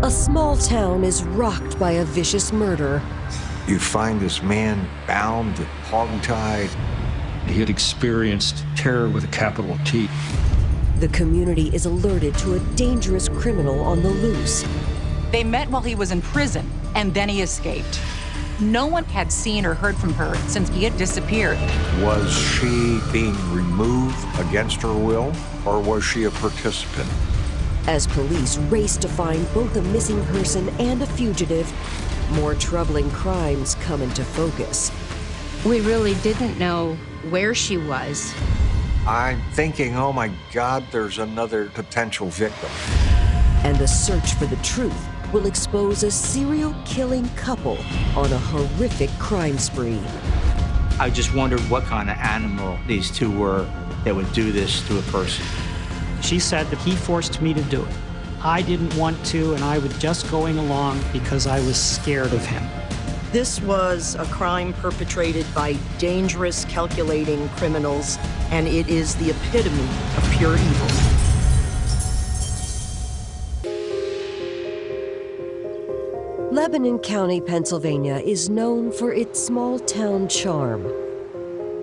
A small town is rocked by a vicious murder. You find this man bound, hog-tied. He had experienced terror with a capital T. The community is alerted to a dangerous criminal on the loose. They met while he was in prison, and then he escaped. No one had seen or heard from her since he had disappeared. Was she being removed against her will, or was she a participant? As police race to find both a missing person and a fugitive, more troubling crimes come into focus. We really didn't know where she was. I'm thinking, oh my God, there's another potential victim. And the search for the truth will expose a serial killing couple on a horrific crime spree. I just wondered what kind of animal these two were that would do this to a person. She said that he forced me to do it. I didn't want to, and I was just going along because I was scared of him. This was a crime perpetrated by dangerous, calculating criminals, and it is the epitome of pure evil. Lebanon County, Pennsylvania is known for its small-town charm.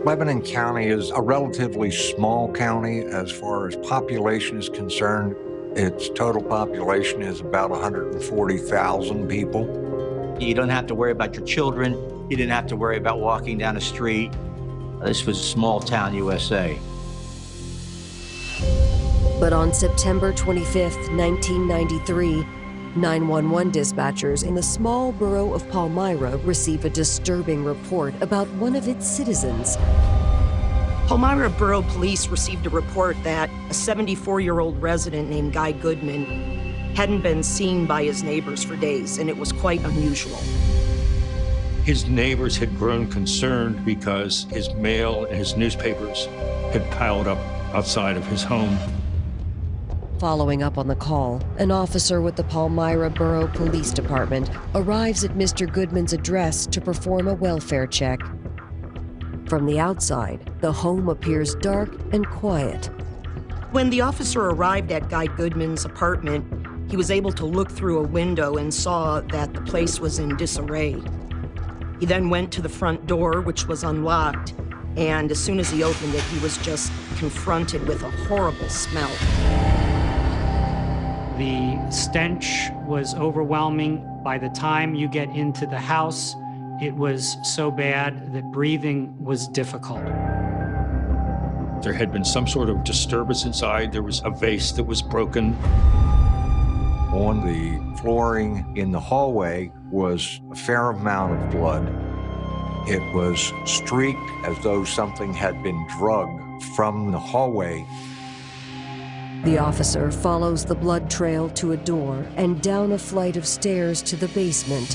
Lebanon County is a relatively small county as far as population is concerned. Its total population is about 140,000 people. You don't have to worry about your children. You didn't have to worry about walking down the street. This was small town USA. But on September 25th, 1993, 911 dispatchers in the small borough of Palmyra receive a disturbing report about one of its citizens. Palmyra Borough Police received a report that a 74-year-old resident named Guy Goodman hadn't been seen by his neighbors for days, and it was quite unusual. His neighbors had grown concerned because his mail and his newspapers had piled up outside of his home. Following up on the call, an officer with the Palmyra Borough Police Department arrives at Mr. Goodman's address to perform a welfare check. From the outside, the home appears dark and quiet. When the officer arrived at Guy Goodman's apartment, he was able to look through a window and saw that the place was in disarray. He then went to the front door, which was unlocked, and as soon as he opened it, he was just confronted with a horrible smell. The stench was overwhelming. By the time you get into the house, it was so bad that breathing was difficult. There had been some sort of disturbance inside. There was a vase that was broken. On the flooring in the hallway was a fair amount of blood. It was streaked as though something had been drugged from the hallway. The officer follows the blood trail to a door and down a flight of stairs to the basement,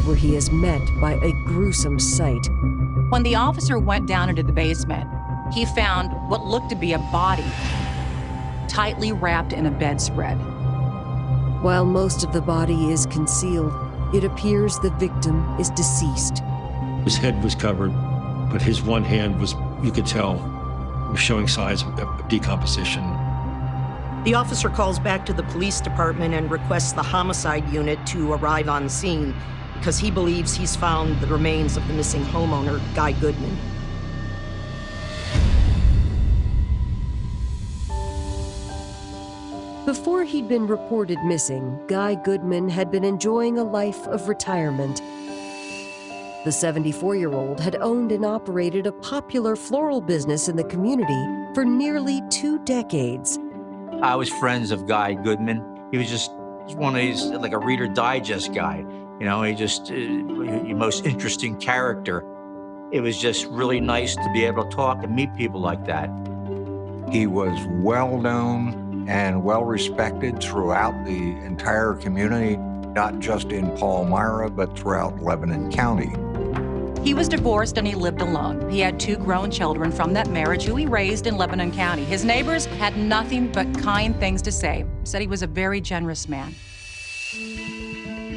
where he is met by a gruesome sight. When the officer went down into the basement, he found what looked to be a body, tightly wrapped in a bedspread. While most of the body is concealed, it appears the victim is deceased. His head was covered, but his one hand was, you could tell, was showing signs of decomposition. The officer calls back to the police department and requests the homicide unit to arrive on scene because he believes he's found the remains of the missing homeowner, Guy Goodman. Before he'd been reported missing, Guy Goodman had been enjoying a life of retirement. The 74-year-old had owned and operated a popular floral business in the community for nearly 2 decades. I was friends of Guy Goodman. He was just one of these, like a Reader Digest guy. You know, he just, your most interesting character. It was just really nice to be able to talk and meet people like that. He was well-known and well-respected throughout the entire community, not just in Palmyra, but throughout Lebanon County. He was divorced and he lived alone. He had 2 grown children from that marriage who he raised in Lebanon County. His neighbors had nothing but kind things to say. Said he was a very generous man.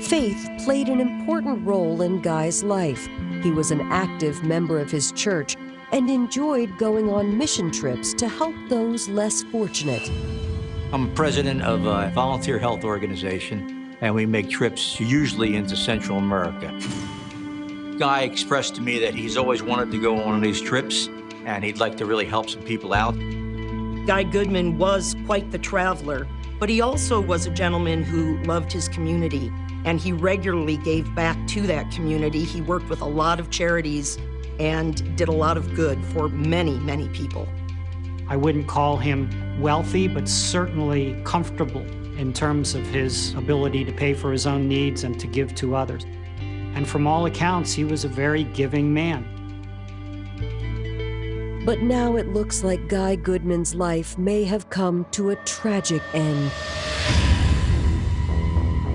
Faith played an important role in Guy's life. He was an active member of his church and enjoyed going on mission trips to help those less fortunate. I'm president of a volunteer health organization. and we make trips usually into Central America. Guy expressed to me that he's always wanted to go on one of these trips, and he'd like to really help some people out. Guy Goodman was quite the traveler, but he also was a gentleman who loved his community, and he regularly gave back to that community. He worked with a lot of charities and did a lot of good for many, many people. I wouldn't call him wealthy, but certainly comfortable in terms of his ability to pay for his own needs and to give to others. And from all accounts, he was a very giving man. But now it looks like Guy Goodman's life may have come to a tragic end.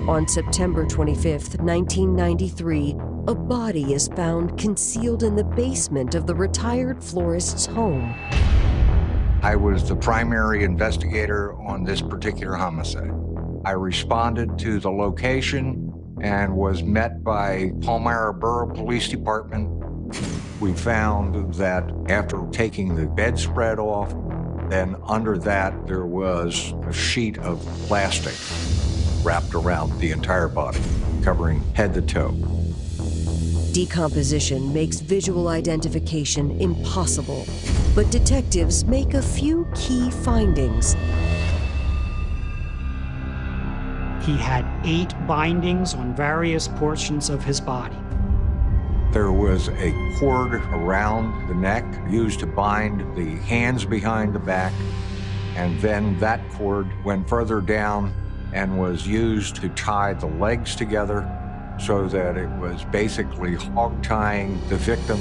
On September 25th, 1993, a body is found concealed in the basement of the retired florist's home. I was the primary investigator on this particular homicide. I responded to the location and was met by Palmyra Borough Police Department. We found that after taking the bedspread off, then under that there was a sheet of plastic wrapped around the entire body, covering head to toe. Decomposition makes visual identification impossible, but detectives make a few key findings. He had 8 bindings on various portions of his body. There was a cord around the neck used to bind the hands behind the back, and then that cord went further down and was used to tie the legs together so that it was basically hog-tying the victim.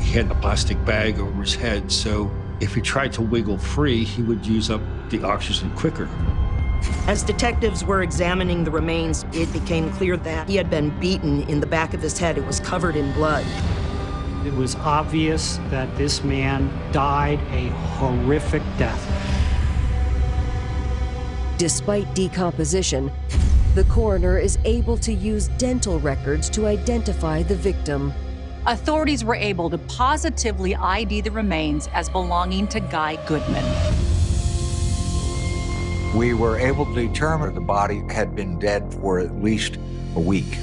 He had a plastic bag over his head, so if he tried to wiggle free, he would use up the oxygen quicker. As detectives were examining the remains, it became clear that he had been beaten in the back of his head. It was covered in blood. It was obvious that this man died a horrific death. Despite decomposition, the coroner is able to use dental records to identify the victim. Authorities were able to positively ID the remains as belonging to Guy Goodman. We were able to determine the body had been dead for at least a week.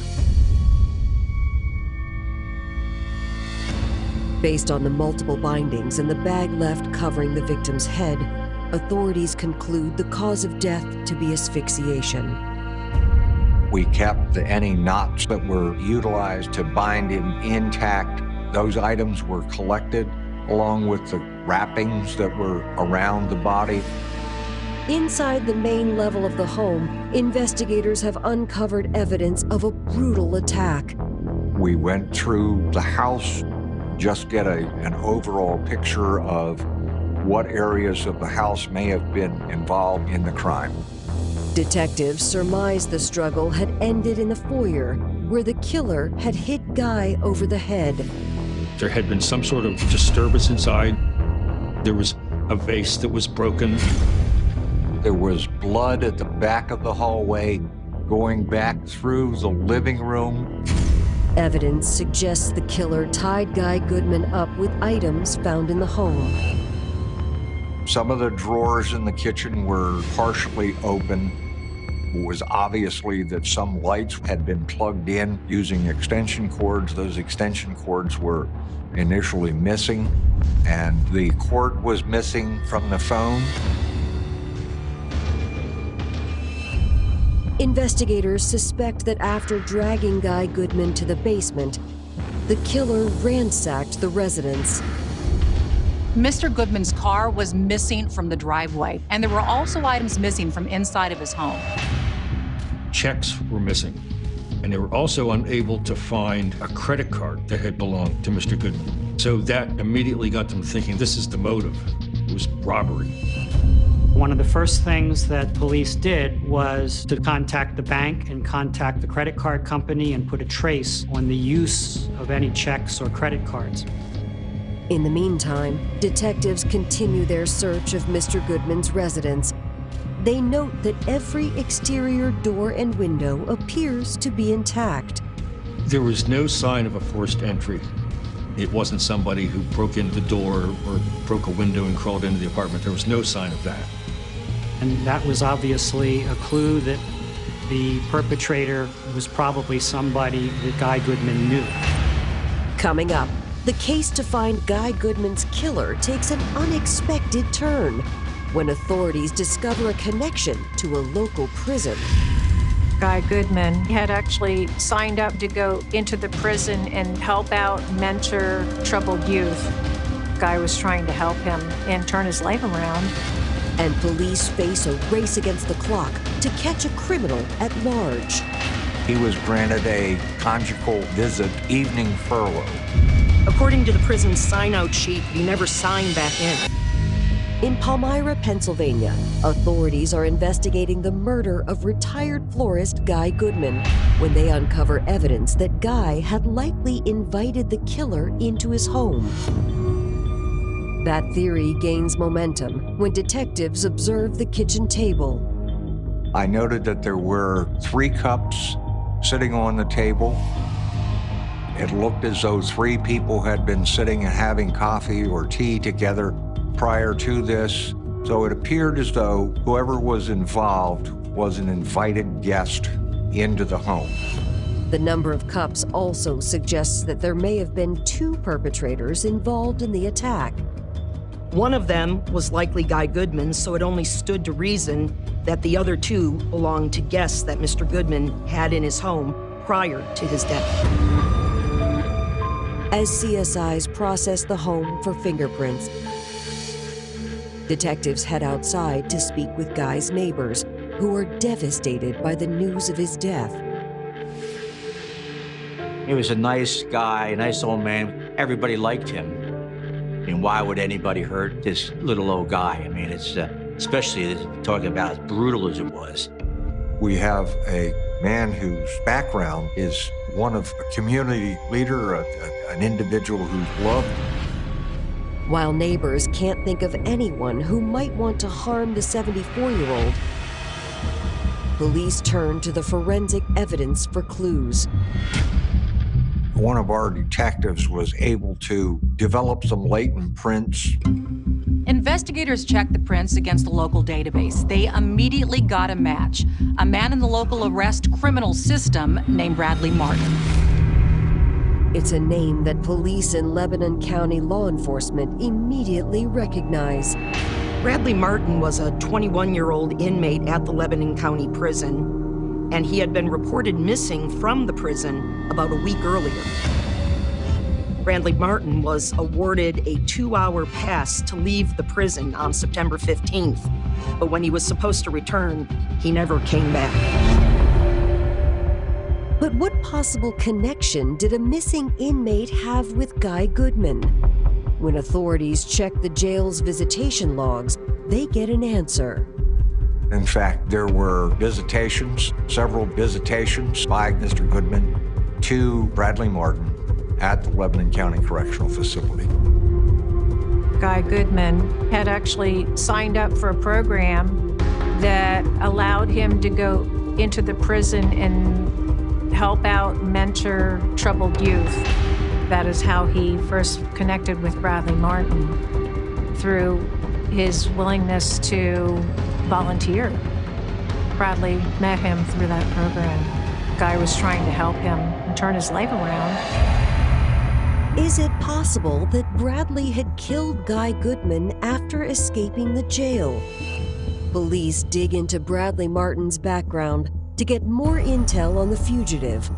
Based on the multiple bindings and the bag left covering the victim's head, authorities conclude the cause of death to be asphyxiation. We kept any knots that were utilized to bind him intact. Those items were collected along with the wrappings that were around the body. Inside the main level of the home, investigators have uncovered evidence of a brutal attack. We went through the house, just get an overall picture of what areas of the house may have been involved in the crime. Detectives surmise the struggle had ended in the foyer, where the killer had hit Guy over the head. There had been some sort of disturbance inside. There was a vase that was broken. There was blood at the back of the hallway, going back through the living room. Evidence suggests the killer tied Guy Goodman up with items found in the home. Some of the drawers in the kitchen were partially open. It was obviously that some lights had been plugged in using extension cords. Those extension cords were initially missing, and the cord was missing from the phone. Investigators suspect that after dragging Guy Goodman to the basement, the killer ransacked the residence. Mr. Goodman's car was missing from the driveway, and there were also items missing from inside of his home. Checks were missing, and they were also unable to find a credit card that had belonged to Mr. Goodman. So that immediately got them thinking, this is the motive. It was robbery. One of the first things that police did was to contact the bank and contact the credit card company and put a trace on the use of any checks or credit cards. In the meantime, detectives continue their search of Mr. Goodman's residence. They note that every exterior door and window appears to be intact. There was no sign of a forced entry. It wasn't somebody who broke into the door or broke a window and crawled into the apartment. There was no sign of that. And that was obviously a clue that the perpetrator was probably somebody that Guy Goodman knew. Coming up, the case to find Guy Goodman's killer takes an unexpected turn when authorities discover a connection to a local prison. Guy Goodman had actually signed up to go into the prison and help out, mentor troubled youth. Guy was trying to help him and turn his life around. And police face a race against the clock to catch a criminal at large. He was granted a conjugal visit evening furlough. According to the prison's sign-out sheet, he never signed back in. In Palmyra, Pennsylvania, authorities are investigating the murder of retired florist Guy Goodman when they uncover evidence that Guy had likely invited the killer into his home. That theory gains momentum when detectives observe the kitchen table. I noted that there were 3 cups sitting on the table. It looked as though 3 people had been sitting and having coffee or tea together prior to this, so it appeared as though whoever was involved was an invited guest into the home. The number of cups also suggests that there may have been 2 perpetrators involved in the attack. One of them was likely Guy Goodman, so it only stood to reason that the other 2 belonged to guests that Mr. Goodman had in his home prior to his death. As CSIs process the home for fingerprints, detectives head outside to speak with Guy's neighbors, who are devastated by the news of his death. He was a nice guy, a nice old man. Everybody liked him. I mean, why would anybody hurt this little old guy? I mean, it's especially talking about as brutal as it was. We have a man whose background is one of a community leader, an individual who's loved. While neighbors can't think of anyone who might want to harm the 74-year-old, police turn to the forensic evidence for clues. One of our detectives was able to develop some latent prints. Investigators checked the prints against the local database. They immediately got a match. A man in the local arrest criminal system named Bradley Martin. It's a name that police in Lebanon County law enforcement immediately recognize. Bradley Martin was a 21-year-old inmate at the Lebanon County Prison, and he had been reported missing from the prison about a week earlier. Bradley Martin was awarded a 2-hour pass to leave the prison on September 15th, but when he was supposed to return, he never came back. But what possible connection did a missing inmate have with Guy Goodman? When authorities check the jail's visitation logs, they get an answer. In fact, there were visitations, several visitations by Mr. Goodman to Bradley Martin at the Lebanon County Correctional Facility. Guy Goodman had actually signed up for a program that allowed him to go into the prison and help out, mentor troubled youth. That is how he first connected with Bradley Martin, through his willingness to volunteer. Bradley met him through that program. Guy was trying to help him and turn his life around. Is it possible that Bradley had killed Guy Goodman after escaping the jail? Police dig into Bradley Martin's background to get more intel on the fugitive.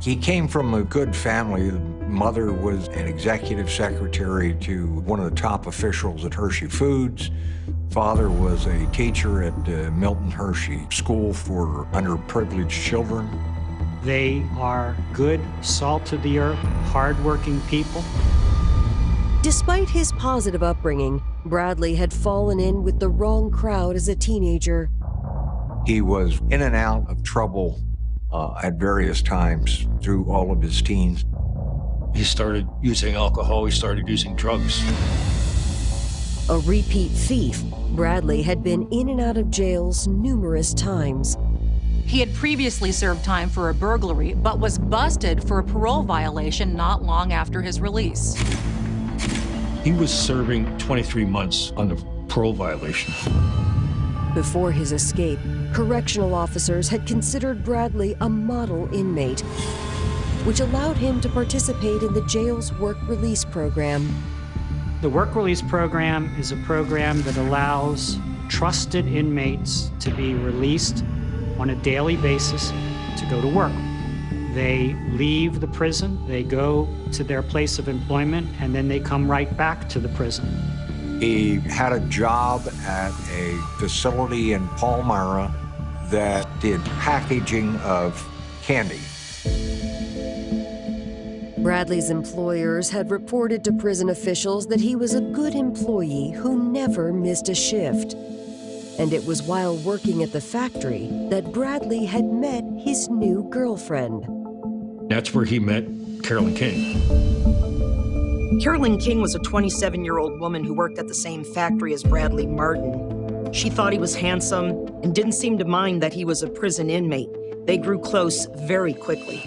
He came from a good family. The mother was an executive secretary to one of the top officials at Hershey Foods. Father was a teacher at Milton Hershey School for Underprivileged Children. They are good, salt-of-the-earth, hardworking people. Despite his positive upbringing, Bradley had fallen in with the wrong crowd as a teenager. He was in and out of trouble at various times through all of his teens. He started using alcohol, he started using drugs. A repeat thief, Bradley had been in and out of jails numerous times. He had previously served time for a burglary, but was busted for a parole violation not long after his release. He was serving 23 months on the parole violation. Before his escape, correctional officers had considered Bradley a model inmate, which allowed him to participate in the jail's work release program. The work release program is a program that allows trusted inmates to be released on a daily basis to go to work. They leave the prison, they go to their place of employment, and then they come right back to the prison. He had a job at a facility in Palmyra that did packaging of candy. Bradley's employers had reported to prison officials that he was a good employee who never missed a shift. And it was while working at the factory that Bradley had met his new girlfriend. That's where he met Carolyn King. Carolyn King was a 27-year-old woman who worked at the same factory as Bradley Martin. She thought he was handsome and didn't seem to mind that he was a prison inmate. They grew close very quickly.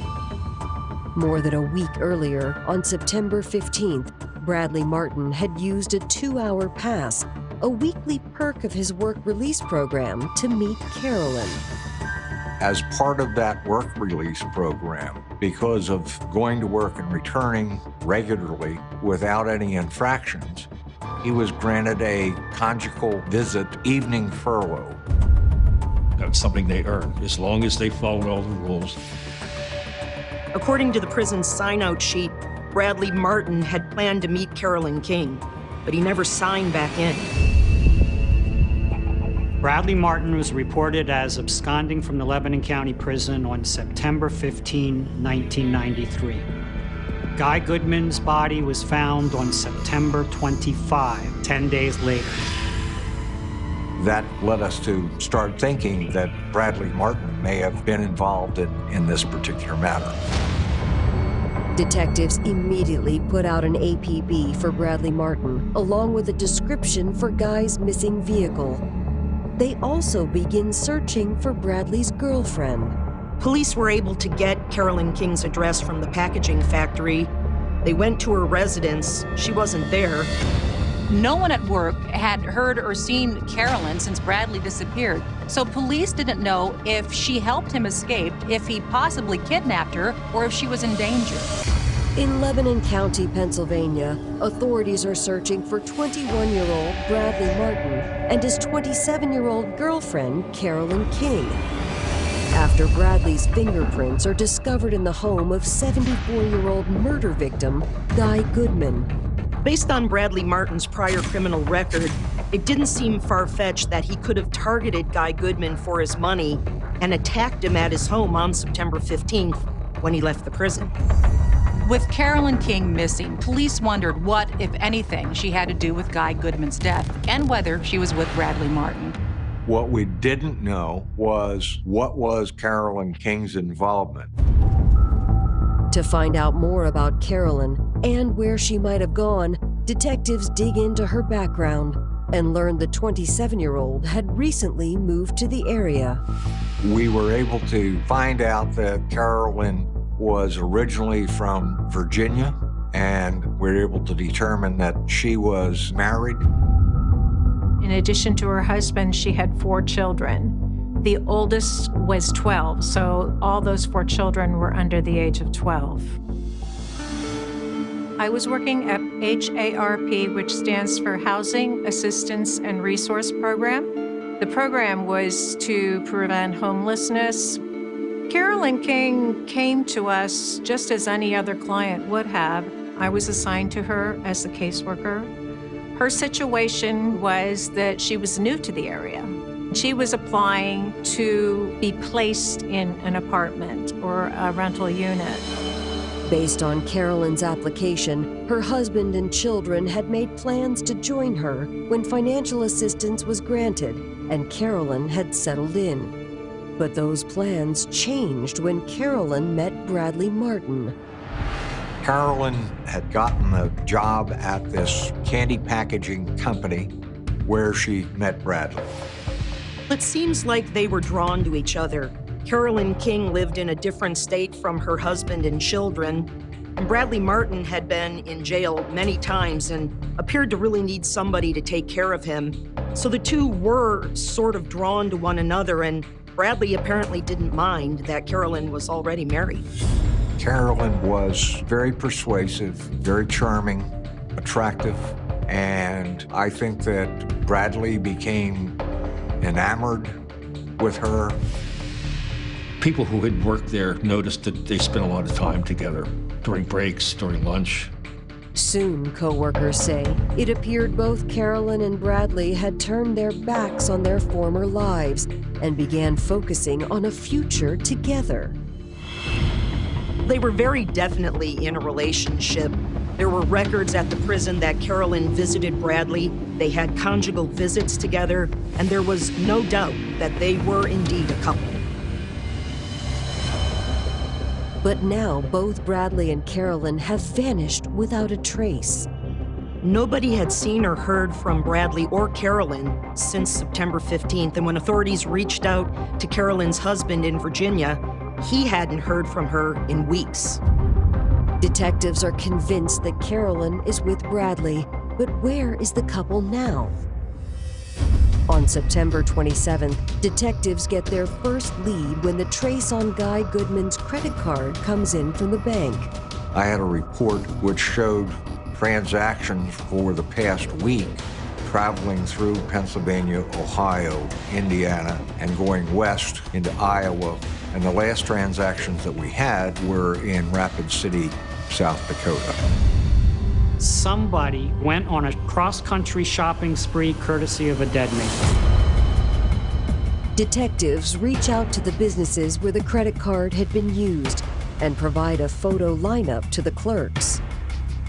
More than a week earlier, on September 15th, Bradley Martin had used a 2-hour pass, a weekly perk of his work release program, to meet Carolyn. As part of that work release program, because of going to work and returning regularly without any infractions, he was granted a conjugal visit evening furlough. That's something they earned, as long as they followed all the rules. According to the prison sign-out sheet, Bradley Martin had planned to meet Carolyn King, but he never signed back in. Bradley Martin was reported as absconding from the Lebanon County Prison on September 15, 1993. Guy Goodman's body was found on September 25, 10 days later. That led us to start thinking that Bradley Martin may have been involved in this particular matter. Detectives immediately put out an APB for Bradley Martin, along with a description for Guy's missing vehicle. They also begin searching for Bradley's girlfriend. Police were able to get Carolyn King's address from the packaging factory. They went to her residence. She wasn't there. No one at work had heard or seen Carolyn since Bradley disappeared, so police didn't know if she helped him escape, if he possibly kidnapped her, or if she was in danger. In Lebanon County, Pennsylvania, authorities are searching for 21-year-old Bradley Martin and his 27-year-old girlfriend, Carolyn King, after Bradley's fingerprints are discovered in the home of 74-year-old murder victim, Guy Goodman. Based on Bradley Martin's prior criminal record, it didn't seem far-fetched that he could have targeted Guy Goodman for his money and attacked him at his home on September 15th when he left the prison. With Carolyn King missing, police wondered what, if anything, she had to do with Guy Goodman's death and whether she was with Bradley Martin. What we didn't know was what was Carolyn King's involvement. To find out more about Carolyn and where she might have gone, detectives dig into her background and learn the 27-year-old had recently moved to the area. We were able to find out that Carolyn was originally from Virginia, and we were able to determine that she was married. In addition to her husband, she had 4 children. The oldest was 12, so all those 4 children were under the age of 12. I was working at HARP, which stands for Housing Assistance and Resource Program. The program was to prevent homelessness. Carolyn King came to us just as any other client would have. I was assigned to her as the caseworker. Her situation was that she was new to the area. She was applying to be placed in an apartment or a rental unit. Based on Carolyn's application, her husband and children had made plans to join her when financial assistance was granted and Carolyn had settled in. But those plans changed when Carolyn met Bradley Martin. Carolyn had gotten a job at this candy packaging company where she met Bradley. It seems like they were drawn to each other. Carolyn King lived in a different state from her husband and children. Bradley Martin had been in jail many times and appeared to really need somebody to take care of him. So the two were sort of drawn to one another, and Bradley apparently didn't mind that Carolyn was already married. Carolyn was very persuasive, very charming, attractive, and I think that Bradley became enamored with her. People who had worked there noticed that they spent a lot of time together during breaks, during lunch. Soon, co-workers say, it appeared both Carolyn and Bradley had turned their backs on their former lives and began focusing on a future together. They were very definitely in a relationship. There were records at the prison that Carolyn visited Bradley. They had conjugal visits together, and there was no doubt that they were indeed a couple. But now both Bradley and Carolyn have vanished without a trace. Nobody had seen or heard from Bradley or Carolyn since September 15th, and when authorities reached out to Carolyn's husband in Virginia, he hadn't heard from her in weeks. Detectives are convinced that Carolyn is with Bradley, but where is the couple now? On September 27th, detectives get their first lead when the trace on Guy Goodman's credit card comes in from the bank. I had a report which showed transactions for the past week traveling through Pennsylvania, Ohio, Indiana, and going west into Iowa. And the last transactions that we had were in Rapid City, South Dakota. Somebody went on a cross-country shopping spree courtesy of a dead man. Detectives reach out to the businesses where the credit card had been used and provide a photo lineup to the clerks.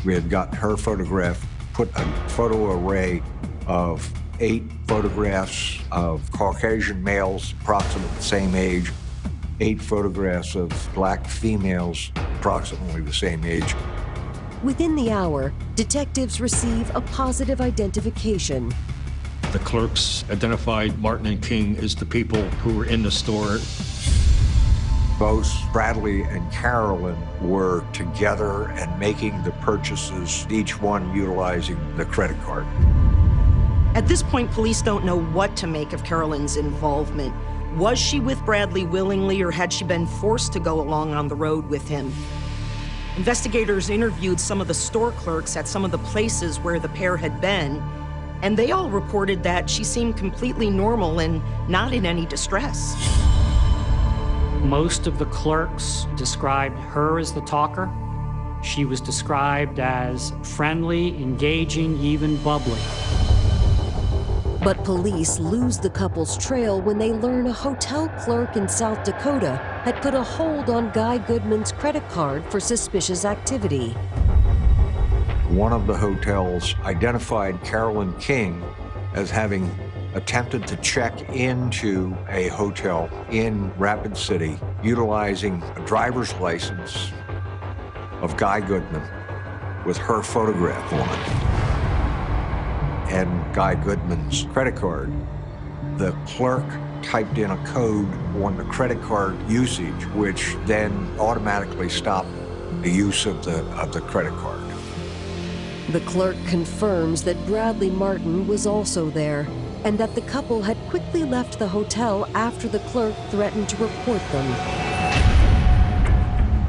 We had gotten her photograph, put a photo array of 8 photographs of Caucasian males, approximately the same age, 8 photographs of black females, approximately the same age. Within the hour, detectives receive a positive identification. The clerks identified Martin and King as the people who were in the store. Both Bradley and Carolyn were together and making the purchases, each one utilizing the credit card. At this point, police don't know what to make of Carolyn's involvement. Was she with Bradley willingly, or had she been forced to go along on the road with him? Investigators interviewed some of the store clerks at some of the places where the pair had been, and they all reported that she seemed completely normal and not in any distress. Most of the clerks described her as the talker. She was described as friendly, engaging, even bubbly. But police lose the couple's trail when they learn a hotel clerk in South Dakota had put a hold on Guy Goodman's credit card for suspicious activity. One of the hotels identified Carolyn King as having attempted to check into a hotel in Rapid City utilizing a driver's license of Guy Goodman with her photograph on it and Guy Goodman's credit card. The clerk typed in a code on the credit card usage, which then automatically stopped the use of the credit card. The clerk confirms that Bradley Martin was also there and that the couple had quickly left the hotel after the clerk threatened to report them.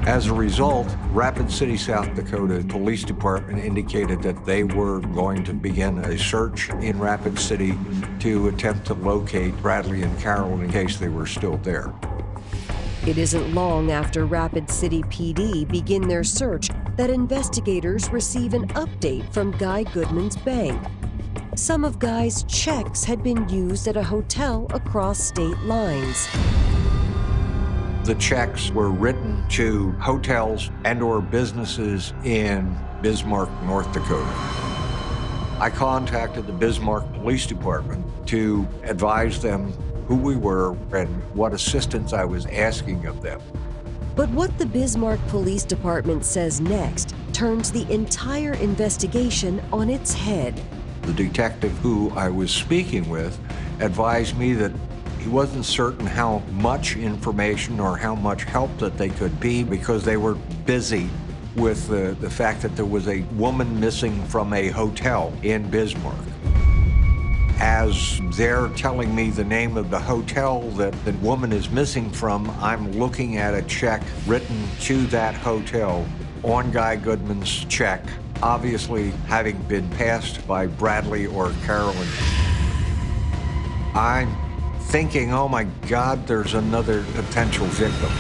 As a result, Rapid City, South Dakota Police Department indicated that they were going to begin a search in Rapid City to attempt to locate Bradley and Carolyn in case they were still there. It isn't long after Rapid City PD begin their search that investigators receive an update from Guy Goodman's bank. Some of Guy's checks had been used at a hotel across state lines. The checks were written to hotels and/or businesses in Bismarck, North Dakota. I contacted the Bismarck Police Department to advise them who we were and what assistance I was asking of them. But what the Bismarck Police Department says next turns the entire investigation on its head. The detective who I was speaking with advised me that he wasn't certain how much information or how much help that they could be because they were busy with the fact that there was a woman missing from a hotel in Bismarck. As they're telling me the name of the hotel that the woman is missing from, I'm looking at a check written to that hotel on Guy Goodman's check, obviously having been passed by Bradley or Carolyn. I'm thinking, oh my God, there's another potential victim.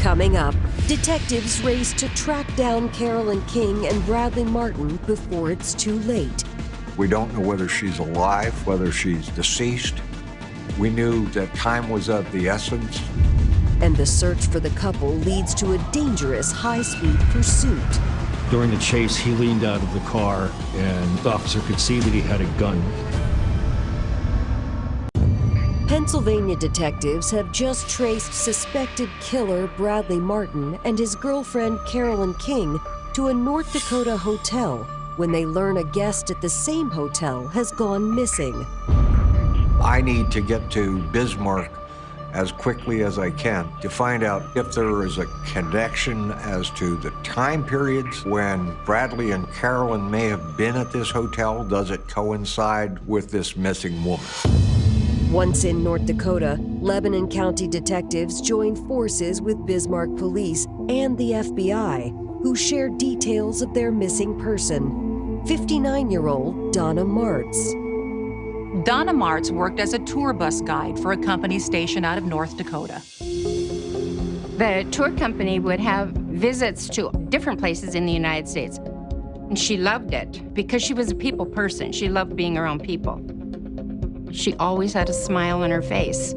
Coming up, detectives race to track down Carolyn King and Bradley Martin before it's too late. We don't know whether she's alive, whether she's deceased. We knew that time was of the essence. And the search for the couple leads to a dangerous high-speed pursuit. During the chase, he leaned out of the car, and the officer could see that he had a gun. Pennsylvania detectives have just traced suspected killer Bradley Martin and his girlfriend Carolyn King to a North Dakota hotel when they learn a guest at the same hotel has gone missing. I need to get to Bismarck as quickly as I can to find out if there is a connection as to the time periods when Bradley and Carolyn may have been at this hotel. Does it coincide with this missing woman? Once in North Dakota, Lebanon County detectives join forces with Bismarck police and the FBI, who share details of their missing person, 59-year-old Donna Martz. Donna Martz worked as a tour bus guide for a company stationed out of North Dakota. The tour company would have visits to different places in the United States. And she loved it because she was a people person. She loved being around people. She always had a smile on her face.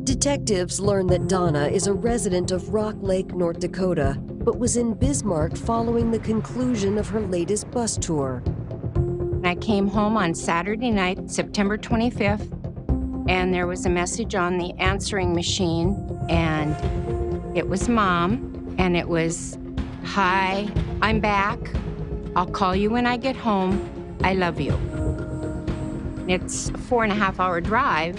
Detectives learn that Donna is a resident of Rock Lake, North Dakota, but was in Bismarck following the conclusion of her latest bus tour. I came home on Saturday night, September 25th, and there was a message on the answering machine, and it was Mom, and it was, "Hi, I'm back. I'll call you when I get home. I love you." It's a 4.5-hour drive,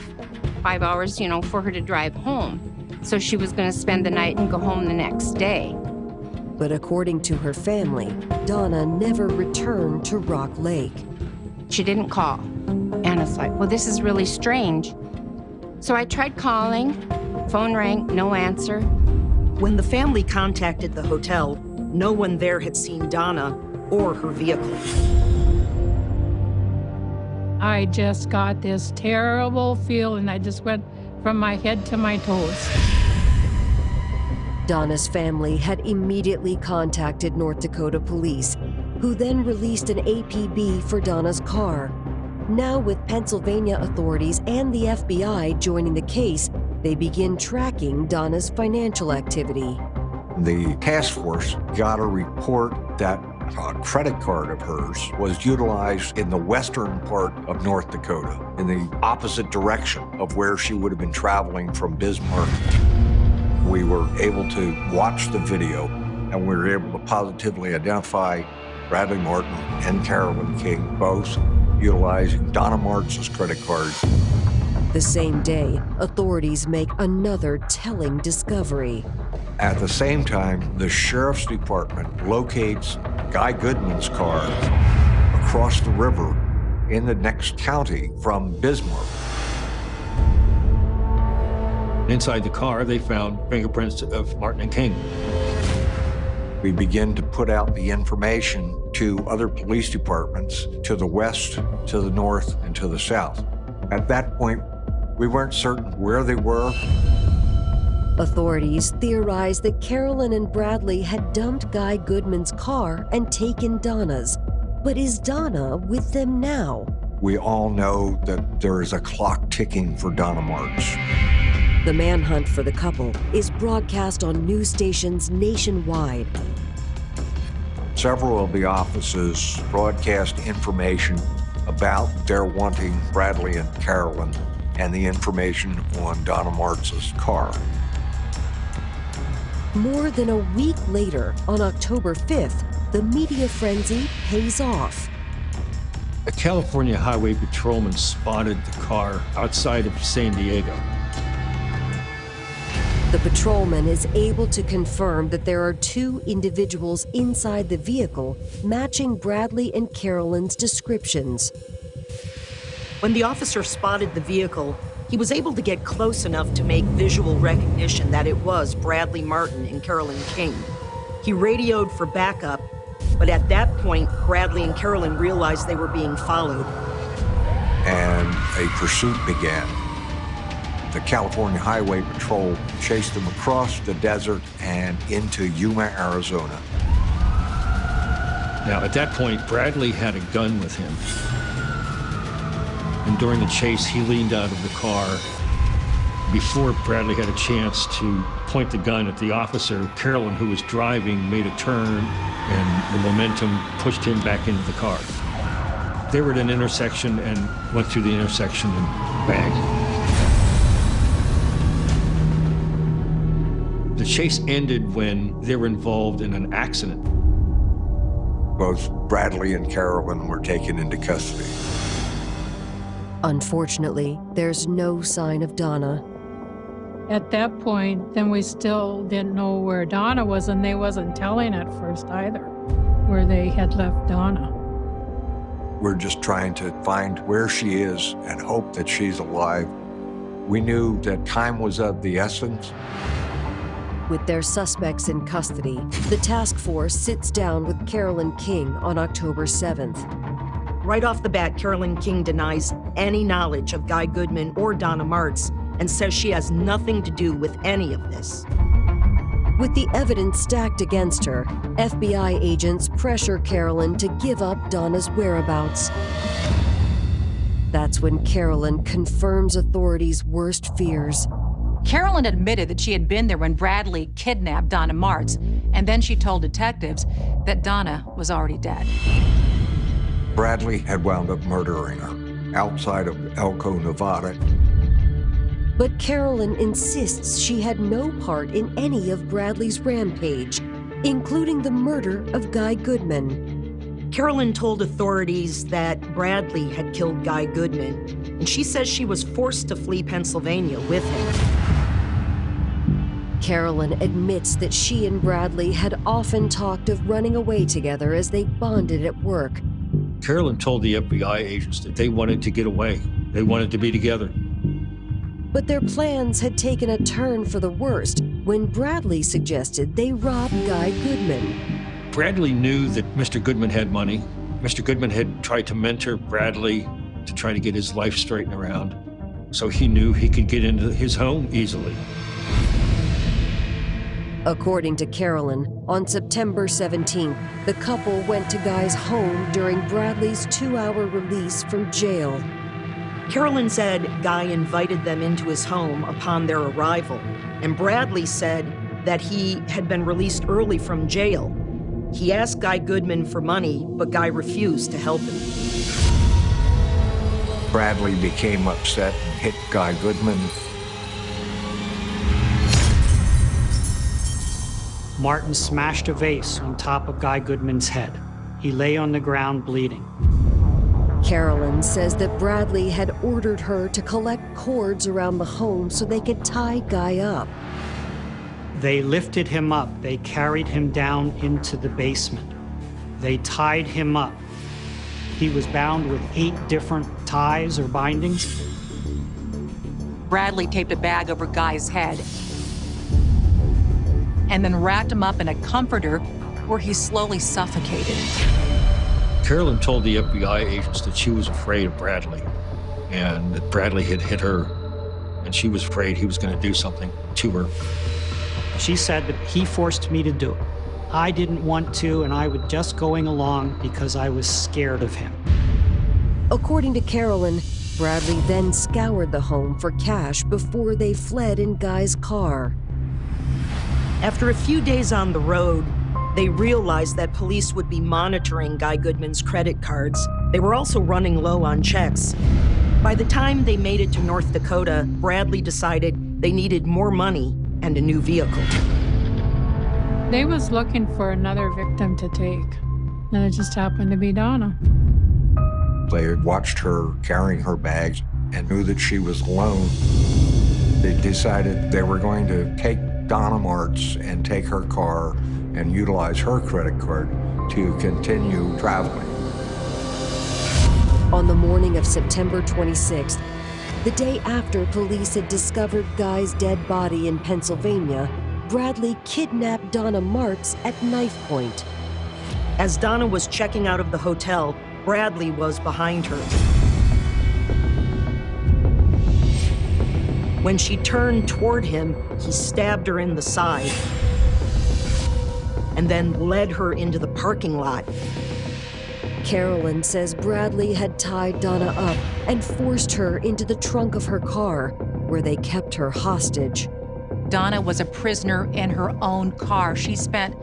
5 hours, for her to drive home. So she was going to spend the night and go home the next day. But according to her family, Donna never returned to Rock Lake. She didn't call. And it's like, well, this is really strange. So I tried calling, phone rang, no answer. When the family contacted the hotel, no one there had seen Donna or her vehicle. I just got this terrible feeling. I just went from my head to my toes. Donna's family had immediately contacted North Dakota police, who then released an APB for Donna's car. Now, with Pennsylvania authorities and the FBI joining the case, they begin tracking Donna's financial activity. The task force got a report that a credit card of hers was utilized in the western part of North Dakota, in the opposite direction of where she would have been traveling from Bismarck. We were able to watch the video, and we were able to positively identify Bradley Martin and Carolyn King, both utilizing Donna Martz's credit card. The same day, authorities make another telling discovery. At the same time, the Sheriff's Department locates Guy Goodman's car across the river in the next county from Bismarck. Inside the car, they found fingerprints of Martin and King. We begin to put out the information to other police departments to the west, to the north, and to the south. At that point, we weren't certain where they were. Authorities theorized that Carolyn and Bradley had dumped Guy Goodman's car and taken Donna's. But is Donna with them now? We all know that there is a clock ticking for Donna Martz. The manhunt for the couple is broadcast on news stations nationwide. Several of the offices broadcast information about their wanting Bradley and Carolyn and the information on Donna Martz's car. More than a week later, on October 5th, the media frenzy pays off. A California highway patrolman spotted the car outside of San Diego. The patrolman is able to confirm that there are two individuals inside the vehicle matching Bradley and Carolyn's descriptions. When the officer spotted the vehicle, he was able to get close enough to make visual recognition that it was Bradley Martin and Carolyn King. He radioed for backup, but at that point, Bradley and Carolyn realized they were being followed. And a pursuit began. The California Highway Patrol chased them across the desert and into Yuma, Arizona. Now, at that point, Bradley had a gun with him. And during the chase, he leaned out of the car. Before Bradley had a chance to point the gun at the officer, Carolyn, who was driving, made a turn, and the momentum pushed him back into the car. They were at an intersection and went through the intersection and bang. The chase ended when they were involved in an accident. Both Bradley and Carolyn were taken into custody. Unfortunately, there's no sign of Donna. At that point, then we still didn't know where Donna was, and they wasn't telling at first either, where they had left Donna. We're just trying to find where she is and hope that she's alive. We knew that time was of the essence. With their suspects in custody, the task force sits down with Carolyn King on October 7th. Right off the bat, Carolyn King denies any knowledge of Guy Goodman or Donna Martz and says she has nothing to do with any of this. With the evidence stacked against her, FBI agents pressure Carolyn to give up Donna's whereabouts. That's when Carolyn confirms authorities' worst fears. Carolyn admitted that she had been there when Bradley kidnapped Donna Martz, and then she told detectives that Donna was already dead. Bradley had wound up murdering her outside of Elko, Nevada. But Carolyn insists she had no part in any of Bradley's rampage, including the murder of Guy Goodman. Carolyn told authorities that Bradley had killed Guy Goodman, and she says she was forced to flee Pennsylvania with him. Carolyn admits that she and Bradley had often talked of running away together as they bonded at work. Carolyn told the FBI agents that they wanted to get away. They wanted to be together. But their plans had taken a turn for the worst when Bradley suggested they rob Guy Goodman. Bradley knew that Mr. Goodman had money. Mr. Goodman had tried to mentor Bradley to try to get his life straightened around. So he knew he could get into his home easily. According to Carolyn, on September 17th, the couple went to Guy's home during Bradley's 2-hour release from jail. Carolyn said Guy invited them into his home upon their arrival, and Bradley said that he had been released early from jail. He asked Guy Goodman for money, but Guy refused to help him. Bradley became upset and hit Guy Goodman. Martin smashed a vase on top of Guy Goodman's head. He lay on the ground bleeding. Carolyn says that Bradley had ordered her to collect cords around the home so they could tie Guy up. They lifted him up. They carried him down into the basement. They tied him up. He was bound with 8 different ties or bindings. Bradley taped a bag over Guy's head and then wrapped him up in a comforter where he slowly suffocated. Carolyn told the FBI agents that she was afraid of Bradley and that Bradley had hit her, and she was afraid he was going to do something to her. She said that he forced me to do it. I didn't want to, and I was just going along because I was scared of him. According to Carolyn, Bradley then scoured the home for cash before they fled in Guy's car. After a few days on the road, they realized that police would be monitoring Guy Goodman's credit cards. They were also running low on checks. By the time they made it to North Dakota, Bradley decided they needed more money and a new vehicle. They was looking for another victim to take, and it just happened to be Donna. They had watched her carrying her bags and knew that she was alone. They decided they were going to take Donna Martz and take her car and utilize her credit card to continue traveling. On the morning of September 26th, the day after police had discovered Guy's dead body in Pennsylvania, Bradley kidnapped Donna Martz at knife point. As Donna was checking out of the hotel, Bradley was behind her. When she turned toward him, he stabbed her in the side and then led her into the parking lot. Carolyn says Bradley had tied Donna up and forced her into the trunk of her car, where they kept her hostage. Donna was a prisoner in her own car. She spent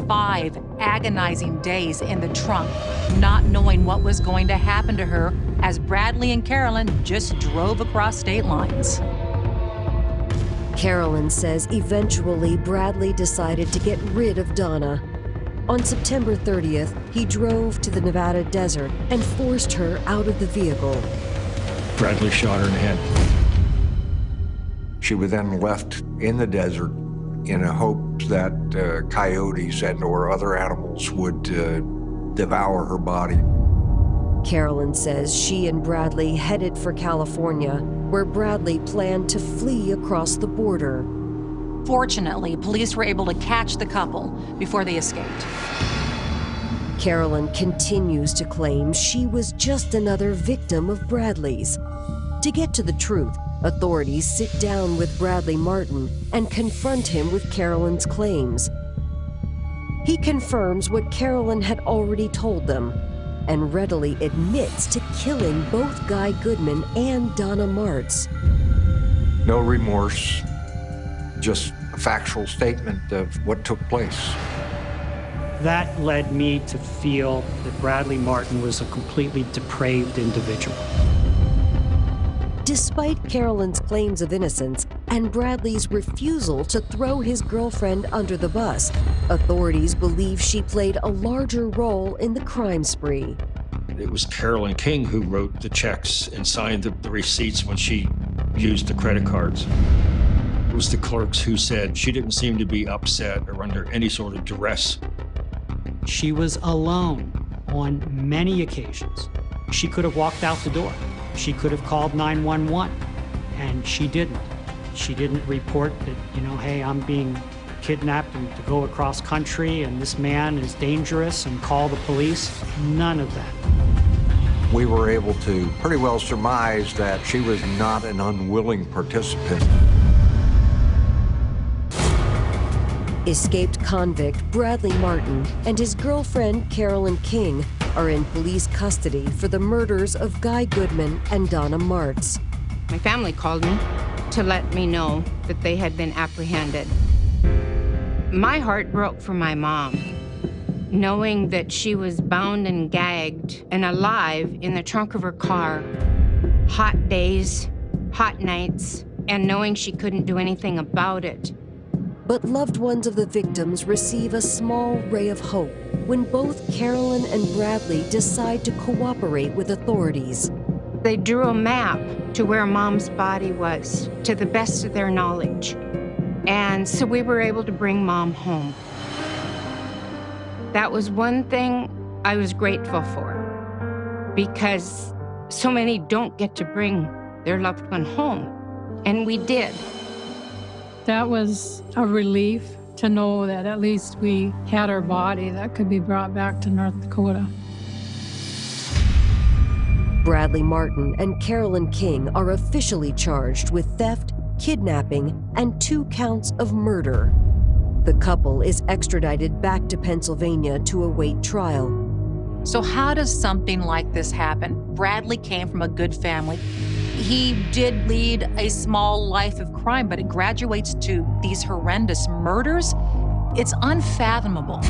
5 agonizing days in the trunk, not knowing what was going to happen to her as Bradley and Carolyn just drove across state lines. Carolyn says eventually Bradley decided to get rid of Donna. On September 30th, he drove to the Nevada desert and forced her out of the vehicle. Bradley shot her in the head. She was then left in the desert in a hope that coyotes and or other animals would devour her body. Carolyn says she and Bradley headed for California, where Bradley planned to flee across the border. Fortunately, police were able to catch the couple before they escaped. Carolyn continues to claim she was just another victim of Bradley's. To get to the truth, authorities sit down with Bradley Martin and confront him with Carolyn's claims. He confirms what Carolyn had already told them and readily admits to killing both Guy Goodman and Donna Martz. No remorse, just a factual statement of what took place. That led me to feel that Bradley Martin was a completely depraved individual. Despite Carolyn's claims of innocence and Bradley's refusal to throw his girlfriend under the bus, authorities believe she played a larger role in the crime spree. It was Carolyn King who wrote the checks and signed the receipts when she used the credit cards. It was the clerks who said she didn't seem to be upset or under any sort of duress. She was alone on many occasions. She could have walked out the door. She could have called 911, and she didn't. She didn't report that, hey, I'm being kidnapped and to go across country and this man is dangerous and call the police. None of that. We were able to pretty well surmise that she was not an unwilling participant. Escaped convict Bradley Martin and his girlfriend Carolyn King are in police custody for the murders of Guy Goodman and Donna Martz. My family called me to let me know that they had been apprehended. My heart broke for my mom, knowing that she was bound and gagged and alive in the trunk of her car, hot days, hot nights, and knowing she couldn't do anything about it. But loved ones of the victims receive a small ray of hope when both Carolyn and Bradley decide to cooperate with authorities. They drew a map to where Mom's body was, to the best of their knowledge. And so we were able to bring Mom home. That was one thing I was grateful for, because so many don't get to bring their loved one home, and we did. That was a relief to know that at least we had her body that could be brought back to North Dakota. Bradley Martin and Carolyn King are officially charged with theft, kidnapping, and 2 counts of murder. The couple is extradited back to Pennsylvania to await trial. So how does something like this happen? Bradley came from a good family. He did lead a small life of crime, but it graduates to these horrendous murders. It's unfathomable.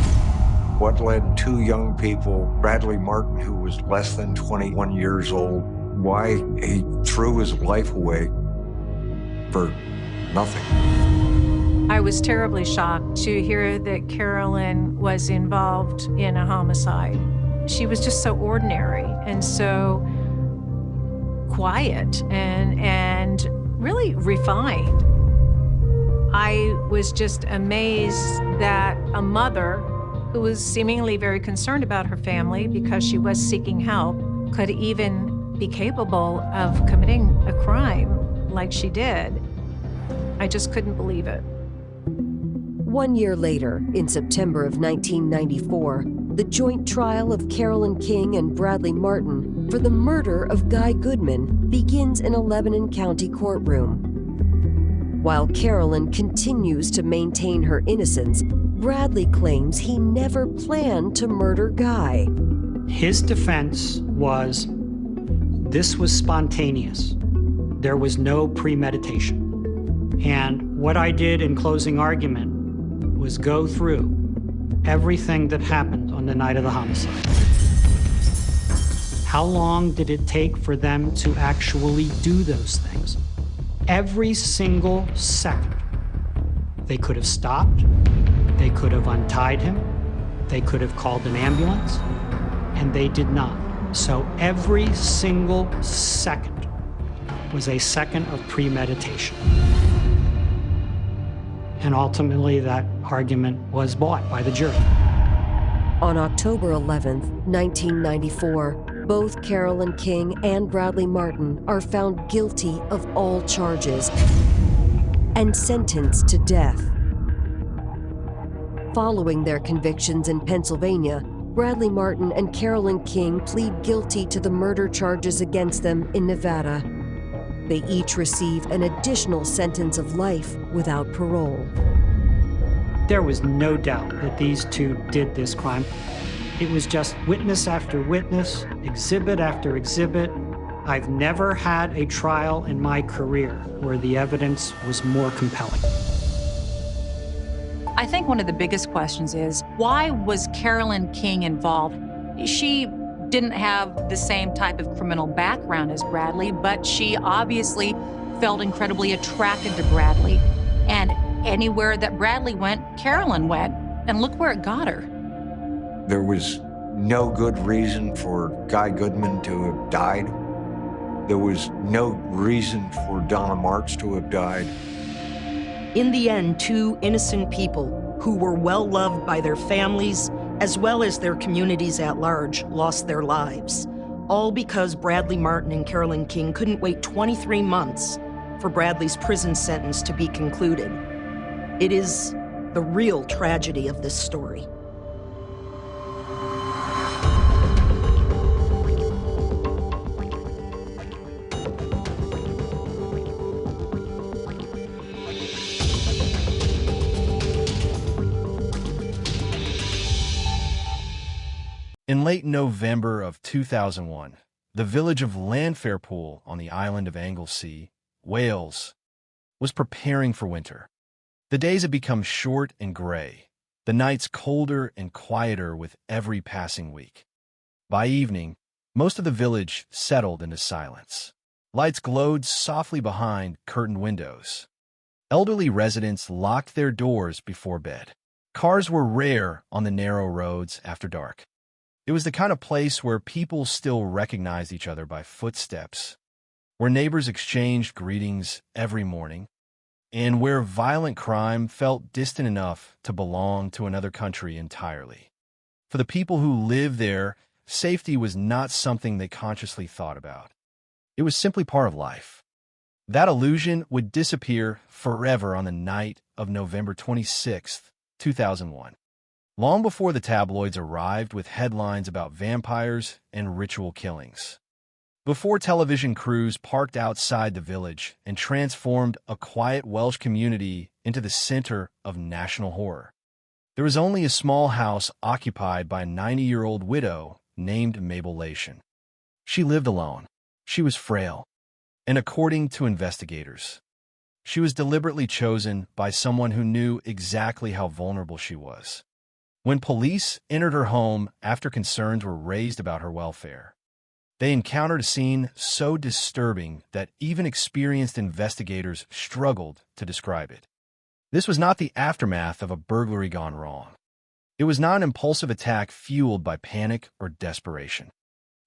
What led 2 young people, Bradley Martin, who was less than 21 years old, why he threw his life away for nothing? I was terribly shocked to hear that Carolyn was involved in a homicide. She was just so ordinary and so quiet and really refined. I was just amazed that a mother who was seemingly very concerned about her family because she was seeking help could even be capable of committing a crime like she did. I just couldn't believe it. 1 year later, in September of 1994, the joint trial of Carolyn King and Bradley Martin for the murder of Guy Goodman begins in a Lebanon County courtroom. While Carolyn continues to maintain her innocence, Bradley claims he never planned to murder Guy. His defense was, this was spontaneous. There was no premeditation. And what I did in closing argument was go through everything that happened on the night of the homicide. How long did it take for them to actually do those things? Every single second. They could have stopped, they could have untied him, they could have called an ambulance, and they did not. So every single second was a second of premeditation. And ultimately, that argument was bought by the jury. On October 11th, 1994, both Carolyn King and Bradley Martin are found guilty of all charges and sentenced to death. Following their convictions in Pennsylvania, Bradley Martin and Carolyn King plead guilty to the murder charges against them in Nevada. They each receive an additional sentence of life without parole. There was no doubt that these two did this crime. It was just witness after witness, exhibit after exhibit. I've never had a trial in my career where the evidence was more compelling. I think one of the biggest questions is, why was Carolyn King involved? She didn't have the same type of criminal background as Bradley, but she obviously felt incredibly attracted to Bradley. And anywhere that Bradley went, Carolyn went. And look where it got her. There was no good reason for Guy Goodman to have died. There was no reason for Donna Martz to have died. In the end, two innocent people who were well loved by their families as well as their communities at large lost their lives, all because Bradley Martin and Carolyn King couldn't wait 23 months for Bradley's prison sentence to be concluded. It is the real tragedy of this story. In late November of 2001, the village of Llanfairpwll on the island of Anglesey, Wales, was preparing for winter. The days had become short and gray, the nights colder and quieter with every passing week. By evening, most of the village settled into silence. Lights glowed softly behind curtained windows. Elderly residents locked their doors before bed. Cars were rare on the narrow roads after dark. It was the kind of place where people still recognized each other by footsteps, where neighbors exchanged greetings every morning, and where violent crime felt distant enough to belong to another country entirely. For the people who lived there, safety was not something they consciously thought about. It was simply part of life. That illusion would disappear forever on the night of November 26, 2001. Long before the tabloids arrived with headlines about vampires and ritual killings. Before television crews parked outside the village and transformed a quiet Welsh community into the center of national horror. There was only a small house occupied by a 90-year-old widow named Mabel Lation. She lived alone. She was frail. And according to investigators, she was deliberately chosen by someone who knew exactly how vulnerable she was. When police entered her home after concerns were raised about her welfare, they encountered a scene so disturbing that even experienced investigators struggled to describe it. This was not the aftermath of a burglary gone wrong. It was not an impulsive attack fueled by panic or desperation.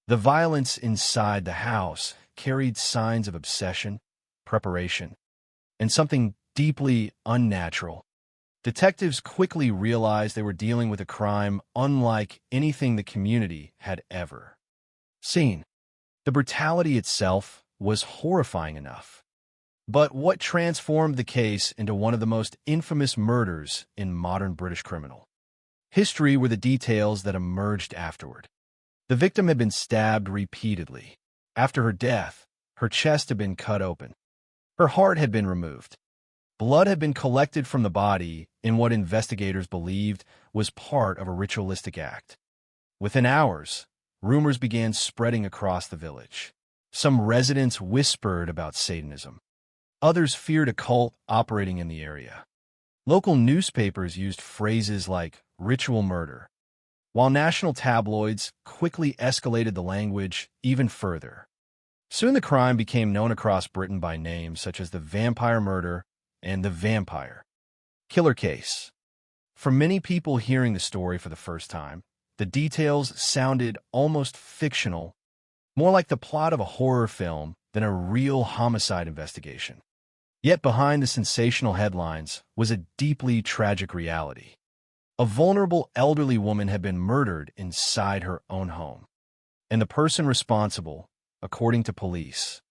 The violence inside the house carried signs of obsession, preparation, and something deeply unnatural. Detectives quickly realized they were dealing with a crime unlike anything the community had ever seen. The brutality itself was horrifying enough. But what transformed the case into one of the most infamous murders in modern British criminal history were the details that emerged afterward. The victim had been stabbed repeatedly. After her death, her chest had been cut open. Her heart had been removed. Blood had been collected from the body in what investigators believed was part of a ritualistic act. Within hours, rumors began spreading across the village. Some residents whispered about Satanism. Others feared a cult operating in the area. Local newspapers used phrases like ritual murder, while national tabloids quickly escalated the language even further. Soon the crime became known across Britain by names such as the vampire murder and the vampire killer case. For many people hearing the story for the first time, the details sounded almost fictional, more like the plot of a horror film than a real homicide investigation. Yet behind the sensational headlines was a deeply tragic reality. A vulnerable elderly woman had been murdered inside her own home, and the person responsible, according to police,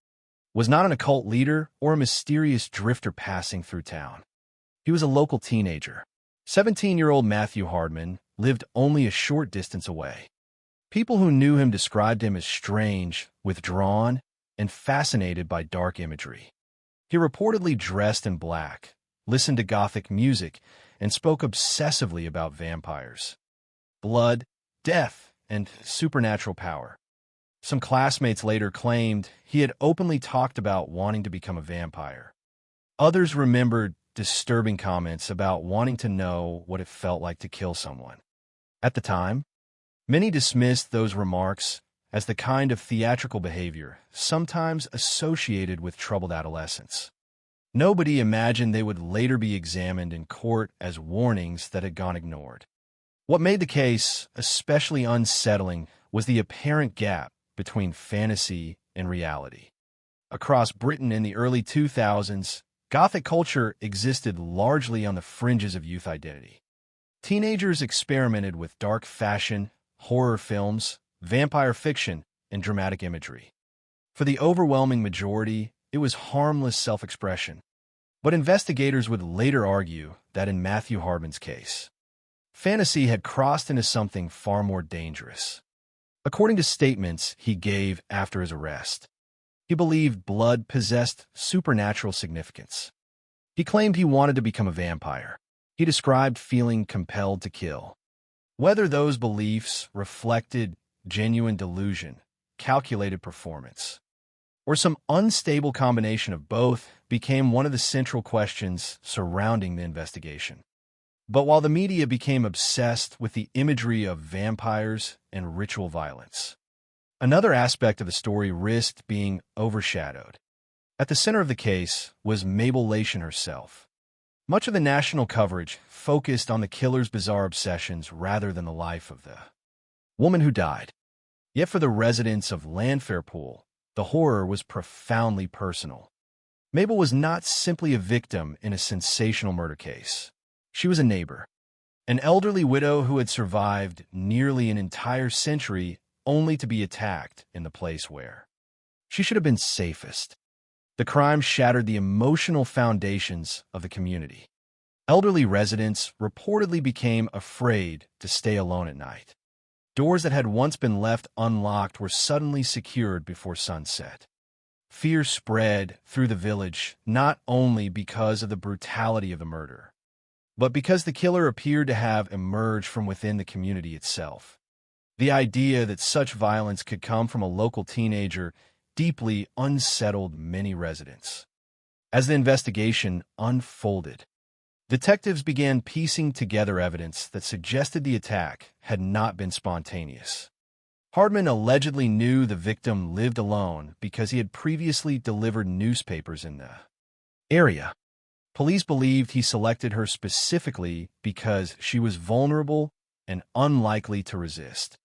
was not an occult leader or a mysterious drifter passing through town. He was a local teenager. 17-year-old Matthew Hardman lived only a short distance away. People who knew him described him as strange, withdrawn, and fascinated by dark imagery. He reportedly dressed in black, listened to Gothic music, and spoke obsessively about vampires, blood, death, and supernatural power. Some classmates later claimed he had openly talked about wanting to become a vampire. Others remembered disturbing comments about wanting to know what it felt like to kill someone. At the time, many dismissed those remarks as the kind of theatrical behavior sometimes associated with troubled adolescents. Nobody imagined they would later be examined in court as warnings that had gone ignored. What made the case especially unsettling was the apparent gap between fantasy and reality. Across Britain in the early 2000s, Gothic culture existed largely on the fringes of youth identity. Teenagers experimented with dark fashion, horror films, vampire fiction, and dramatic imagery. For the overwhelming majority, it was harmless self-expression. But investigators would later argue that in Matthew Hardman's case, fantasy had crossed into something far more dangerous. According to statements he gave after his arrest, he believed blood possessed supernatural significance. He claimed he wanted to become a vampire. He described feeling compelled to kill. Whether those beliefs reflected genuine delusion, calculated performance, or some unstable combination of both became one of the central questions surrounding the investigation. But while the media became obsessed with the imagery of vampires and ritual violence, another aspect of the story risked being overshadowed. At the center of the case was Mabel Lation herself. Much of the national coverage focused on the killer's bizarre obsessions rather than the life of the woman who died. Yet for the residents of Llanfairpwll, the horror was profoundly personal. Mabel was not simply a victim in a sensational murder case. She was a neighbor, an elderly widow who had survived nearly an entire century only to be attacked in the place where she should have been safest. The crime shattered the emotional foundations of the community. Elderly residents reportedly became afraid to stay alone at night. Doors that had once been left unlocked were suddenly secured before sunset. Fear spread through the village not only because of the brutality of the murder, but because the killer appeared to have emerged from within the community itself. The idea that such violence could come from a local teenager deeply unsettled many residents. As the investigation unfolded, detectives began piecing together evidence that suggested the attack had not been spontaneous. Hardman allegedly knew the victim lived alone because he had previously delivered newspapers in the area. Police believed he selected her specifically because she was vulnerable and unlikely to resist.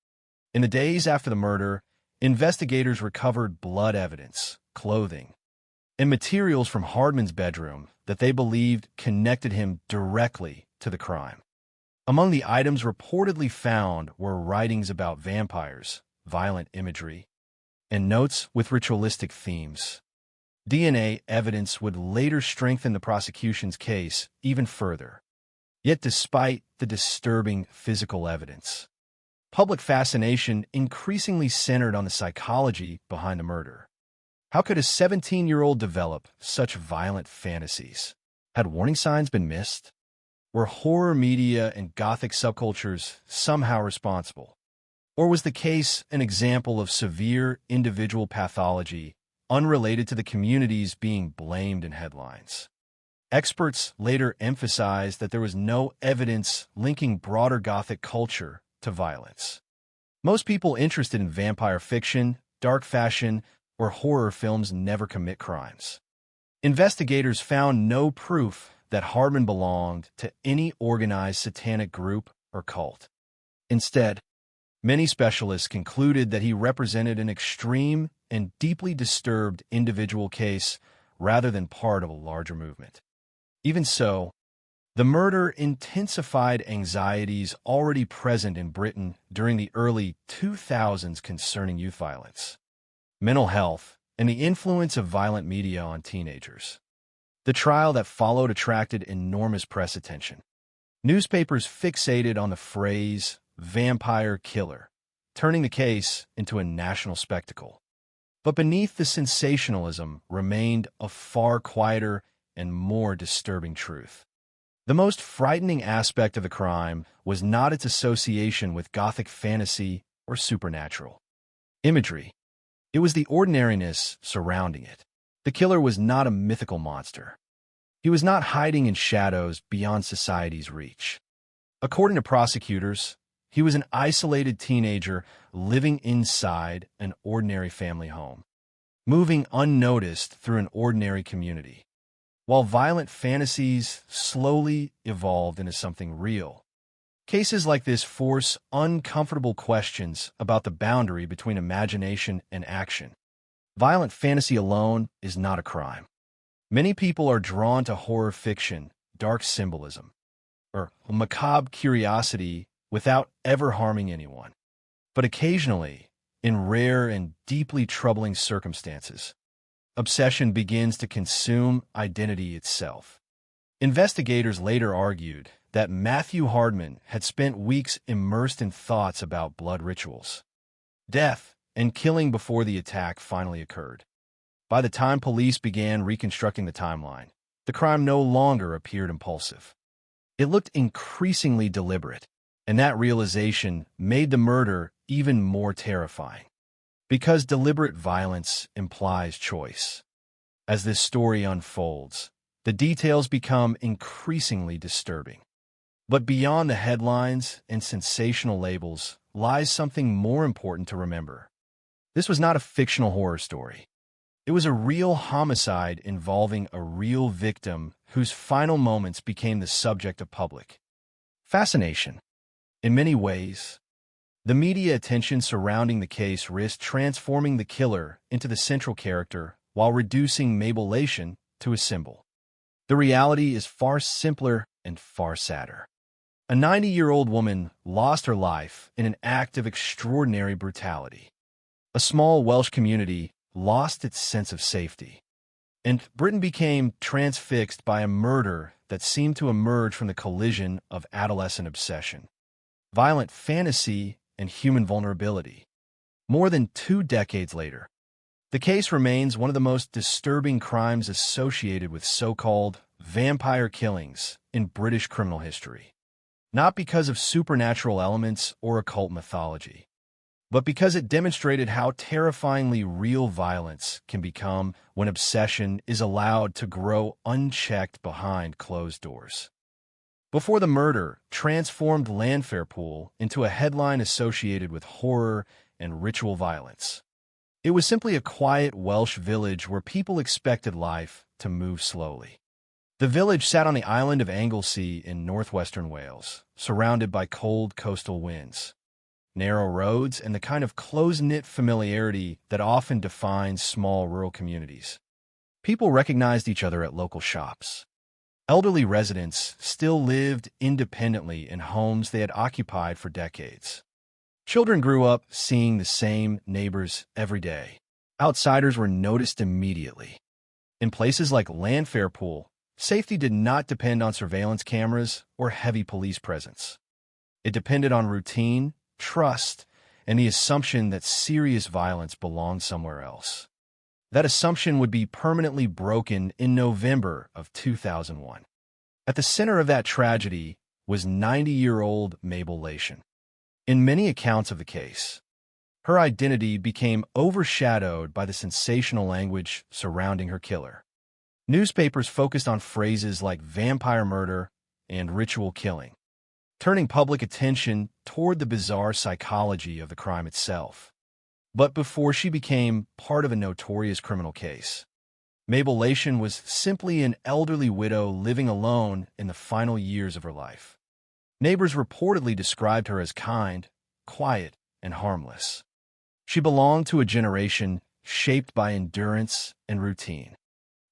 In the days after the murder, investigators recovered blood evidence, clothing, and materials from Hardman's bedroom that they believed connected him directly to the crime. Among the items reportedly found were writings about vampires, violent imagery, and notes with ritualistic themes. DNA evidence would later strengthen the prosecution's case even further. Yet despite the disturbing physical evidence, public fascination increasingly centered on the psychology behind the murder. How could a 17-year-old develop such violent fantasies? Had warning signs been missed? Were horror media and Gothic subcultures somehow responsible? Or was the case an example of severe individual pathology unrelated to the communities being blamed in headlines? Experts later emphasized that there was no evidence linking broader Gothic culture to violence. Most people interested in vampire fiction, dark fashion, or horror films never commit crimes. Investigators found no proof that Hardman belonged to any organized satanic group or cult. Instead, many specialists concluded that he represented an extreme and deeply disturbed individual case rather than part of a larger movement. Even so, the murder intensified anxieties already present in Britain during the early 2000s concerning youth violence, mental health, and the influence of violent media on teenagers. The trial that followed attracted enormous press attention. Newspapers fixated on the phrase vampire killer, turning the case into a national spectacle. But beneath the sensationalism remained a far quieter and more disturbing truth. The most frightening aspect of the crime was not its association with Gothic fantasy or supernatural imagery. It was the ordinariness surrounding it. The killer was not a mythical monster. He was not hiding in shadows beyond society's reach. According to prosecutors, he was an isolated teenager living inside an ordinary family home, moving unnoticed through an ordinary community. While violent fantasies slowly evolved into something real, cases like this force uncomfortable questions about the boundary between imagination and action. Violent fantasy alone is not a crime. Many people are drawn to horror fiction, dark symbolism, or macabre curiosity without ever harming anyone. But occasionally, in rare and deeply troubling circumstances, obsession begins to consume identity itself. Investigators later argued that Matthew Hardman had spent weeks immersed in thoughts about blood rituals, death, and killing before the attack finally occurred. By the time police began reconstructing the timeline, the crime no longer appeared impulsive. It looked increasingly deliberate, and that realization made the murder even more terrifying. Because deliberate violence implies choice. As this story unfolds, the details become increasingly disturbing. But beyond the headlines and sensational labels lies something more important to remember. This was not a fictional horror story. It was a real homicide involving a real victim whose final moments became the subject of public fascination. In many ways, the media attention surrounding the case risked transforming the killer into the central character while reducing mabelation to a symbol. The reality is far simpler and far sadder. A 90-year-old woman lost her life in an act of extraordinary brutality. A small Welsh community lost its sense of safety. And Britain became transfixed by a murder that seemed to emerge from the collision of adolescent obsession, violent fantasy, and human vulnerability. More than 2 decades later, the case remains one of the most disturbing crimes associated with so-called vampire killings in British criminal history. Not because of supernatural elements or occult mythology, but because it demonstrated how terrifyingly real violence can become when obsession is allowed to grow unchecked behind closed doors. Before the murder transformed Llanfairpwll into a headline associated with horror and ritual violence, it was simply a quiet Welsh village where people expected life to move slowly. The village sat on the island of Anglesey in northwestern Wales, surrounded by cold coastal winds, narrow roads, and the kind of close-knit familiarity that often defines small rural communities. People recognized each other at local shops. Elderly residents still lived independently in homes they had occupied for decades. Children grew up seeing the same neighbors every day. Outsiders were noticed immediately. In places like Landfair Pool, safety did not depend on surveillance cameras or heavy police presence. It depended on routine, trust, and the assumption that serious violence belonged somewhere else. That assumption would be permanently broken in November of 2001. At the center of that tragedy was 90-year-old Mabel Lation. In many accounts of the case, her identity became overshadowed by the sensational language surrounding her killer. Newspapers focused on phrases like vampire murder and ritual killing, turning public attention toward the bizarre psychology of the crime itself. But before she became part of a notorious criminal case, Mabel Lation was simply an elderly widow living alone in the final years of her life. Neighbors reportedly described her as kind, quiet, and harmless. She belonged to a generation shaped by endurance and routine.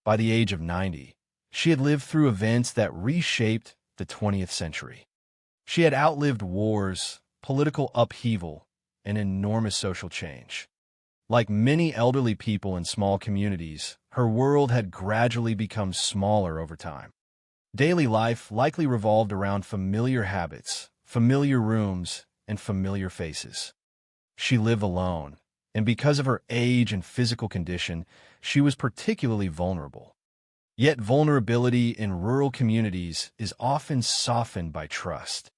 By the age of 90, she had lived through events that reshaped the 20th century. She had outlived wars, political upheaval, and enormous social change. Like many elderly people in small communities, her world had gradually become smaller over time. Daily life likely revolved around familiar habits, familiar rooms, and familiar faces. She lived alone, and because of her age and physical condition, she was particularly vulnerable. Yet vulnerability in rural communities is often softened by trust.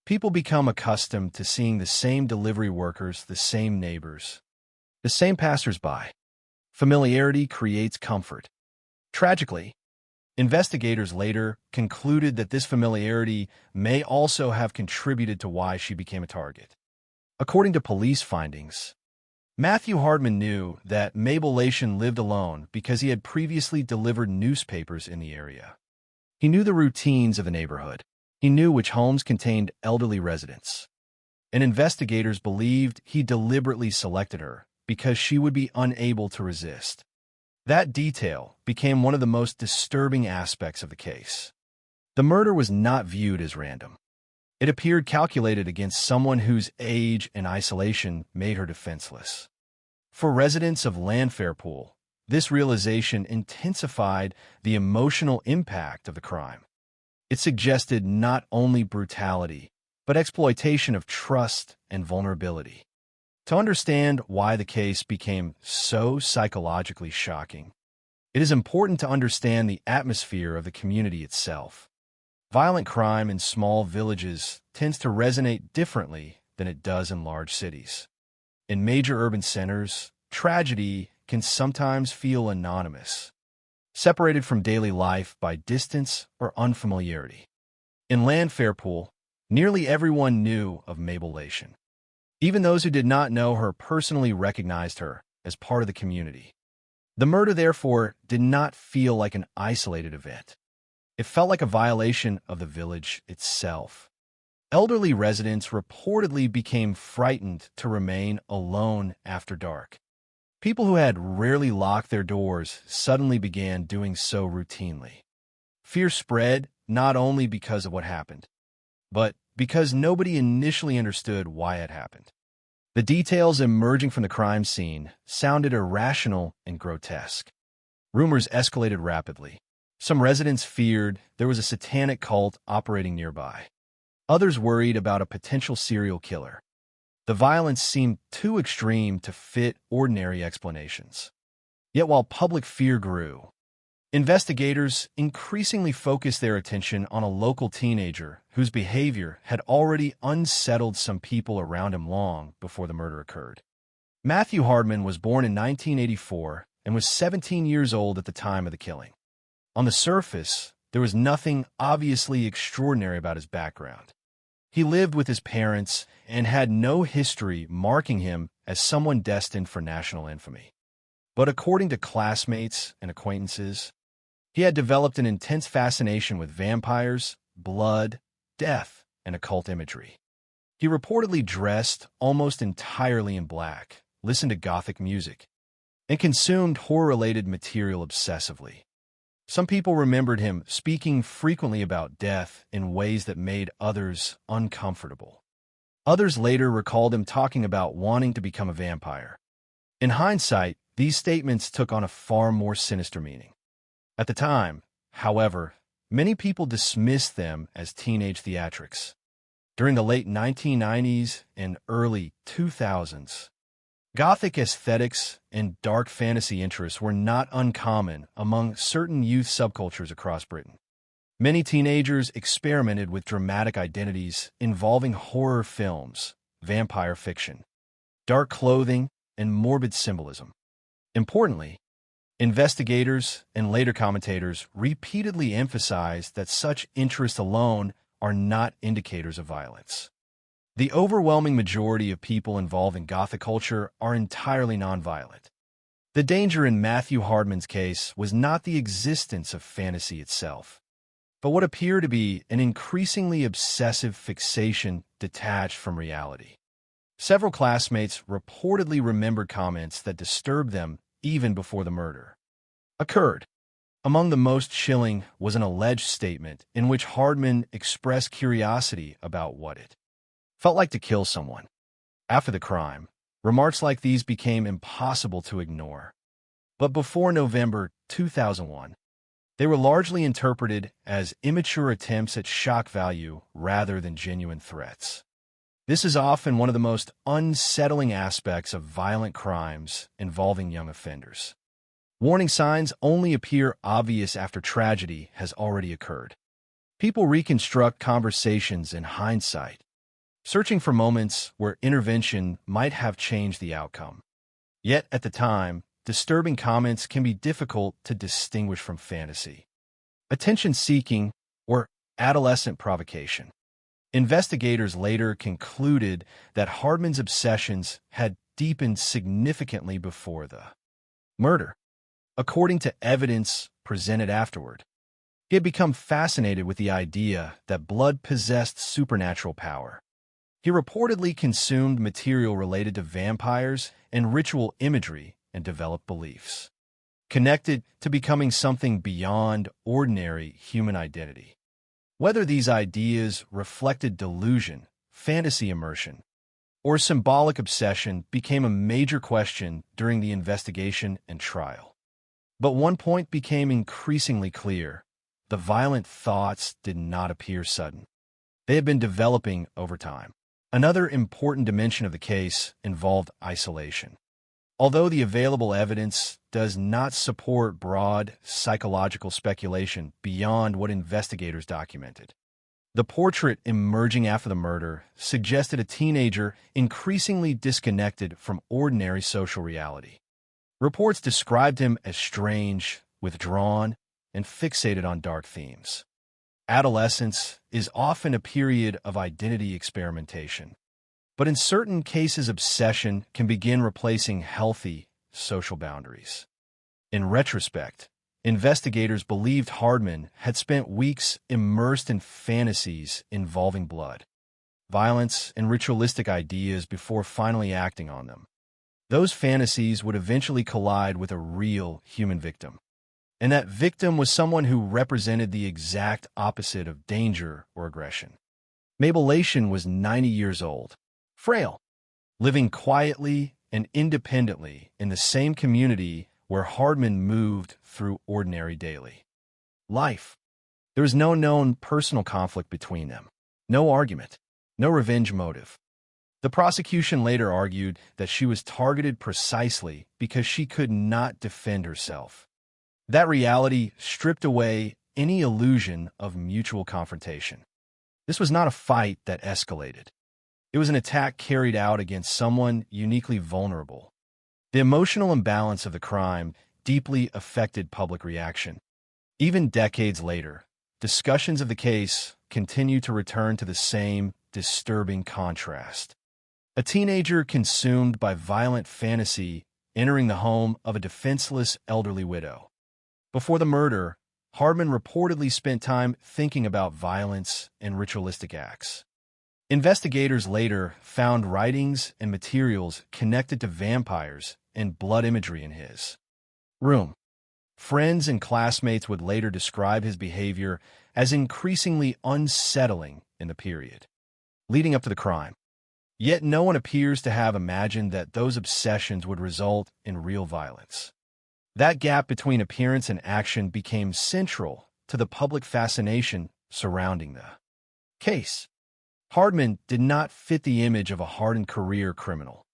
People become accustomed to seeing the same delivery workers, the same neighbors, the same passers-by. Familiarity creates comfort. Tragically, investigators later concluded that this familiarity may also have contributed to why she became a target. According to police findings, Matthew Hardman knew that Mabel Lation lived alone because he had previously delivered newspapers in the area. He knew the routines of the neighborhood. He knew which homes contained elderly residents. And investigators believed he deliberately selected her because she would be unable to resist. That detail became one of the most disturbing aspects of the case. The murder was not viewed as random. It appeared calculated against someone whose age and isolation made her defenseless. For residents of Landfair Pool, this realization intensified the emotional impact of the crime. It suggested not only brutality, but exploitation of trust and vulnerability. To understand why the case became so psychologically shocking, it is important to understand the atmosphere of the community itself. Violent crime in small villages tends to resonate differently than it does in large cities. In major urban centers, tragedy can sometimes feel anonymous, separated from daily life by distance or unfamiliarity. In Landfair Pool, nearly everyone knew of Mabel Lation. Even those who did not know her personally recognized her as part of the community. The murder, therefore, did not feel like an isolated event. It felt like a violation of the village itself. Elderly residents reportedly became frightened to remain alone after dark. People who had rarely locked their doors suddenly began doing so routinely. Fear spread not only because of what happened, but because nobody initially understood why it happened. The details emerging from the crime scene sounded irrational and grotesque. Rumors escalated rapidly. Some residents feared there was a satanic cult operating nearby. Others worried about a potential serial killer. The violence seemed too extreme to fit ordinary explanations. Yet while public fear grew, investigators increasingly focused their attention on a local teenager whose behavior had already unsettled some people around him long before the murder occurred. Matthew Hardman was born in 1984 and was 17 years old at the time of the killing. On the surface, there was nothing obviously extraordinary about his background. He lived with his parents and had no history marking him as someone destined for national infamy. But according to classmates and acquaintances, he had developed an intense fascination with vampires, blood, death, and occult imagery. He reportedly dressed almost entirely in black, listened to Gothic music, and consumed horror-related material obsessively. Some people remembered him speaking frequently about death in ways that made others uncomfortable. Others later recalled him talking about wanting to become a vampire. In hindsight, these statements took on a far more sinister meaning. At the time, however, many people dismissed them as teenage theatrics. During the late 1990s and early 2000s, Gothic aesthetics and dark fantasy interests were not uncommon among certain youth subcultures across Britain. Many teenagers experimented with dramatic identities involving horror films, vampire fiction, dark clothing, and morbid symbolism. Importantly, investigators and later commentators repeatedly emphasized that such interests alone are not indicators of violence. The overwhelming majority of people involved in Gothic culture are entirely nonviolent. The danger in Matthew Hardman's case was not the existence of fantasy itself, but what appeared to be an increasingly obsessive fixation detached from reality. Several classmates reportedly remembered comments that disturbed them even before the murder occurred. Among the most chilling was an alleged statement in which Hardman expressed curiosity about what it felt like to kill someone. After the crime, remarks like these became impossible to ignore. But before November 2001, they were largely interpreted as immature attempts at shock value rather than genuine threats. This is often one of the most unsettling aspects of violent crimes involving young offenders. Warning signs only appear obvious after tragedy has already occurred. People reconstruct conversations in hindsight, searching for moments where intervention might have changed the outcome. Yet, at the time, disturbing comments can be difficult to distinguish from fantasy, attention-seeking, or adolescent provocation. Investigators later concluded that Hardman's obsessions had deepened significantly before the murder. According to evidence presented afterward, he had become fascinated with the idea that blood possessed supernatural power. He reportedly consumed material related to vampires and ritual imagery and developed beliefs connected to becoming something beyond ordinary human identity. Whether these ideas reflected delusion, fantasy immersion, or symbolic obsession became a major question during the investigation and trial. But one point became increasingly clear: the violent thoughts did not appear sudden. They had been developing over time. Another important dimension of the case involved isolation. Although the available evidence does not support broad psychological speculation beyond what investigators documented, the portrait emerging after the murder suggested a teenager increasingly disconnected from ordinary social reality. Reports described him as strange, withdrawn, and fixated on dark themes. Adolescence is often a period of identity experimentation, but in certain cases obsession can begin replacing healthy social boundaries. In retrospect, investigators believed Hardman had spent weeks immersed in fantasies involving blood, violence, and ritualistic ideas before finally acting on them. Those fantasies would eventually collide with a real human victim, and that victim was someone who represented the exact opposite of danger or aggression. Mabel Lation was 90 years old, frail, living quietly and independently in the same community where Hardman moved through ordinary daily life. There was no known personal conflict between them, no argument, no revenge motive. The prosecution later argued that she was targeted precisely because she could not defend herself. That reality stripped away any illusion of mutual confrontation. This was not a fight that escalated. It was an attack carried out against someone uniquely vulnerable. The emotional imbalance of the crime deeply affected public reaction. Even decades later, discussions of the case continue to return to the same disturbing contrast. A teenager consumed by violent fantasy entering the home of a defenseless elderly widow. Before the murder, Hardman reportedly spent time thinking about violence and ritualistic acts. Investigators later found writings and materials connected to vampires and blood imagery in his room. Friends and classmates would later describe his behavior as increasingly unsettling in the period leading up to the crime. Yet no one appears to have imagined that those obsessions would result in real violence. That gap between appearance and action became central to the public fascination surrounding the case. Hardman did not fit the image of a hardened career criminal.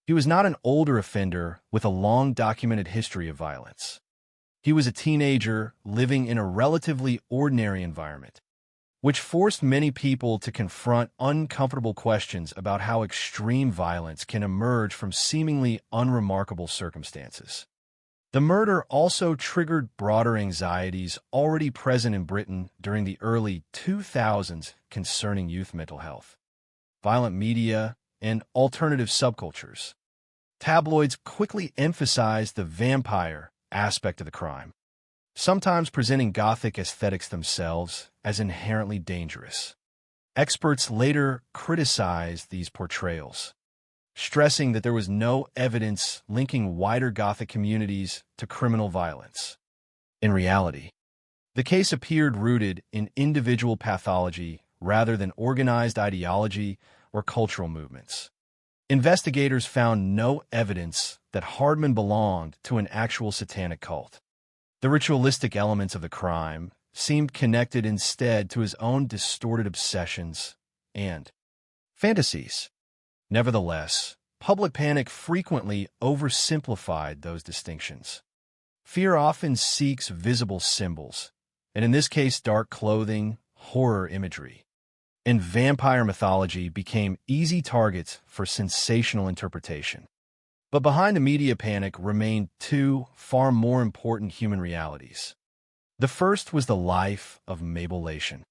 He was not an older offender with a long documented history of violence. He was a teenager living in a relatively ordinary environment, which forced many people to confront uncomfortable questions about how extreme violence can emerge from seemingly unremarkable circumstances. The murder also triggered broader anxieties already present in Britain during the early 2000s concerning youth mental health, violent media, and alternative subcultures. Tabloids quickly emphasized the vampire aspect of the crime, sometimes presenting Gothic aesthetics themselves as inherently dangerous. Experts later criticized these portrayals, stressing that there was no evidence linking wider Gothic communities to criminal violence. In reality, the case appeared rooted in individual pathology rather than organized ideology or cultural movements. Investigators found no evidence that Hardman belonged to an actual satanic cult. The ritualistic elements of the crime seemed connected instead to his own distorted obsessions and fantasies. Nevertheless, public panic frequently oversimplified those distinctions. Fear often seeks visible symbols, and in this case dark clothing, horror imagery, and vampire mythology became easy targets for sensational interpretation. But behind the media panic remained two far more important human realities. The first was the life of Mabel Lation,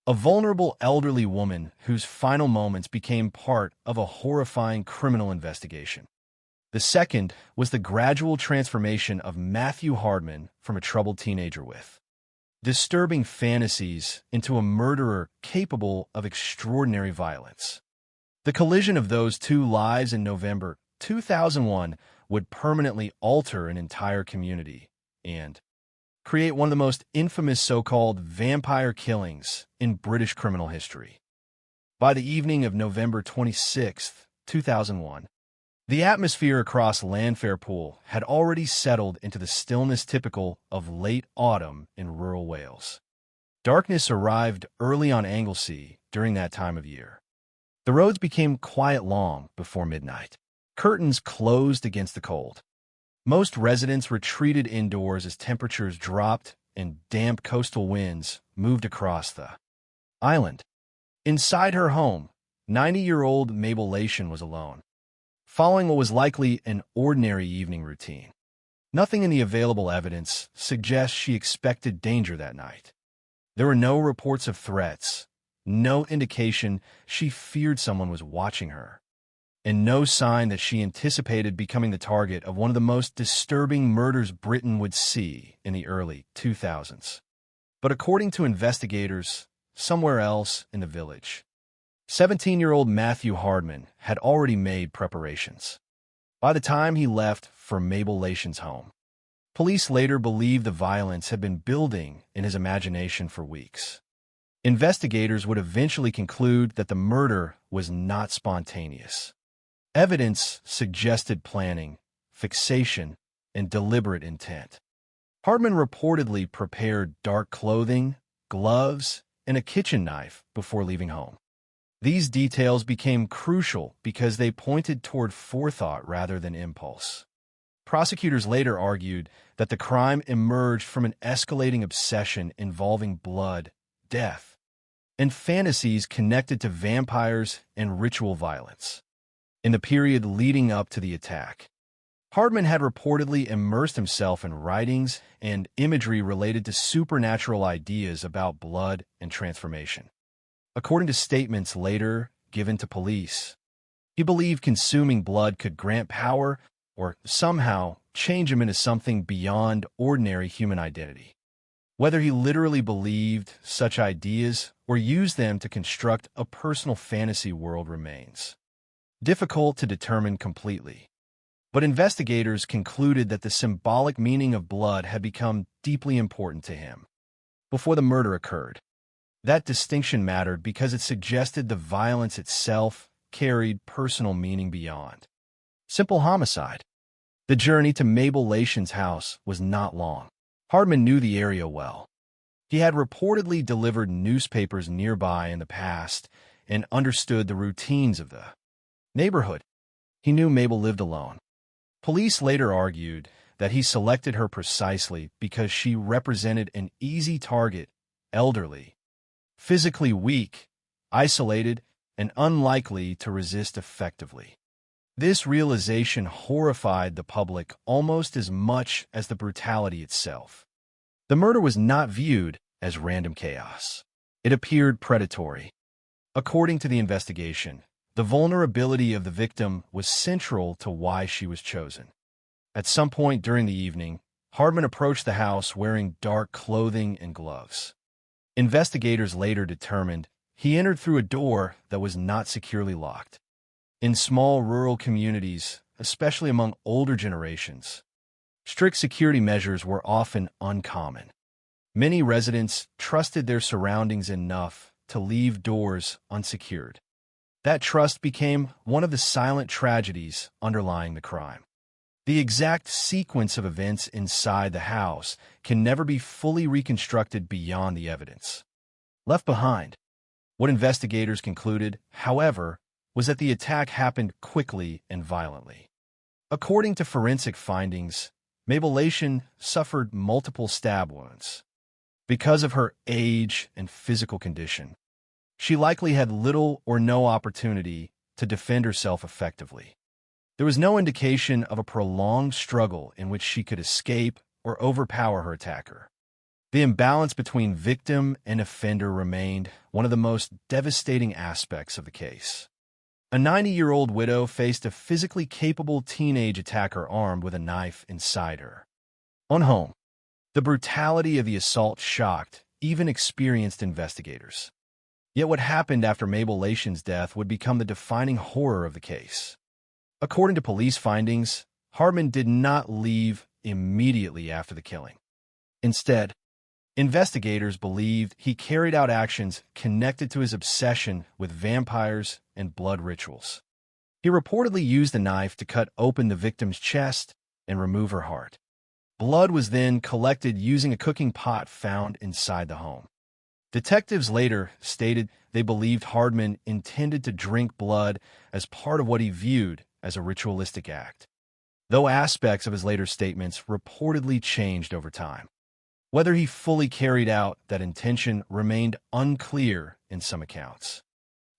a vulnerable elderly woman whose final moments became part of a horrifying criminal investigation. The second was the gradual transformation of Matthew Hardman from a troubled teenager with disturbing fantasies into a murderer capable of extraordinary violence. The collision of those two lives in November 2001 would permanently alter an entire community and create one of the most infamous so-called vampire killings in British criminal history. By the evening of November 26, 2001, the atmosphere across Llanfair Pool had already settled into the stillness typical of late autumn in rural Wales. Darkness arrived early on Anglesey during that time of year. The roads became quiet long before midnight. Curtains closed against the cold. Most residents retreated indoors as temperatures dropped and damp coastal winds moved across the island. Inside her home, 90-year-old Mabel Lation was alone, following what was likely an ordinary evening routine. Nothing in the available evidence suggests she expected danger that night. There were no reports of threats, no indication she feared someone was watching her, and no sign that she anticipated becoming the target of one of the most disturbing murders Britain would see in the early 2000s. But according to investigators, somewhere else in the village, 17-year-old Matthew Hardman had already made preparations. By the time he left for Mabel Lation's home, police later believed the violence had been building in his imagination for weeks. Investigators would eventually conclude that the murder was not spontaneous. Evidence suggested planning, fixation, and deliberate intent. Hardman reportedly prepared dark clothing, gloves, and a kitchen knife before leaving home. These details became crucial because they pointed toward forethought rather than impulse. Prosecutors later argued that the crime emerged from an escalating obsession involving blood, death, and fantasies connected to vampires and ritual violence. In the period leading up to the attack, Hardman had reportedly immersed himself in writings and imagery related to supernatural ideas about blood and transformation. According to statements later given to police, he believed consuming blood could grant power or somehow change him into something beyond ordinary human identity. whether he literally believed such ideas or used them to construct a personal fantasy world remains difficult to determine completely. But investigators concluded that the symbolic meaning of blood had become deeply important to him before the murder occurred. That distinction mattered because it suggested the violence itself carried personal meaning beyond simple homicide. The journey to Mabel Lation's house was not long. Hardman knew the area well. He had reportedly delivered newspapers nearby in the past and understood the routines of the neighborhood. He knew Mabel lived alone. Police later argued that he selected her precisely because she represented an easy target, elderly, physically weak, isolated, and unlikely to resist effectively. This realization horrified the public almost as much as the brutality itself. The murder was not viewed as random chaos. It appeared predatory. According to the investigation, the vulnerability of the victim was central to why she was chosen. At some point during the evening, Hardman approached the house wearing dark clothing and gloves. Investigators later determined he entered through a door that was not securely locked. In small rural communities, especially among older generations, strict security measures were often uncommon. Many residents trusted their surroundings enough to leave doors unsecured. That trust became one of the silent tragedies underlying the crime. The exact sequence of events inside the house can never be fully reconstructed beyond the evidence left behind. What investigators concluded, however, was that the attack happened quickly and violently. According to forensic findings, Mabel Lation suffered multiple stab wounds. Because of her age and physical condition, she likely had little or no opportunity to defend herself effectively. There was no indication of a prolonged struggle in which she could escape or overpower her attacker. The imbalance between victim and offender remained one of the most devastating aspects of the case. A 90-year-old widow faced a physically capable teenage attacker armed with a knife inside her own home. The brutality of the assault shocked even experienced investigators. Yet what happened after Mabel Lation's death would become the defining horror of the case. According to police findings, Hardman did not leave immediately after the killing. Instead, investigators believed he carried out actions connected to his obsession with vampires and blood rituals. He reportedly used a knife to cut open the victim's chest and remove her heart. Blood was then collected using a cooking pot found inside the home. Detectives later stated they believed Hardman intended to drink blood as part of what he viewed as a ritualistic act, though aspects of his later statements reportedly changed over time. Whether he fully carried out that intention remained unclear in some accounts.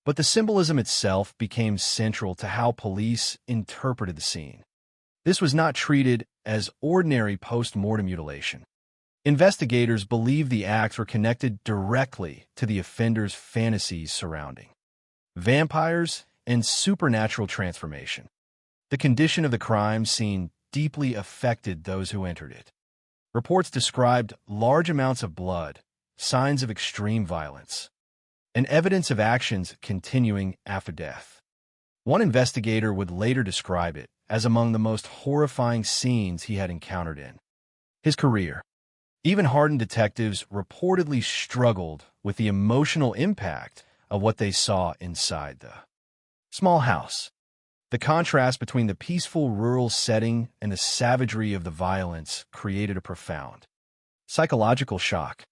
But the symbolism itself became central to how police interpreted the scene. This was not treated as ordinary post-mortem mutilation. Investigators believed the acts were connected directly to the offender's fantasies surrounding vampires and supernatural transformation. The condition of the crime scene deeply affected those who entered it. Reports described large amounts of blood, signs of extreme violence, and evidence of actions continuing after death. One investigator would later describe it as among the most horrifying scenes he had encountered in his career. Even hardened detectives reportedly struggled with the emotional impact of what they saw inside the small house. The contrast between the peaceful rural setting and the savagery of the violence created a profound psychological shock.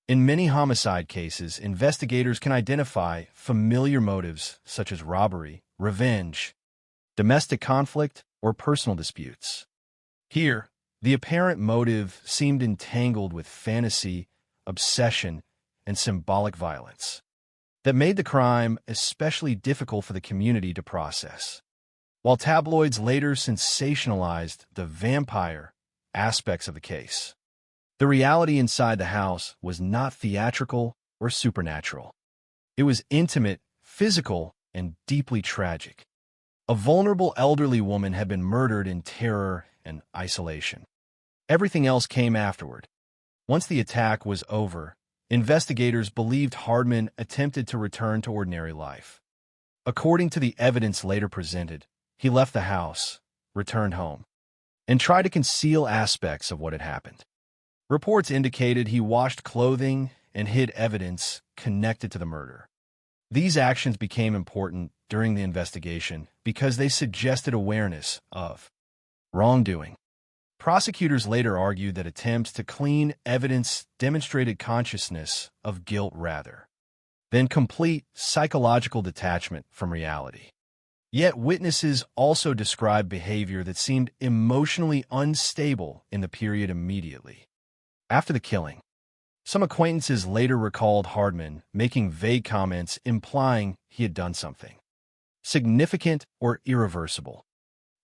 In many homicide cases, investigators can identify familiar motives such as robbery, revenge, domestic conflict, or personal disputes. Here, the apparent motive seemed entangled with fantasy, obsession, and symbolic violence that made the crime especially difficult for the community to process. While tabloids later sensationalized the vampire aspects of the case, the reality inside the house was not theatrical or supernatural. It was intimate, physical, and deeply tragic. A vulnerable elderly woman had been murdered in terror and isolation. Everything else came afterward. Once the attack was over, investigators believed Hardman attempted to return to ordinary life. According to the evidence later presented, he left the house, returned home, and tried to conceal aspects of what had happened. Reports indicated he washed clothing and hid evidence connected to the murder. These actions became important during the investigation because they suggested awareness of wrongdoing. Prosecutors later argued that attempts to clean evidence demonstrated consciousness of guilt rather than complete psychological detachment from reality. Yet witnesses also described behavior that seemed emotionally unstable in the period immediately after the killing. Some acquaintances later recalled Hardman making vague comments implying he had done something significant or irreversible.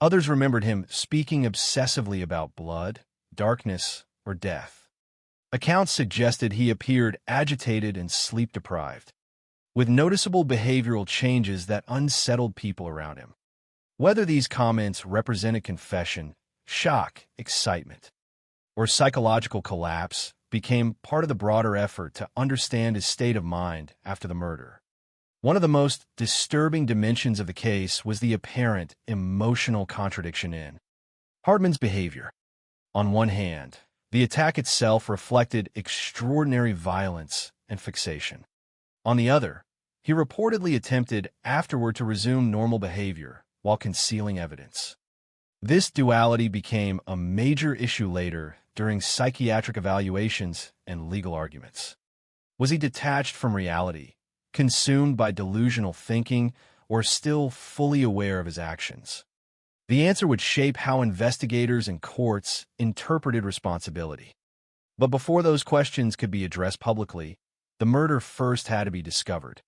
Others remembered him speaking obsessively about blood, darkness, or death. Accounts suggested he appeared agitated and sleep-deprived, with noticeable behavioral changes that unsettled people around him. Whether these comments represented confession, shock, excitement, or psychological collapse became part of the broader effort to understand his state of mind after the murder. One of the most disturbing dimensions of the case was the apparent emotional contradiction in Hardman's behavior. On one hand, the attack itself reflected extraordinary violence and fixation. On the other, he reportedly attempted afterward to resume normal behavior while concealing evidence. This duality became a major issue later during psychiatric evaluations and legal arguments. Was he detached from reality, consumed by delusional thinking, or still fully aware of his actions? The answer would shape how investigators and courts interpreted responsibility. But before those questions could be addressed publicly, the murder first had to be discovered.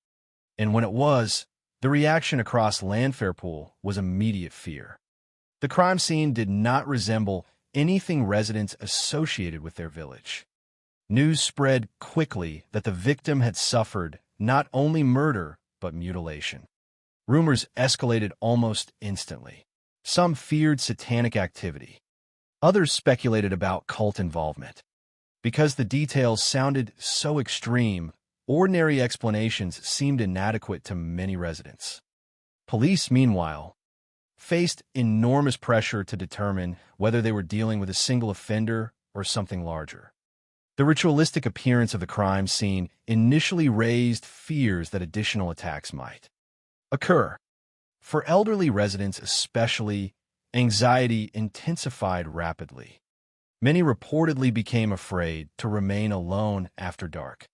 And when it was, the reaction across Landfairpool was immediate fear. The crime scene did not resemble anything residents associated with their village. News spread quickly that the victim had suffered not only murder, but mutilation. Rumors escalated almost instantly. Some feared satanic activity. Others speculated about cult involvement. Because the details sounded so extreme, ordinary explanations seemed inadequate to many residents. Police, meanwhile, faced enormous pressure to determine whether they were dealing with a single offender or something larger. The ritualistic appearance of the crime scene initially raised fears that additional attacks might occur. For elderly residents especially, anxiety intensified rapidly. Many reportedly became afraid to remain alone after dark.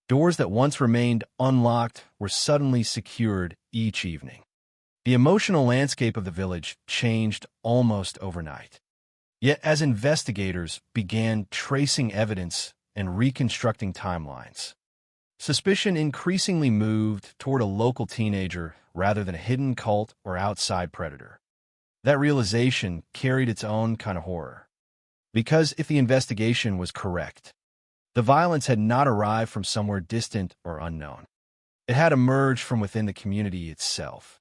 Doors that once remained unlocked were suddenly secured each evening. The emotional landscape of the village changed almost overnight. Yet as investigators began tracing evidence and reconstructing timelines, suspicion increasingly moved toward a local teenager rather than a hidden cult or outside predator. That realization carried its own kind of horror. Because if the investigation was correct, the violence had not arrived from somewhere distant or unknown. It had emerged from within the community itself.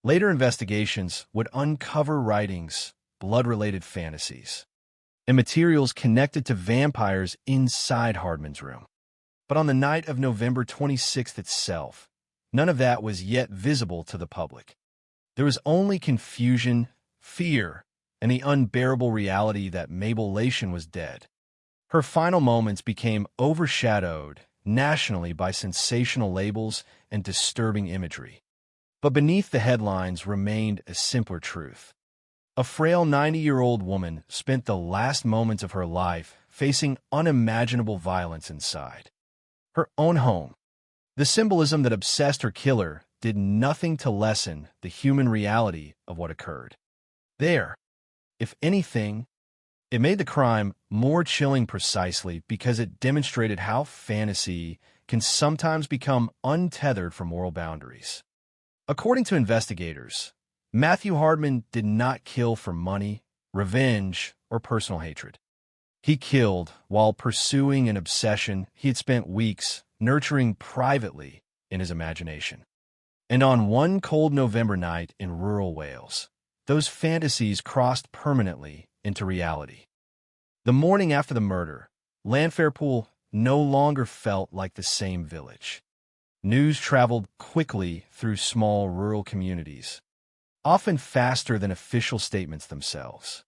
Later investigations would uncover writings, blood-related fantasies, and materials connected to vampires inside Hardman's room. But on the night of November 26th itself, none of that was yet visible to the public. There was only confusion, fear, and the unbearable reality that Mabel Lation was dead. Her final moments became overshadowed nationally by sensational labels and disturbing imagery. But beneath the headlines remained a simpler truth. A frail 90-year-old woman spent the last moments of her life facing unimaginable violence inside her own home. The symbolism that obsessed her killer did nothing to lessen the human reality of what occurred. There, if anything, it made the crime more chilling precisely because it demonstrated how fantasy can sometimes become untethered from moral boundaries. According to investigators, Matthew Hardman did not kill for money, revenge, or personal hatred. He killed while pursuing an obsession he had spent weeks nurturing privately in his imagination. And on one cold November night in rural Wales, those fantasies crossed permanently into reality. The morning after the murder, Landfairpool no longer felt like the same village. News traveled quickly through small rural communities, often faster than official statements themselves.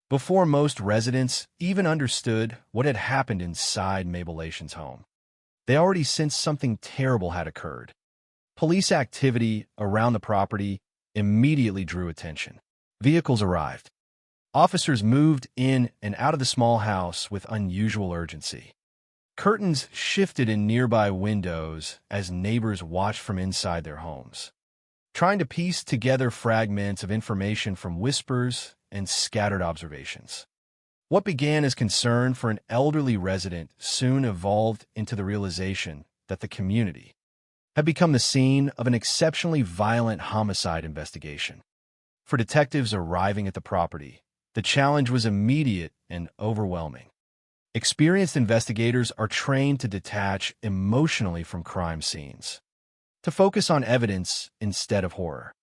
Before most residents even understood what had happened inside Mabel Lation's home, they already sensed something terrible had occurred. Police activity around the property immediately drew attention. Vehicles arrived. Officers moved in and out of the small house with unusual urgency. Curtains shifted in nearby windows as neighbors watched from inside their homes, trying to piece together fragments of information from whispers and scattered observations. What began as concern for an elderly resident soon evolved into the realization that the community had become the scene of an exceptionally violent homicide investigation. For detectives arriving at the property, the challenge was immediate and overwhelming. Experienced investigators are trained to detach emotionally from crime scenes, to focus on evidence instead of horror.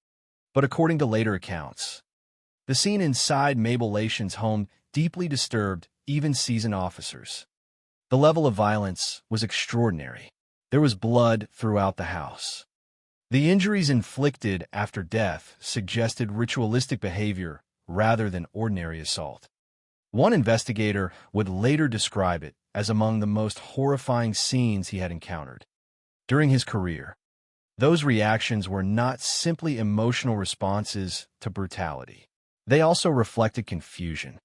But according to later accounts, the scene inside Mabel Lation's home deeply disturbed even seasoned officers. The level of violence was extraordinary. There was blood throughout the house. The injuries inflicted after death suggested ritualistic behavior rather than ordinary assault. One investigator would later describe it as among the most horrifying scenes he had encountered. During his career, those reactions were not simply emotional responses to brutality. They also reflected confusion.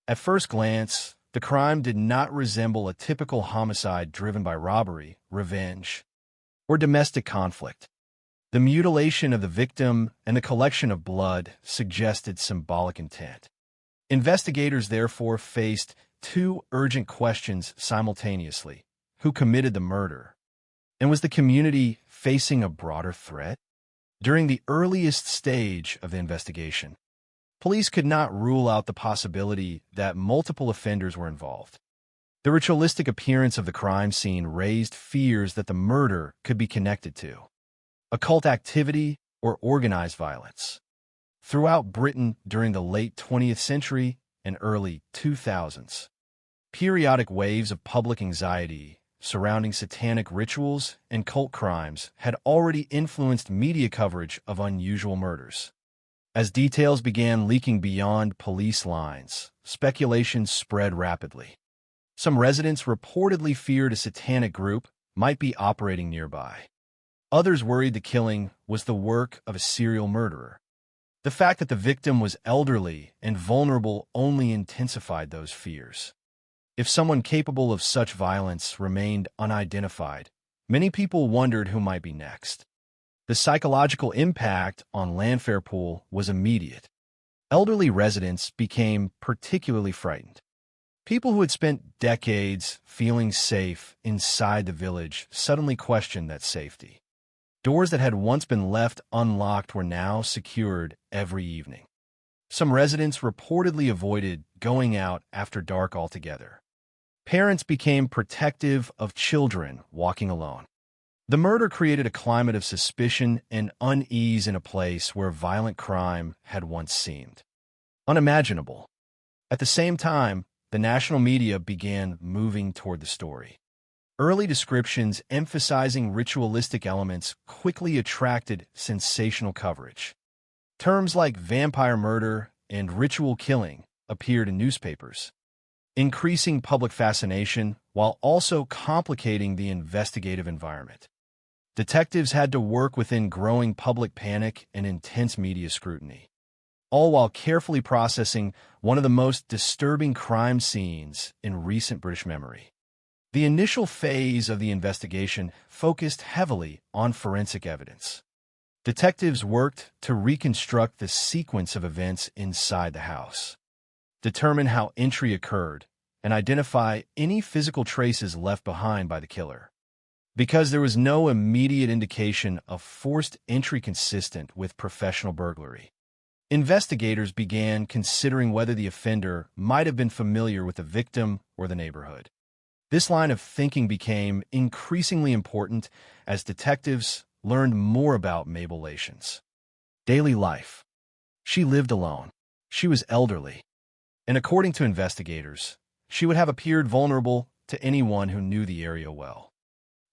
At first glance, the crime did not resemble a typical homicide driven by robbery, revenge, or domestic conflict. The mutilation of the victim and the collection of blood suggested symbolic intent. Investigators therefore faced two urgent questions simultaneously. Who committed the murder? And was the community facing a broader threat? During the earliest stage of the investigation, police could not rule out the possibility that multiple offenders were involved. The ritualistic appearance of the crime scene raised fears that the murder could be connected to occult activity or organized violence. Throughout Britain during the late 20th century and early 2000s, periodic waves of public anxiety surrounding satanic rituals and cult crimes had already influenced media coverage of unusual murders. As details began leaking beyond police lines, speculation spread rapidly. Some residents reportedly feared a satanic group might be operating nearby. Others worried the killing was the work of a serial murderer. The fact that the victim was elderly and vulnerable only intensified those fears. If someone capable of such violence remained unidentified, many people wondered who might be next. The psychological impact on Landfairpool was immediate. Elderly residents became particularly frightened. People who had spent decades feeling safe inside the village suddenly questioned that safety. Doors that had once been left unlocked were now secured every evening. Some residents reportedly avoided going out after dark altogether. Parents became protective of children walking alone. The murder created a climate of suspicion and unease in a place where violent crime had once seemed unimaginable. At the same time, the national media began moving toward the story. Early descriptions emphasizing ritualistic elements quickly attracted sensational coverage. Terms like vampire murder and ritual killing appeared in newspapers, increasing public fascination while also complicating the investigative environment. Detectives had to work within growing public panic and intense media scrutiny, all while carefully processing one of the most disturbing crime scenes in recent British memory. The initial phase of the investigation focused heavily on forensic evidence. Detectives worked to reconstruct the sequence of events inside the house, determine how entry occurred, and identify any physical traces left behind by the killer. Because there was no immediate indication of forced entry consistent with professional burglary, investigators began considering whether the offender might have been familiar with the victim or the neighborhood. This line of thinking became increasingly important as detectives learned more about Mabel Lation's daily life. She lived alone. She was elderly. And according to investigators, she would have appeared vulnerable to anyone who knew the area well.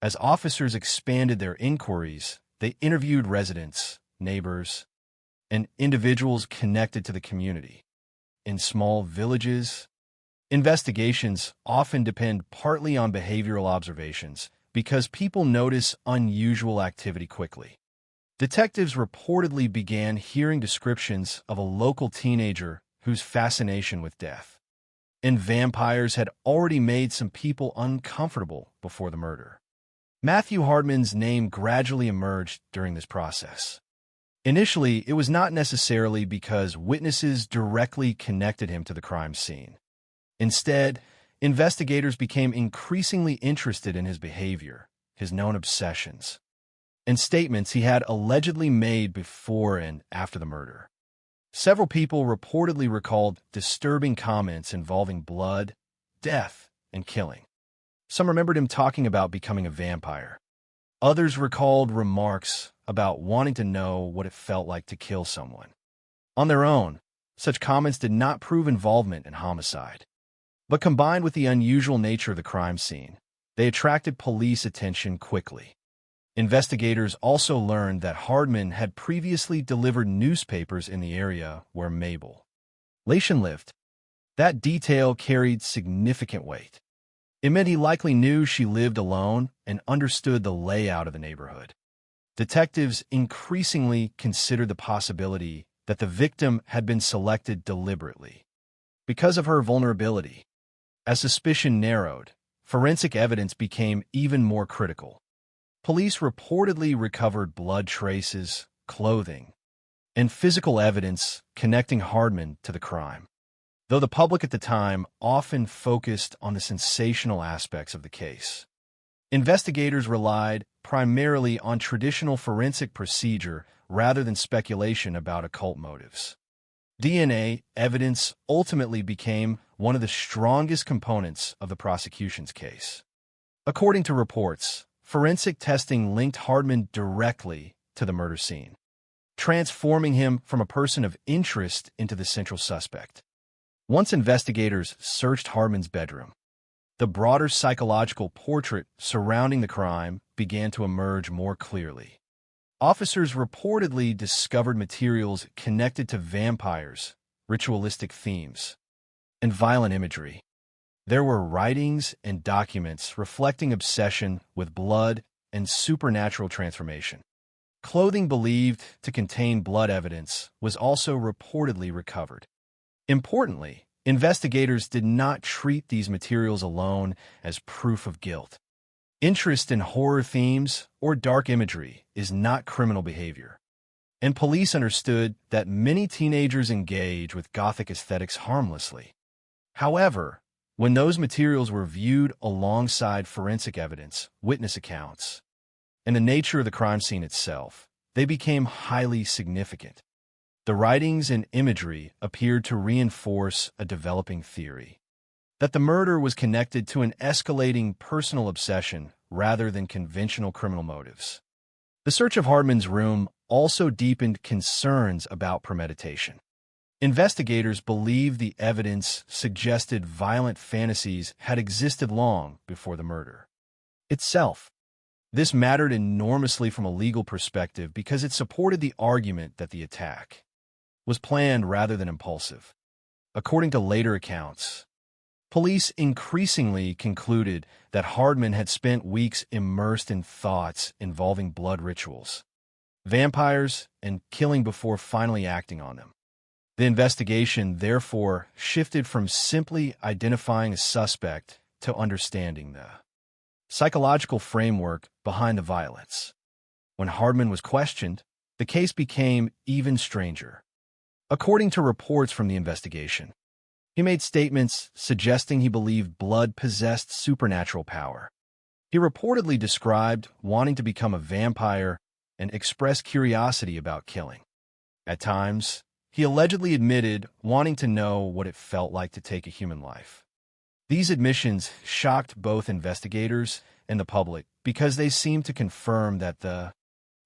As officers expanded their inquiries, they interviewed residents, neighbors, and individuals connected to the community. In small villages, investigations often depend partly on behavioral observations because people notice unusual activity quickly. Detectives reportedly began hearing descriptions of a local teenager whose fascination with death and vampires had already made some people uncomfortable before the murder. Matthew Hardman's name gradually emerged during this process. Initially, it was not necessarily because witnesses directly connected him to the crime scene. Instead, investigators became increasingly interested in his behavior, his known obsessions, and statements he had allegedly made before and after the murder. Several people reportedly recalled disturbing comments involving blood, death, and killing. Some remembered him talking about becoming a vampire. Others recalled remarks about wanting to know what it felt like to kill someone. On their own, such comments did not prove involvement in homicide. But combined with the unusual nature of the crime scene, they attracted police attention quickly. Investigators also learned that Hardman had previously delivered newspapers in the area where Mabel Lation lived. That detail carried significant weight. It meant he likely knew she lived alone and understood the layout of the neighborhood. Detectives increasingly considered the possibility that the victim had been selected deliberately because of her vulnerability. As suspicion narrowed, forensic evidence became even more critical. Police reportedly recovered blood traces, clothing, and physical evidence connecting Hardman to the crime. Though the public at the time often focused on the sensational aspects of the case, investigators relied primarily on traditional forensic procedure rather than speculation about occult motives. DNA evidence ultimately became one of the strongest components of the prosecution's case. According to reports, forensic testing linked Hardman directly to the murder scene, transforming him from a person of interest into the central suspect. Once investigators searched Hardman's bedroom, the broader psychological portrait surrounding the crime began to emerge more clearly. Officers reportedly discovered materials connected to vampires, ritualistic themes, and violent imagery. There were writings and documents reflecting obsession with blood and supernatural transformation. Clothing believed to contain blood evidence was also reportedly recovered. Importantly, investigators did not treat these materials alone as proof of guilt. Interest in horror themes or dark imagery is not criminal behavior, and police understood that many teenagers engage with Gothic aesthetics harmlessly. However, when those materials were viewed alongside forensic evidence, witness accounts, and the nature of the crime scene itself, they became highly significant. The writings and imagery appeared to reinforce a developing theory that the murder was connected to an escalating personal obsession rather than conventional criminal motives. The search of Hardman's room also deepened concerns about premeditation. Investigators believed the evidence suggested violent fantasies had existed long before the murder itself. This mattered enormously from a legal perspective because it supported the argument that the attack was planned rather than impulsive. According to later accounts, police increasingly concluded that Hardman had spent weeks immersed in thoughts involving blood rituals, vampires, and killing before finally acting on them. The investigation, therefore, shifted from simply identifying a suspect to understanding the psychological framework behind the violence. When Hardman was questioned, the case became even stranger. According to reports from the investigation, he made statements suggesting he believed blood possessed supernatural power. He reportedly described wanting to become a vampire and expressed curiosity about killing. At times, he allegedly admitted wanting to know what it felt like to take a human life. These admissions shocked both investigators and the public because they seemed to confirm that the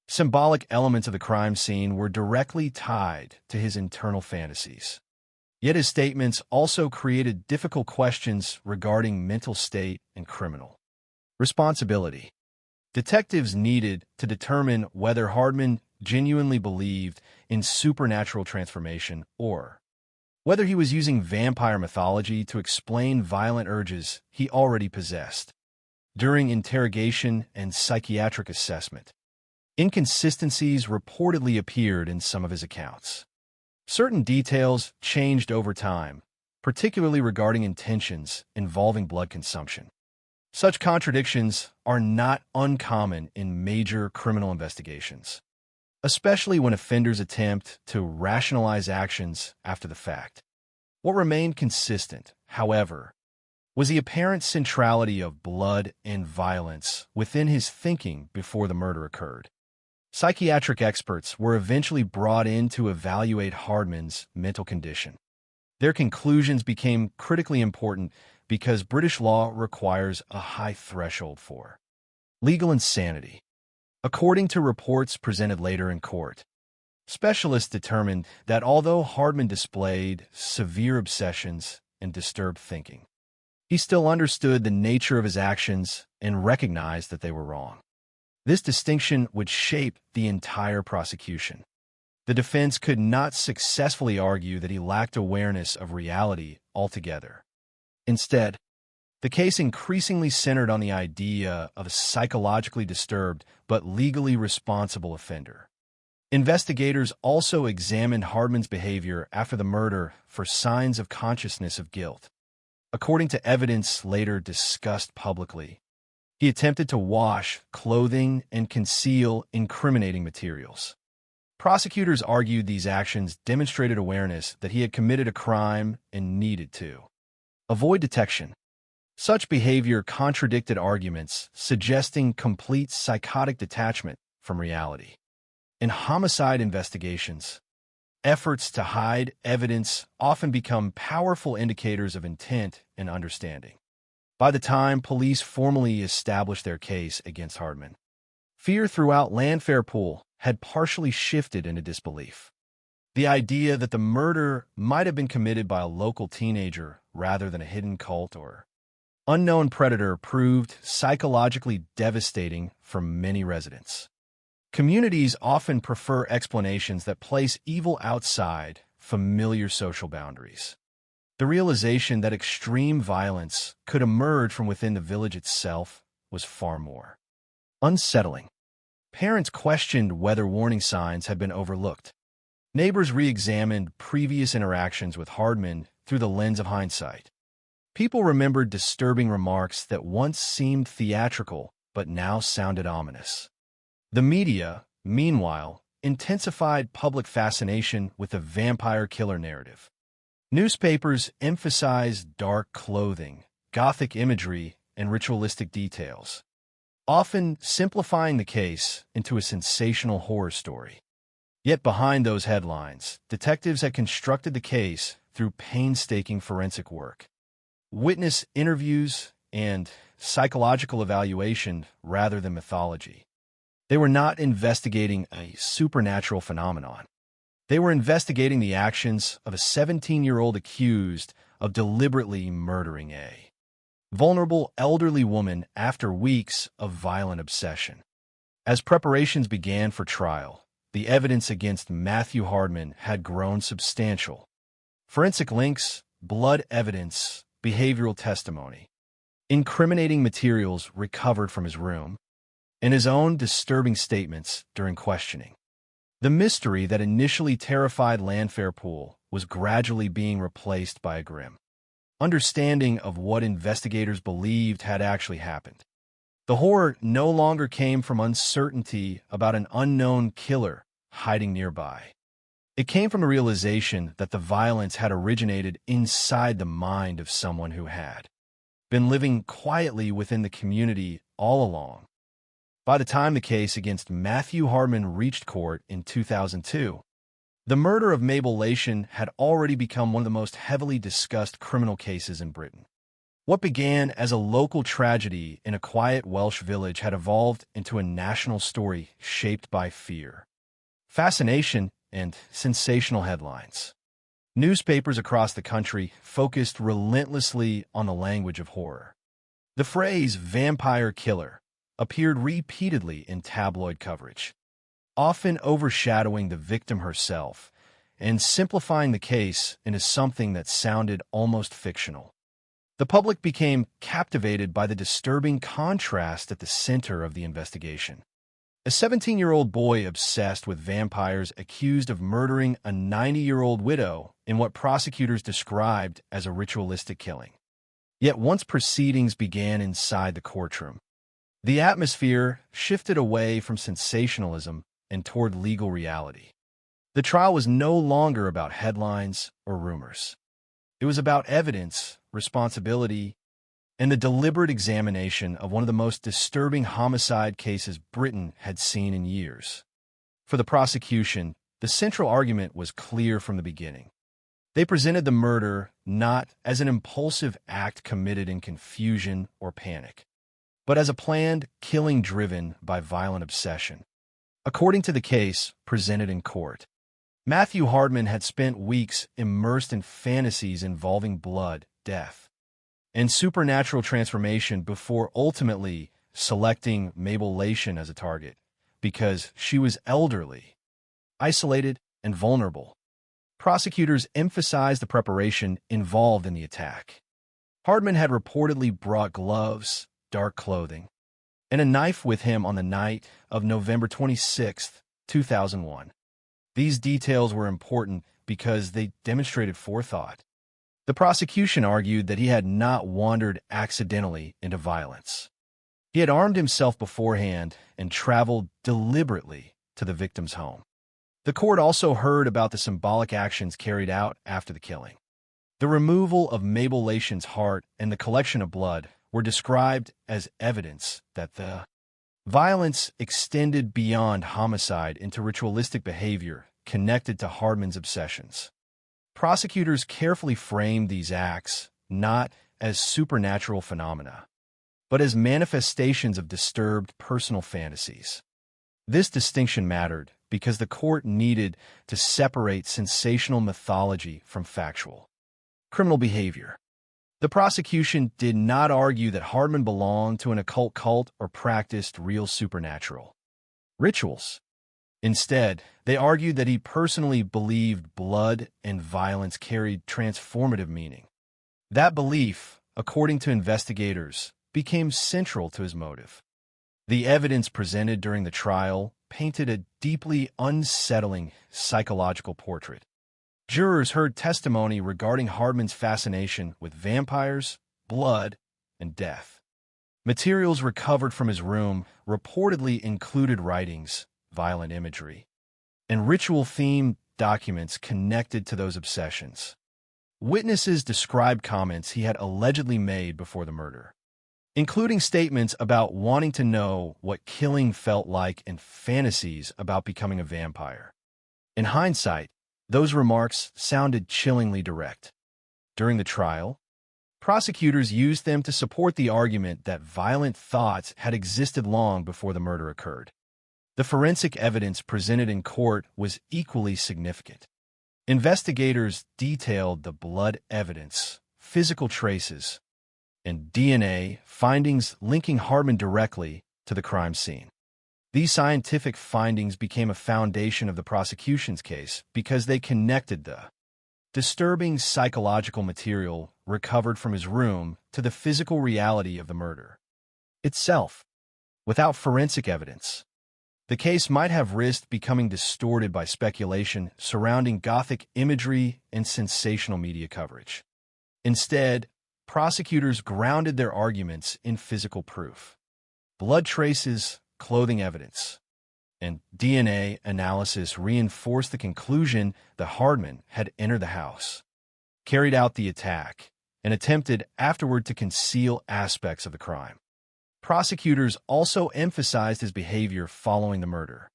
symbolic elements of the crime scene were directly tied to his internal fantasies. Yet his statements also created difficult questions regarding mental state and criminal responsibility. Detectives needed to determine whether Hardman genuinely believed in supernatural transformation or whether he was using vampire mythology to explain violent urges he already possessed. During interrogation and psychiatric assessment, inconsistencies reportedly appeared in some of his accounts. Certain details changed over time, particularly regarding intentions involving blood consumption. Such contradictions are not uncommon in major criminal investigations, especially when offenders attempt to rationalize actions after the fact. What remained consistent, however, was the apparent centrality of blood and violence within his thinking before the murder occurred. Psychiatric experts were eventually brought in to evaluate Hardman's mental condition. Their conclusions became critically important because British law requires a high threshold for legal insanity. According to reports presented later in court, specialists determined that although Hardman displayed severe obsessions and disturbed thinking, he still understood the nature of his actions and recognized that they were wrong. This distinction would shape the entire prosecution. The defense could not successfully argue that he lacked awareness of reality altogether. Instead, the case increasingly centered on the idea of a psychologically disturbed but legally responsible offender. Investigators also examined Hardman's behavior after the murder for signs of consciousness of guilt. According to evidence later discussed publicly, he attempted to wash clothing and conceal incriminating materials. Prosecutors argued these actions demonstrated awareness that he had committed a crime and needed to avoid detection. Such behavior contradicted arguments suggesting complete psychotic detachment from reality. In homicide investigations, efforts to hide evidence often become powerful indicators of intent and understanding. By the time police formally established their case against Hardman, fear throughout Landfairpool had partially shifted into disbelief. The idea that the murder might have been committed by a local teenager rather than a hidden cult or unknown predator proved psychologically devastating for many residents. Communities often prefer explanations that place evil outside familiar social boundaries. The realization that extreme violence could emerge from within the village itself was far more unsettling. Parents questioned whether warning signs had been overlooked. Neighbors re-examined previous interactions with Hardman through the lens of hindsight. People remembered disturbing remarks that once seemed theatrical but now sounded ominous. The media, meanwhile, intensified public fascination with the vampire killer narrative. Newspapers emphasized dark clothing, gothic imagery, and ritualistic details, often simplifying the case into a sensational horror story. Yet behind those headlines, detectives had constructed the case through painstaking forensic work, witness interviews, and psychological evaluation rather than mythology. They were not investigating a supernatural phenomenon. They were investigating the actions of a 17-year-old accused of deliberately murdering a vulnerable elderly woman after weeks of violent obsession. As preparations began for trial, the evidence against Matthew Hardman had grown substantial. Forensic links, blood evidence, behavioral testimony, incriminating materials recovered from his room, and his own disturbing statements during questioning. The mystery that initially terrified Landfairpool was gradually being replaced by a grim understanding of what investigators believed had actually happened. The horror no longer came from uncertainty about an unknown killer hiding nearby. It came from the realization that the violence had originated inside the mind of someone who had been living quietly within the community all along. By the time the case against Matthew Hardman reached court in 2002, the murder of Mabel Lation had already become one of the most heavily discussed criminal cases in Britain. What began as a local tragedy in a quiet Welsh village had evolved into a national story shaped by fear, fascination, and sensational headlines. Newspapers across the country focused relentlessly on the language of horror. The phrase vampire killer appeared repeatedly in tabloid coverage, often overshadowing the victim herself and simplifying the case into something that sounded almost fictional. The public became captivated by the disturbing contrast at the center of the investigation. A 17-year-old boy obsessed with vampires accused of murdering a 90-year-old widow in what prosecutors described as a ritualistic killing. Yet once proceedings began inside the courtroom, the atmosphere shifted away from sensationalism and toward legal reality. The trial was no longer about headlines or rumors. It was about evidence, responsibility, and the deliberate examination of one of the most disturbing homicide cases Britain had seen in years. For the prosecution, the central argument was clear from the beginning. They presented the murder not as an impulsive act committed in confusion or panic, but as a planned killing driven by violent obsession. According to the case presented in court, Matthew Hardman had spent weeks immersed in fantasies involving blood, death, and supernatural transformation before ultimately selecting Mabel Lation as a target because she was elderly, isolated, and vulnerable. Prosecutors emphasized the preparation involved in the attack. Hardman had reportedly brought gloves, dark clothing, and a knife with him on the night of November 26, 2001. These details were important because they demonstrated forethought. The prosecution argued that he had not wandered accidentally into violence. He had armed himself beforehand and traveled deliberately to the victim's home. The court also heard about the symbolic actions carried out after the killing. The removal of Mabel Lation's heart and the collection of blood were described as evidence that the violence extended beyond homicide into ritualistic behavior connected to Hardman's obsessions. Prosecutors carefully framed these acts not as supernatural phenomena, but as manifestations of disturbed personal fantasies. This distinction mattered because the court needed to separate sensational mythology from factual criminal behavior. The prosecution did not argue that Hardman belonged to an occult cult or practiced real supernatural rituals. Instead, they argued that he personally believed blood and violence carried transformative meaning. That belief, according to investigators, became central to his motive. The evidence presented during the trial painted a deeply unsettling psychological portrait. Jurors heard testimony regarding Hardman's fascination with vampires, blood, and death. Materials recovered from his room reportedly included writings, violent imagery, and ritual-themed documents connected to those obsessions. Witnesses described comments he had allegedly made before the murder, including statements about wanting to know what killing felt like and fantasies about becoming a vampire. In hindsight, those remarks sounded chillingly direct. During the trial, prosecutors used them to support the argument that violent thoughts had existed long before the murder occurred. The forensic evidence presented in court was equally significant. Investigators detailed the blood evidence, physical traces, and DNA findings linking Hardman directly to the crime scene. These scientific findings became a foundation of the prosecution's case because they connected the disturbing psychological material recovered from his room to the physical reality of the murder itself. Without forensic evidence, the case might have risked becoming distorted by speculation surrounding Gothic imagery and sensational media coverage. Instead, prosecutors grounded their arguments in physical proof. Blood traces, clothing evidence, and DNA analysis reinforced the conclusion that Hardman had entered the house, carried out the attack, and attempted afterward to conceal aspects of the crime. Prosecutors also emphasized his behavior following the murder.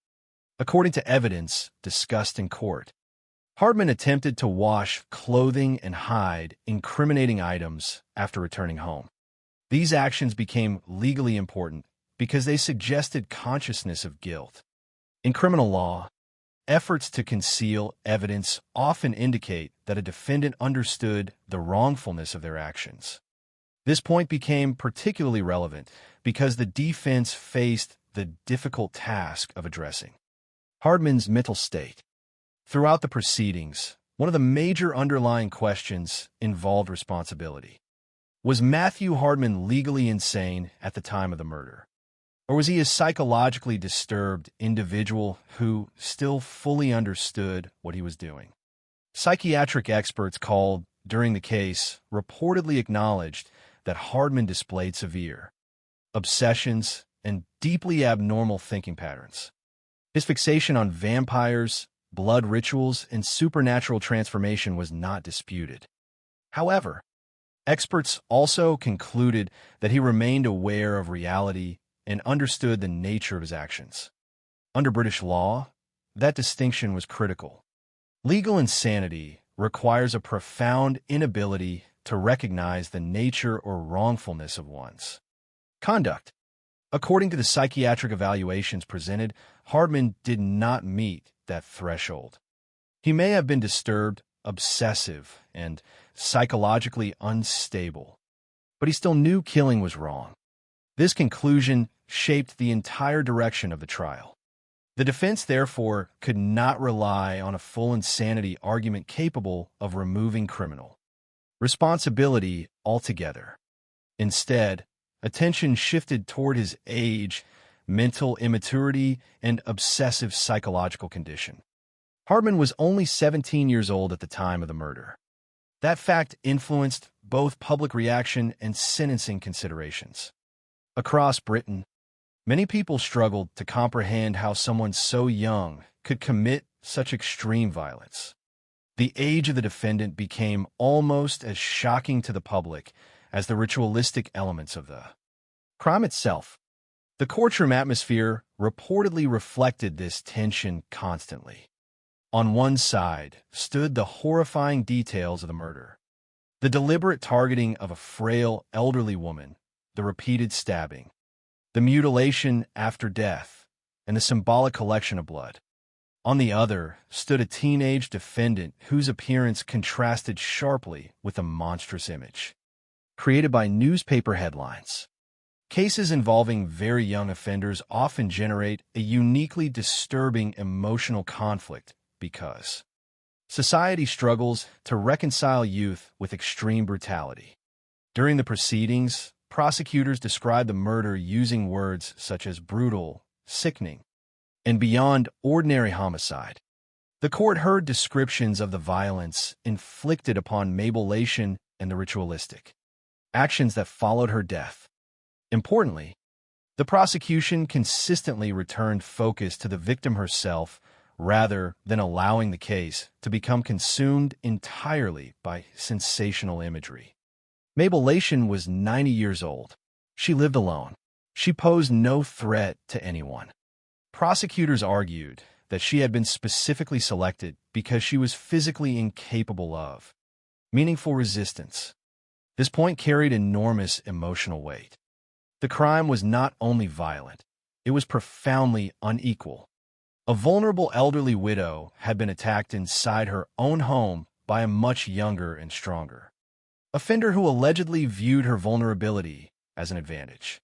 According to evidence discussed in court, Hardman attempted to wash clothing and hide incriminating items after returning home. These actions became legally important because they suggested consciousness of guilt. In criminal law, efforts to conceal evidence often indicate that a defendant understood the wrongfulness of their actions. This point became particularly relevant because the defense faced the difficult task of addressing Hardman's mental state. Throughout the proceedings, one of the major underlying questions involved responsibility. Was Matthew Hardman legally insane at the time of the murder? Or was he a psychologically disturbed individual who still fully understood what he was doing? Psychiatric experts called during the case reportedly acknowledged that Hardman displayed severe obsessions and deeply abnormal thinking patterns. His fixation on vampires, blood rituals, and supernatural transformation was not disputed. However, experts also concluded that he remained aware of reality and understood the nature of his actions. Under British law, that distinction was critical. Legal insanity requires a profound inability to recognize the nature or wrongfulness of one's conduct. According to the psychiatric evaluations presented, Hardman did not meet that threshold. He may have been disturbed, obsessive, and psychologically unstable, but he still knew killing was wrong. This conclusion shaped the entire direction of the trial. The defense, therefore, could not rely on a full insanity argument capable of removing criminal responsibility altogether. Instead, attention shifted toward his age, mental immaturity, and obsessive psychological condition. Hardman was only 17 years old at the time of the murder. That fact influenced both public reaction and sentencing considerations. Across Britain, many people struggled to comprehend how someone so young could commit such extreme violence. The age of the defendant became almost as shocking to the public as the ritualistic elements of the crime itself. The courtroom atmosphere reportedly reflected this tension constantly. On one side stood the horrifying details of the murder. The deliberate targeting of a frail, elderly woman, the repeated stabbing, the mutilation after death, and the symbolic collection of blood. On the other stood a teenage defendant whose appearance contrasted sharply with the monstrous image created by newspaper headlines. Cases involving very young offenders often generate a uniquely disturbing emotional conflict because society struggles to reconcile youth with extreme brutality. During the proceedings, prosecutors described the murder using words such as brutal, sickening, and beyond ordinary homicide. The court heard descriptions of the violence inflicted upon Mabel Lation and the ritualistic actions that followed her death. Importantly, the prosecution consistently returned focus to the victim herself rather than allowing the case to become consumed entirely by sensational imagery. Mabel Lation was 90 years old. She lived alone. She posed no threat to anyone. Prosecutors argued that she had been specifically selected because she was physically incapable of meaningful resistance. This point carried enormous emotional weight. The crime was not only violent, it was profoundly unequal. A vulnerable elderly widow had been attacked inside her own home by a much younger and stronger offender who allegedly viewed her vulnerability as an advantage.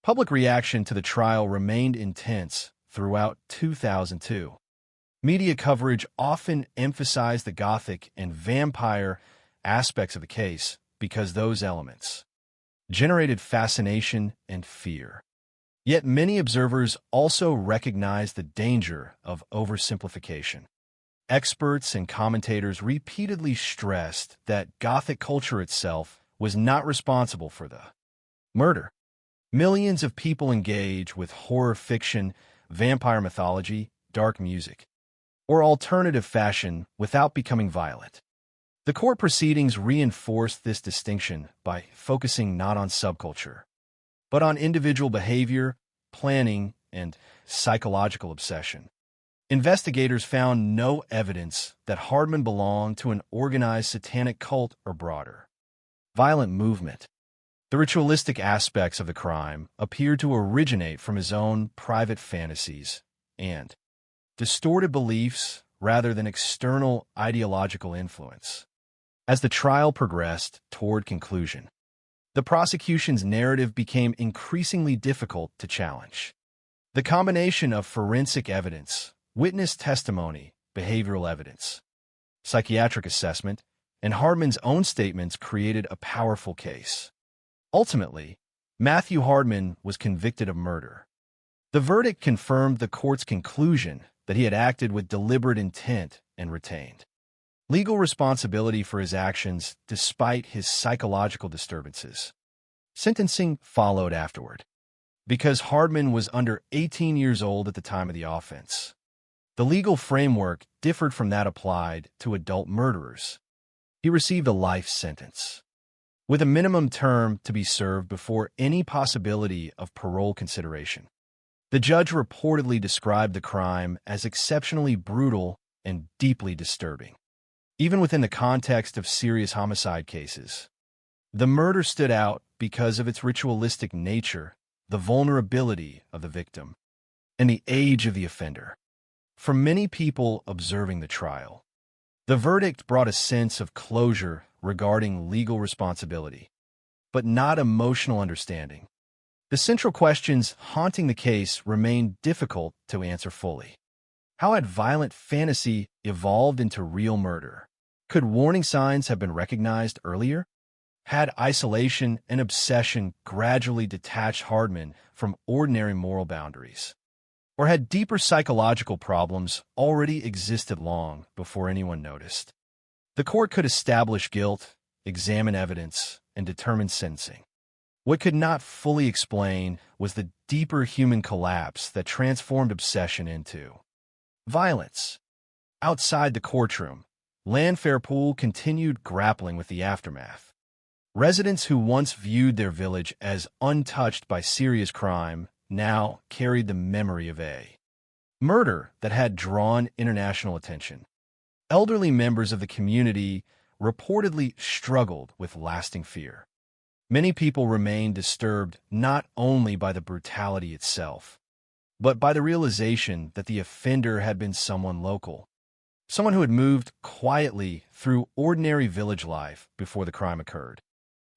Public reaction to the trial remained intense throughout 2002. Media coverage often emphasized the Gothic and vampire aspects of the case because those elements generated fascination and fear. Yet many observers also recognized the danger of oversimplification. Experts and commentators repeatedly stressed that Gothic culture itself was not responsible for the murder. Millions of people engage with horror fiction, vampire mythology, dark music, or alternative fashion without becoming violent. The court proceedings reinforced this distinction by focusing not on subculture, but on individual behavior, planning, and psychological obsession. Investigators found no evidence that Hardman belonged to an organized satanic cult or broader violent movement. The ritualistic aspects of the crime appeared to originate from his own private fantasies and distorted beliefs rather than external ideological influence. As the trial progressed toward conclusion, the prosecution's narrative became increasingly difficult to challenge. The combination of forensic evidence, witness testimony, behavioral evidence, psychiatric assessment, and Hardman's own statements created a powerful case. Ultimately, Matthew Hardman was convicted of murder. The verdict confirmed the court's conclusion that he had acted with deliberate intent and retained legal responsibility for his actions despite his psychological disturbances. Sentencing followed afterward. Because Hardman was under 18 years old at the time of the offense, the legal framework differed from that applied to adult murderers. He received a life sentence, with a minimum term to be served before any possibility of parole consideration. The judge reportedly described the crime as exceptionally brutal and deeply disturbing. Even within the context of serious homicide cases, the murder stood out because of its ritualistic nature, the vulnerability of the victim, and the age of the offender. For many people observing the trial, the verdict brought a sense of closure regarding legal responsibility, but not emotional understanding. The central questions haunting the case remained difficult to answer fully. How had violent fantasy evolved into real murder? Could warning signs have been recognized earlier? Had isolation and obsession gradually detached Hardman from ordinary moral boundaries? Or had deeper psychological problems already existed long before anyone noticed? The court could establish guilt, examine evidence, and determine sentencing. What could not fully explain was the deeper human collapse that transformed obsession into violence. Outside the courtroom, Landfair Pool continued grappling with the aftermath. Residents who once viewed their village as untouched by serious crime now carried the memory of a murder that had drawn international attention. Elderly members of the community reportedly struggled with lasting fear. Many people remained disturbed not only by the brutality itself, but by the realization that the offender had been someone local, someone who had moved quietly through ordinary village life before the crime occurred.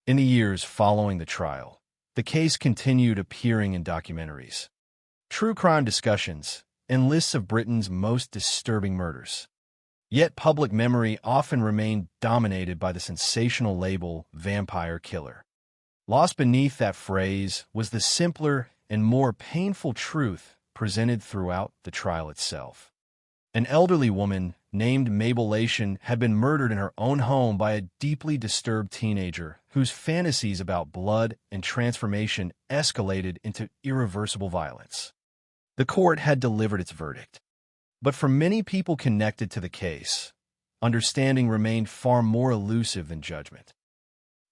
In the years following the trial, the case continued appearing in documentaries, true crime discussions, and lists of Britain's most disturbing murders. Yet public memory often remained dominated by the sensational label vampire killer. Lost beneath that phrase was the simpler and more painful truth presented throughout the trial itself. An elderly woman named Mabel Lation had been murdered in her own home by a deeply disturbed teenager whose fantasies about blood and transformation escalated into irreversible violence. The court had delivered its verdict. But for many people connected to the case, understanding remained far more elusive than judgment.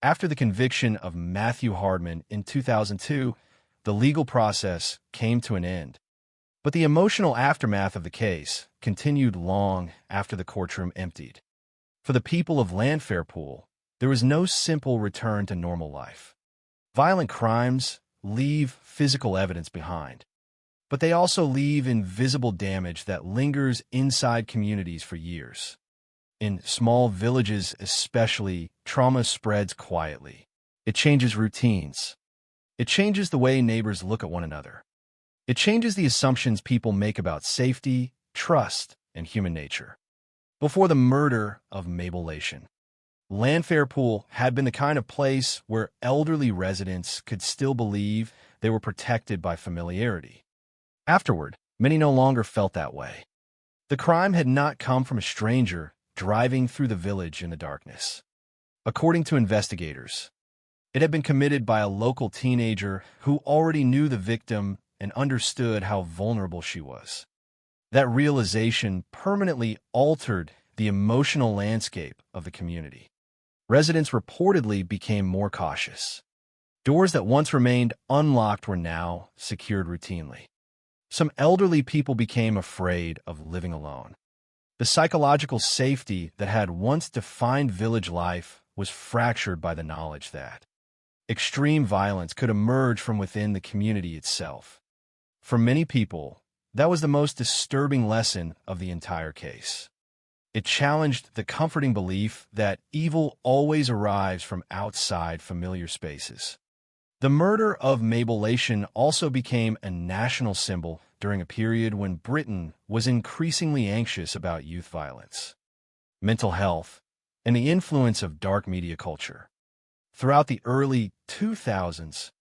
After the conviction of Matthew Hardman in 2002, the legal process came to an end. But the emotional aftermath of the case continued long after the courtroom emptied. For the people of Landfair Pool, there was no simple return to normal life. Violent crimes leave physical evidence behind, but they also leave invisible damage that lingers inside communities for years. In small villages especially, trauma spreads quietly. It changes routines. It changes the way neighbors look at one another. It changes the assumptions people make about safety, trust, and human nature. Before the murder of Mabel Lation, Landfair Pool had been the kind of place where elderly residents could still believe they were protected by familiarity. Afterward, many no longer felt that way. The crime had not come from a stranger driving through the village in the darkness. According to investigators, it had been committed by a local teenager who already knew the victim and understood how vulnerable she was. That realization permanently altered the emotional landscape of the community. Residents reportedly became more cautious. Doors that once remained unlocked were now secured routinely. Some elderly people became afraid of living alone. The psychological safety that had once defined village life was fractured by the knowledge that extreme violence could emerge from within the community itself. For many people, That was the most disturbing lesson of the entire case. It challenged the comforting belief that evil always arrives from outside familiar spaces. The murder of Mabel Lation also became a national symbol during a period when Britain was increasingly anxious about youth violence, mental health, and the influence of dark media culture. Throughout the early 2000s,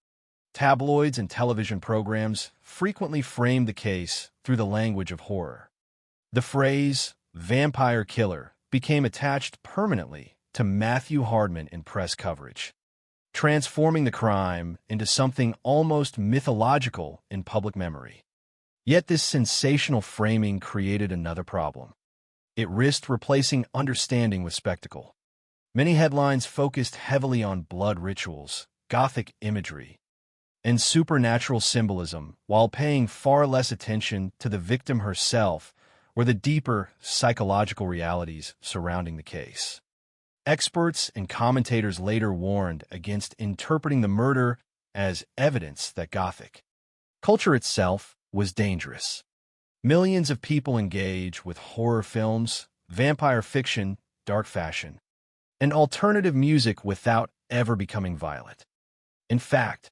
tabloids and television programs frequently framed the case through the language of horror. The phrase, vampire killer, became attached permanently to Matthew Hardman in press coverage, transforming the crime into something almost mythological in public memory. Yet this sensational framing created another problem. It risked replacing understanding with spectacle. Many headlines focused heavily on blood rituals, Gothic imagery, and supernatural symbolism, while paying far less attention to the victim herself or the deeper psychological realities surrounding the case. Experts and commentators later warned against interpreting the murder as evidence that Gothic culture itself was dangerous. Millions of people engage with horror films, vampire fiction, dark fashion, and alternative music without ever becoming violent. In fact,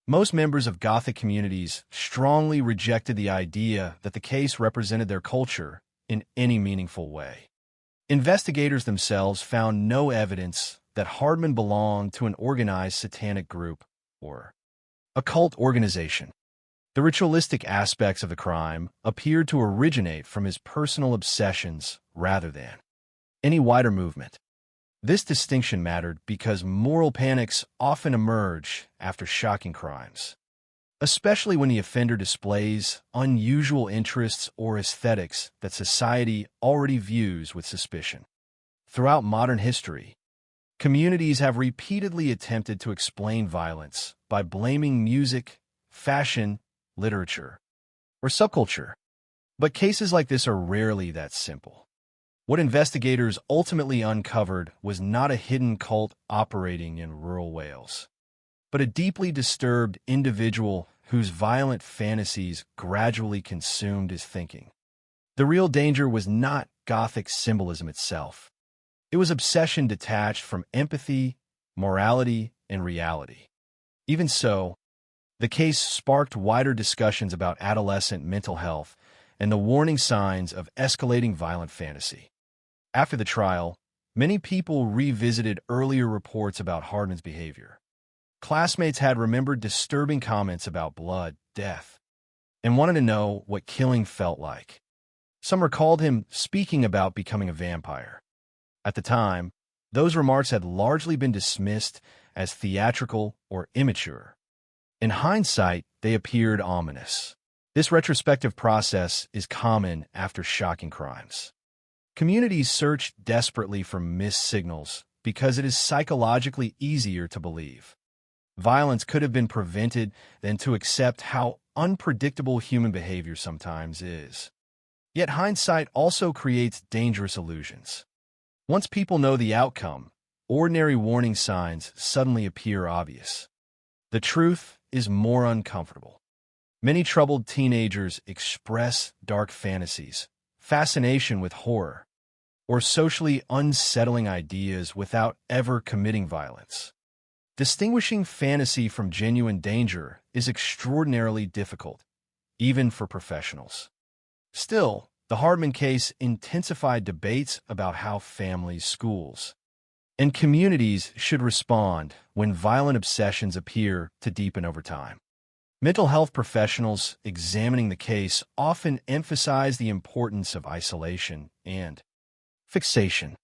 most members of Gothic communities strongly rejected the idea that the case represented their culture in any meaningful way. Investigators themselves found no evidence that Hardman belonged to an organized satanic group or a cult organization. The ritualistic aspects of the crime appeared to originate from his personal obsessions rather than any wider movement. This distinction mattered because moral panics often emerge after shocking crimes, especially when the offender displays unusual interests or aesthetics that society already views with suspicion. Throughout modern history, communities have repeatedly attempted to explain violence by blaming music, fashion, literature, or subculture. But cases like this are rarely that simple. What investigators ultimately uncovered was not a hidden cult operating in rural Wales, but a deeply disturbed individual whose violent fantasies gradually consumed his thinking. The real danger was not Gothic symbolism itself. It was obsession detached from empathy, morality, and reality. Even so, the case sparked wider discussions about adolescent mental health and the warning signs of escalating violent fantasy. After the trial, many people revisited earlier reports about Hardman's behavior. Classmates had remembered disturbing comments about blood, death, and wanted to know what killing felt like. Some recalled him speaking about becoming a vampire. At the time, those remarks had largely been dismissed as theatrical or immature. In hindsight, they appeared ominous. This retrospective process is common after shocking crimes. Communities search desperately for missed signals because it is psychologically easier to believe violence could have been prevented than to accept how unpredictable human behavior sometimes is. Yet hindsight also creates dangerous illusions. Once people know the outcome, ordinary warning signs suddenly appear obvious. The truth is more uncomfortable. Many troubled teenagers express dark fantasies, fascination with horror, or socially unsettling ideas without ever committing violence. Distinguishing fantasy from genuine danger is extraordinarily difficult, even for professionals. Still, the Hardman case intensified debates about how families, schools, and communities should respond when violent obsessions appear to deepen over time. Mental health professionals examining the case often emphasize the importance of isolation and fixation.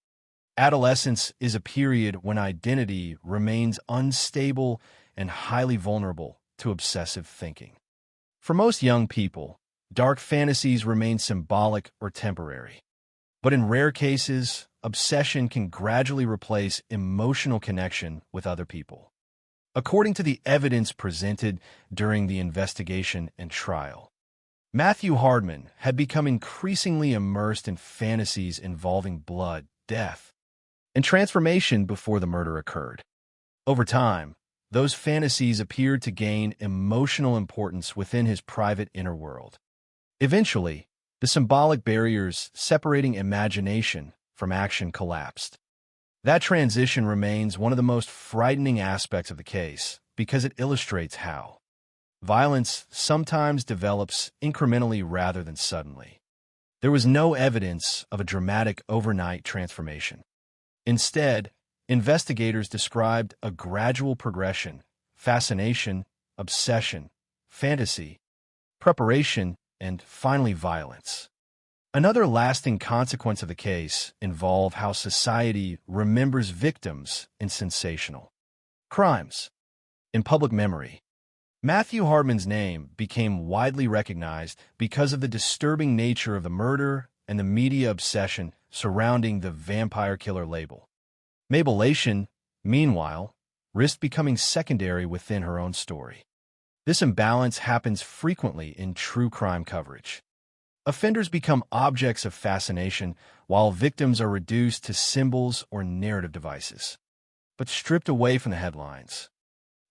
Adolescence is a period when identity remains unstable and highly vulnerable to obsessive thinking. For most young people, dark fantasies remain symbolic or temporary. But in rare cases, obsession can gradually replace emotional connection with other people. According to the evidence presented during the investigation and trial, Matthew Hardman had become increasingly immersed in fantasies involving blood, death, and transformation before the murder occurred. Over time, those fantasies appeared to gain emotional importance within his private inner world. Eventually, the symbolic barriers separating imagination from action collapsed. That transition remains one of the most frightening aspects of the case because it illustrates how violence sometimes develops incrementally rather than suddenly. There was no evidence of a dramatic overnight transformation. Instead, investigators described a gradual progression: fascination, obsession, fantasy, preparation, and finally violence. Another lasting consequence of the case involved how society remembers victims in sensational crimes. In public memory, Matthew Hardman's name became widely recognized because of the disturbing nature of the murder and the media obsession surrounding the vampire killer label. Mabelation, meanwhile, risked becoming secondary within her own story. This imbalance happens frequently in true crime coverage. Offenders become objects of fascination, while victims are reduced to symbols or narrative devices, but stripped away from the headlines.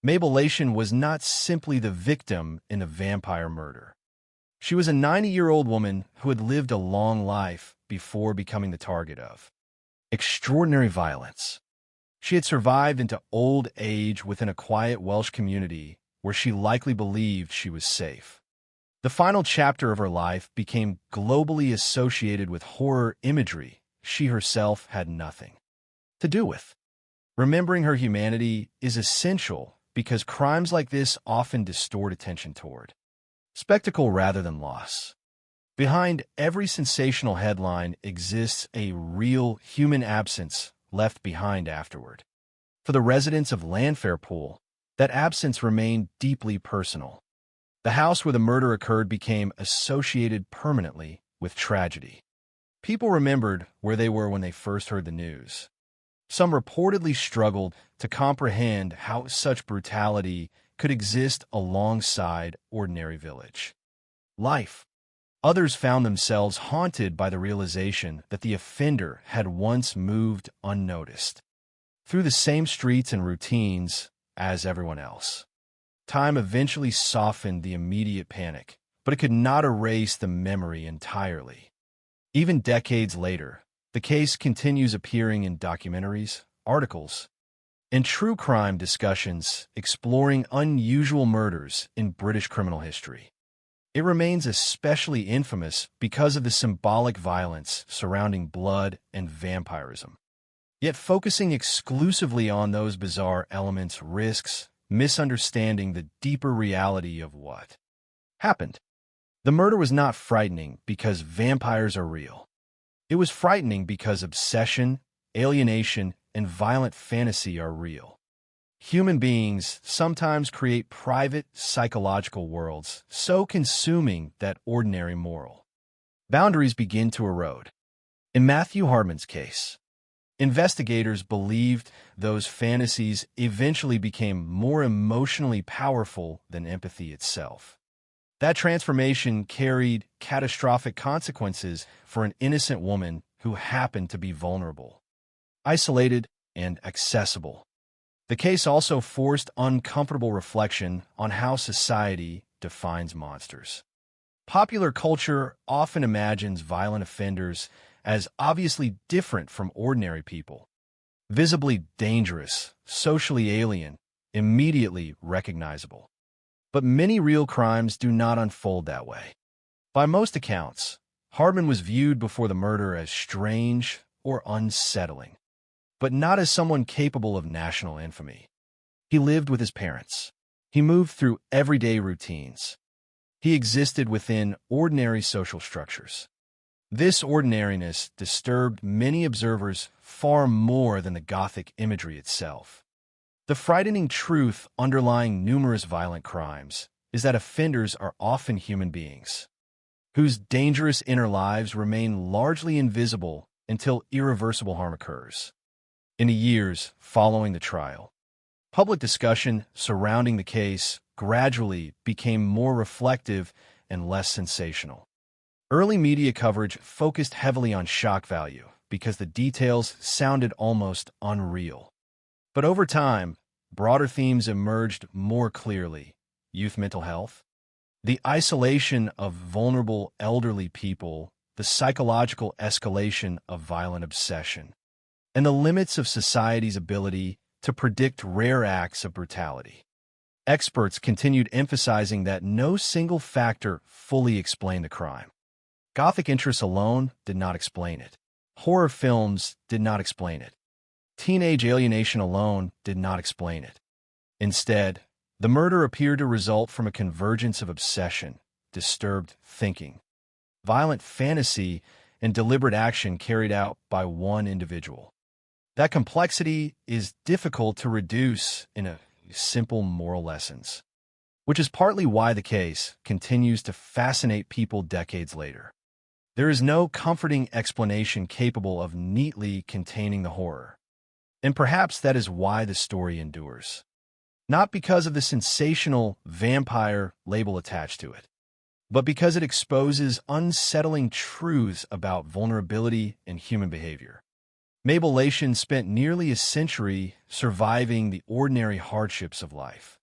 Mabelation was not simply the victim in a vampire murder. She was a 90-year-old woman who had lived a long life before becoming the target of extraordinary violence. She had survived into old age within a quiet Welsh community where she likely believed she was safe. The final chapter of her life became globally associated with horror imagery she herself had nothing to do with. Remembering her humanity is essential because crimes like this often distort attention toward spectacle rather than loss. Behind every sensational headline exists a real human absence left behind afterward. For the residents of Landfair Pool, that absence remained deeply personal. The house where the murder occurred became associated permanently with tragedy. People remembered where they were when they first heard the news. Some reportedly struggled to comprehend how such brutality could exist alongside ordinary village life. Others found themselves haunted by the realization that the offender had once moved unnoticed through the same streets and routines as everyone else. Time eventually softened the immediate panic, but it could not erase the memory entirely. Even decades later, the case continues appearing in documentaries, articles, and true crime discussions exploring unusual murders in British criminal history. It remains especially infamous because of the symbolic violence surrounding blood and vampirism. Yet focusing exclusively on those bizarre elements risks misunderstanding the deeper reality of what happened. The murder was not frightening because vampires are real. It was frightening because obsession, alienation, and violent fantasy are real. Human beings sometimes create private psychological worlds so consuming that ordinary moral boundaries begin to erode. In Matthew Hardman's case, investigators believed those fantasies eventually became more emotionally powerful than empathy itself. That transformation carried catastrophic consequences for an innocent woman who happened to be vulnerable, isolated, and accessible. The case also forced uncomfortable reflection on how society defines monsters. Popular culture often imagines violent offenders as obviously different from ordinary people, visibly dangerous, socially alien, immediately recognizable. But many real crimes do not unfold that way. By most accounts, Hardman was viewed before the murder as strange or unsettling, but not as someone capable of national infamy. He lived with his parents. He moved through everyday routines. He existed within ordinary social structures. This ordinariness disturbed many observers far more than the Gothic imagery itself. The frightening truth underlying numerous violent crimes is that offenders are often human beings, whose dangerous inner lives remain largely invisible until irreversible harm occurs. In the years following the trial, public discussion surrounding the case gradually became more reflective and less sensational. Early media coverage focused heavily on shock value because the details sounded almost unreal. But over time, broader themes emerged more clearly: youth mental health, The isolation of vulnerable elderly people, the psychological escalation of violent obsession, and the limits of society's ability to predict rare acts of brutality. Experts continued emphasizing that no single factor fully explained the crime. Gothic interests alone did not explain it. Horror films did not explain it. Teenage alienation alone did not explain it. Instead, the murder appeared to result from a convergence of obsession, disturbed thinking, violent fantasy, and deliberate action carried out by one individual. That complexity is difficult to reduce in a simple moral lessons, which is partly why the case continues to fascinate people decades later. There is no comforting explanation capable of neatly containing the horror, and perhaps that is why the story endures. Not because of the sensational vampire label attached to it, but because it exposes unsettling truths about vulnerability and human behavior. Mabel Lation spent nearly a century surviving the ordinary hardships of life,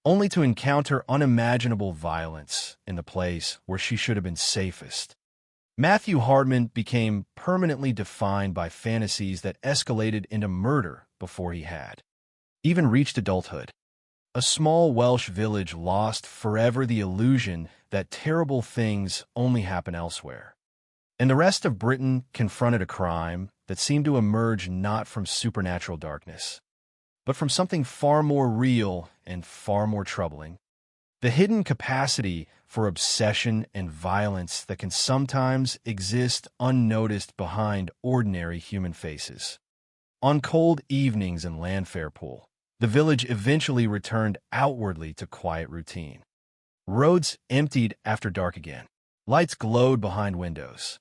only to encounter unimaginable violence in the place where she should have been safest. Matthew Hardman became permanently defined by fantasies that escalated into murder before he had even reached adulthood. A small Welsh village lost forever the illusion that terrible things only happen elsewhere. And the rest of Britain confronted a crime that seemed to emerge not from supernatural darkness, but from something far more real and far more troubling. The hidden capacity for obsession and violence that can sometimes exist unnoticed behind ordinary human faces. On cold evenings in Llanfairpwll, the village eventually returned outwardly to quiet routine. Roads emptied after dark again. Lights glowed behind windows.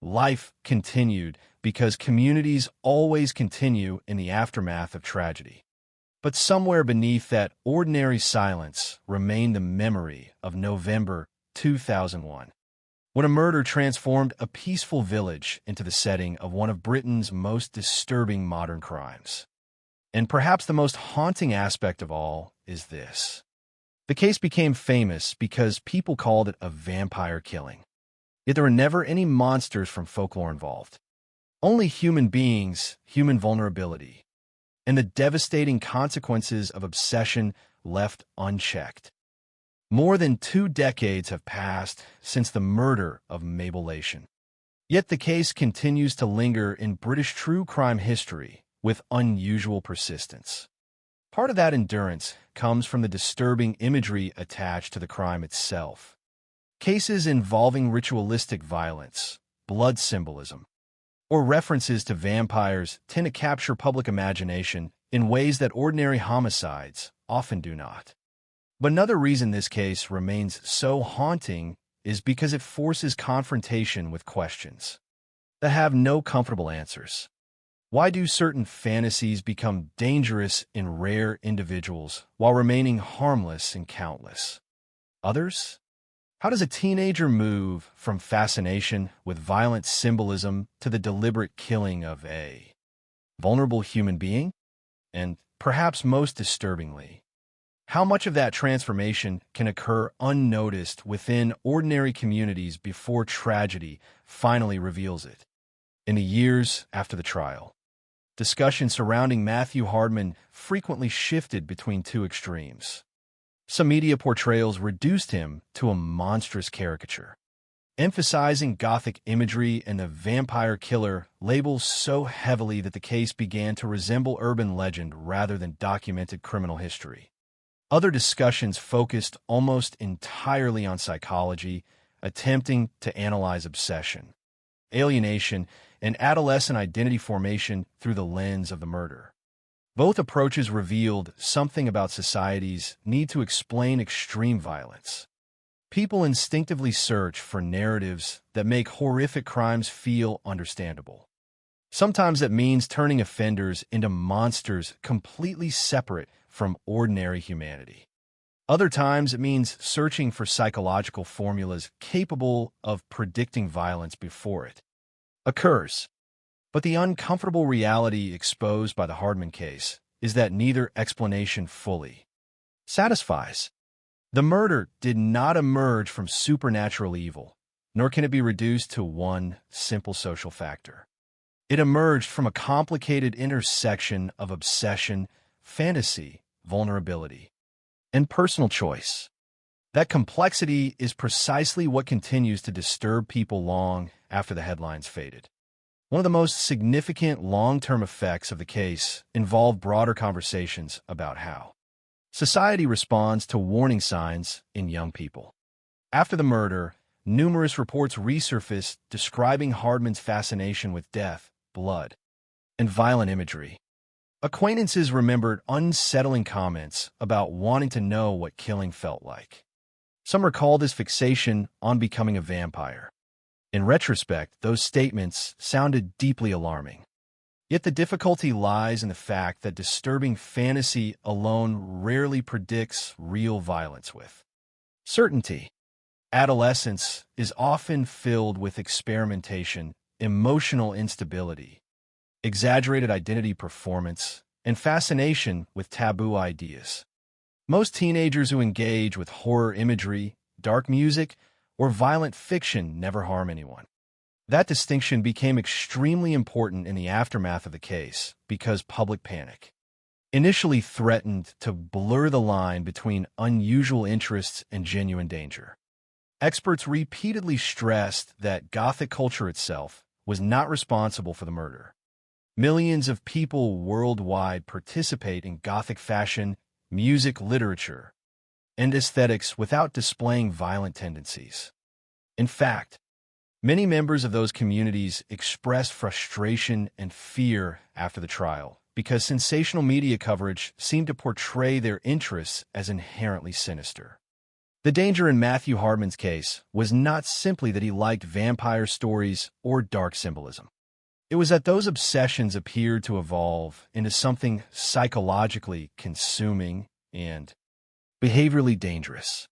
Life continued because communities always continue in the aftermath of tragedy. But somewhere beneath that ordinary silence remained the memory of November 2001, when a murder transformed a peaceful village into the setting of one of Britain's most disturbing modern crimes. And perhaps the most haunting aspect of all is this. The case became famous because people called it a vampire killing. Yet there were never any monsters from folklore involved. Only human beings, human vulnerability, and the devastating consequences of obsession left unchecked. More than 2 decades have passed since the murder of Mabel Lation. Yet the case continues to linger in British true crime history with unusual persistence. Part of that endurance comes from the disturbing imagery attached to the crime itself. Cases involving ritualistic violence, blood symbolism, or references to vampires tend to capture public imagination in ways that ordinary homicides often do not. But another reason this case remains so haunting is because it forces confrontation with questions that have no comfortable answers. Why do certain fantasies become dangerous in rare individuals while remaining harmless in countless others? How does a teenager move from fascination with violent symbolism to the deliberate killing of a vulnerable human being? And perhaps most disturbingly, how much of that transformation can occur unnoticed within ordinary communities before tragedy finally reveals it? In the years after the trial, discussion surrounding Matthew Hardman frequently shifted between 2 extremes. Some media portrayals reduced him to a monstrous caricature, emphasizing Gothic imagery and the vampire killer labels so heavily that the case began to resemble urban legend rather than documented criminal history. Other discussions focused almost entirely on psychology, attempting to analyze obsession, alienation, and adolescent identity formation through the lens of the murder. Both approaches revealed something about society's need to explain extreme violence. People instinctively search for narratives that make horrific crimes feel understandable. Sometimes that means turning offenders into monsters completely separate from ordinary humanity. Other times it means searching for psychological formulas capable of predicting violence before it occurs. But the uncomfortable reality exposed by the Hardman case is that neither explanation fully satisfies. The murder did not emerge from supernatural evil, nor can it be reduced to one simple social factor. It emerged from a complicated intersection of obsession, fantasy, vulnerability, and personal choice. That complexity is precisely what continues to disturb people long after the headlines faded. One of the most significant long-term effects of the case involved broader conversations about how society responds to warning signs in young people. After the murder, numerous reports resurfaced describing Hardman's fascination with death, blood, and violent imagery. Acquaintances remembered unsettling comments about wanting to know what killing felt like. Some recalled his fixation on becoming a vampire. In retrospect, those statements sounded deeply alarming. Yet the difficulty lies in the fact that disturbing fantasy alone rarely predicts real violence with certainty. Adolescence is often filled with experimentation, emotional instability, exaggerated identity performance, and fascination with taboo ideas. Most teenagers who engage with horror imagery, dark music, or violent fiction never harm anyone. That distinction became extremely important in the aftermath of the case because public panic initially threatened to blur the line between unusual interests and genuine danger. Experts repeatedly stressed that Gothic culture itself was not responsible for the murder. Millions of people worldwide participate in Gothic fashion, music, literature, and aesthetics without displaying violent tendencies. In fact, many members of those communities expressed frustration and fear after the trial because sensational media coverage seemed to portray their interests as inherently sinister. The danger in Matthew Hardman's case was not simply that he liked vampire stories or dark symbolism. It was that those obsessions appeared to evolve into something psychologically consuming and behaviorally dangerous.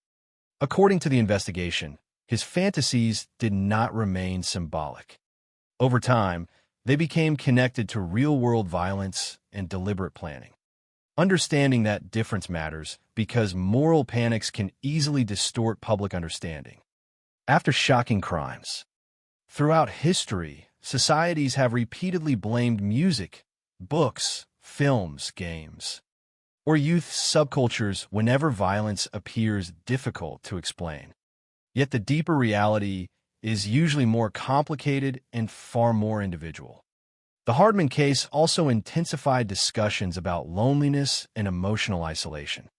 According to the investigation, his fantasies did not remain symbolic. Over time, they became connected to real-world violence and deliberate planning. Understanding that difference matters because moral panics can easily distort public understanding. After shocking crimes, throughout history, societies have repeatedly blamed music, books, films, games, or youth subcultures whenever violence appears difficult to explain. Yet the deeper reality is usually more complicated and far more individual. The Hardman case also intensified discussions about loneliness and emotional isolation.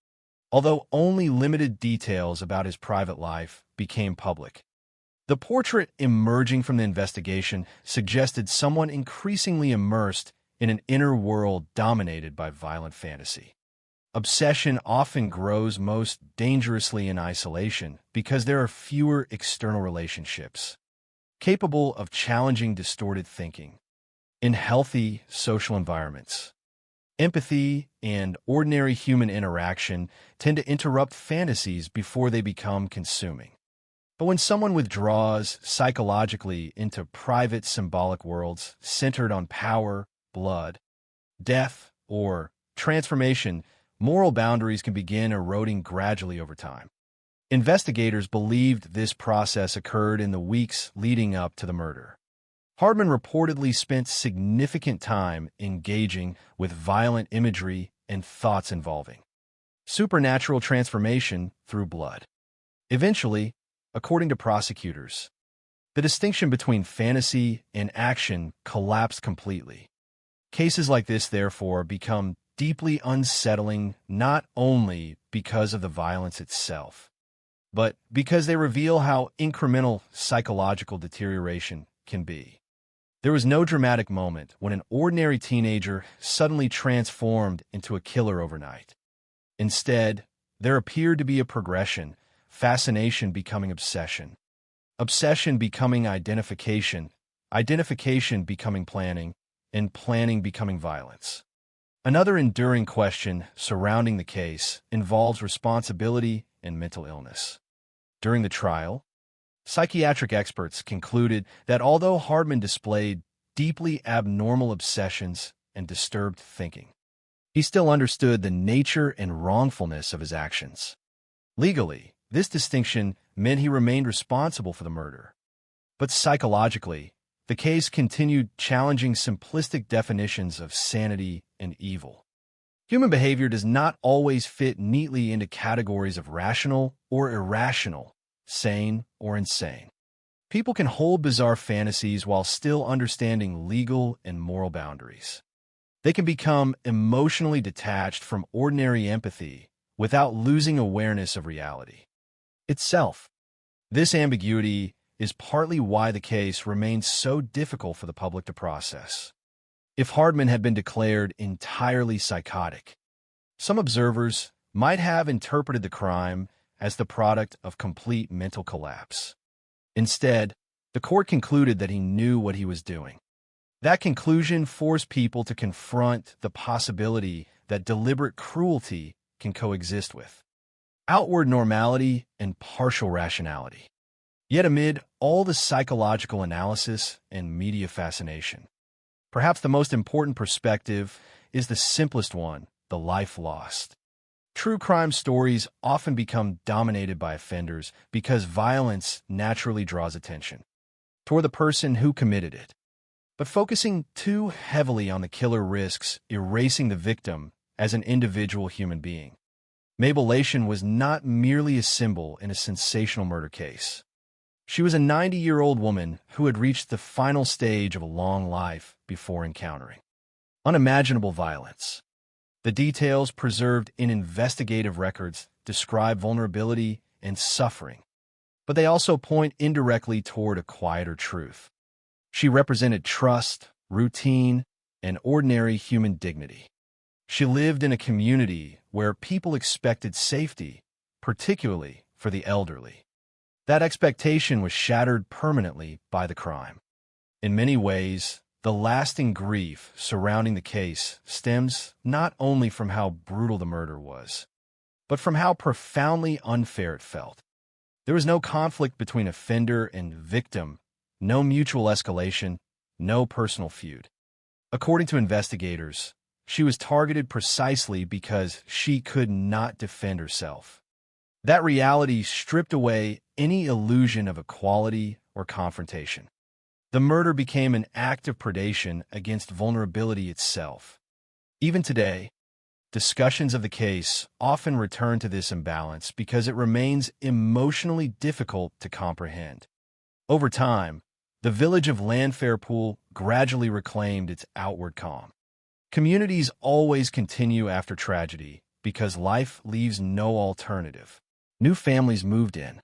Although only limited details about his private life became public, the portrait emerging from the investigation suggested someone increasingly immersed in an inner world dominated by violent fantasy. Obsession often grows most dangerously in isolation because there are fewer external relationships capable of challenging distorted thinking. In healthy social environments, empathy and ordinary human interaction tend to interrupt fantasies before they become consuming. But when someone withdraws psychologically into private symbolic worlds centered on power, blood, death, or transformation, moral boundaries can begin eroding gradually over time. Investigators believed this process occurred in the weeks leading up to the murder. Hardman reportedly spent significant time engaging with violent imagery and thoughts involving supernatural transformation through blood. Eventually, according to prosecutors, the distinction between fantasy and action collapsed completely. Cases like this, therefore, become deeply unsettling not only because of the violence itself, but because they reveal how incremental psychological deterioration can be. There was no dramatic moment when an ordinary teenager suddenly transformed into a killer overnight. Instead, there appeared to be a progression, fascination becoming obsession, obsession becoming identification, identification becoming planning, and planning becoming violence. Another enduring question surrounding the case involves responsibility and mental illness. During the trial, psychiatric experts concluded that although Hardman displayed deeply abnormal obsessions and disturbed thinking, he still understood the nature and wrongfulness of his actions. Legally, this distinction meant he remained responsible for the murder. But psychologically, the case continued challenging simplistic definitions of sanity and evil. Human behavior does not always fit neatly into categories of rational or irrational, sane or insane. People can hold bizarre fantasies while still understanding legal and moral boundaries. They can become emotionally detached from ordinary empathy without losing awareness of reality itself. This ambiguity is partly why the case remains so difficult for the public to process. If Hardman had been declared entirely psychotic, some observers might have interpreted the crime as the product of complete mental collapse. Instead, the court concluded that he knew what he was doing. That conclusion forced people to confront the possibility that deliberate cruelty can coexist with outward normality and partial rationality. Yet amid all the psychological analysis and media fascination, perhaps the most important perspective is the simplest one: the life lost. True crime stories often become dominated by offenders because violence naturally draws attention toward the person who committed it. But focusing too heavily on the killer risks erasing the victim as an individual human being. Mabel Lation was not merely a symbol in a sensational murder case. She was a 90-year-old woman who had reached the final stage of a long life before encountering unimaginable violence. The details preserved in investigative records describe vulnerability and suffering, but they also point indirectly toward a quieter truth. She represented trust, routine, and ordinary human dignity. She lived in a community where people expected safety, particularly for the elderly. That expectation was shattered permanently by the crime. In many ways, the lasting grief surrounding the case stems not only from how brutal the murder was, but from how profoundly unfair it felt. There was no conflict between offender and victim, no mutual escalation, no personal feud. According to investigators, she was targeted precisely because she could not defend herself. That reality stripped away any illusion of equality or confrontation. The murder became an act of predation against vulnerability itself. Even today, discussions of the case often return to this imbalance because it remains emotionally difficult to comprehend. Over time, the village of Landfairpool gradually reclaimed its outward calm. Communities always continue after tragedy because life leaves no alternative. New families moved in.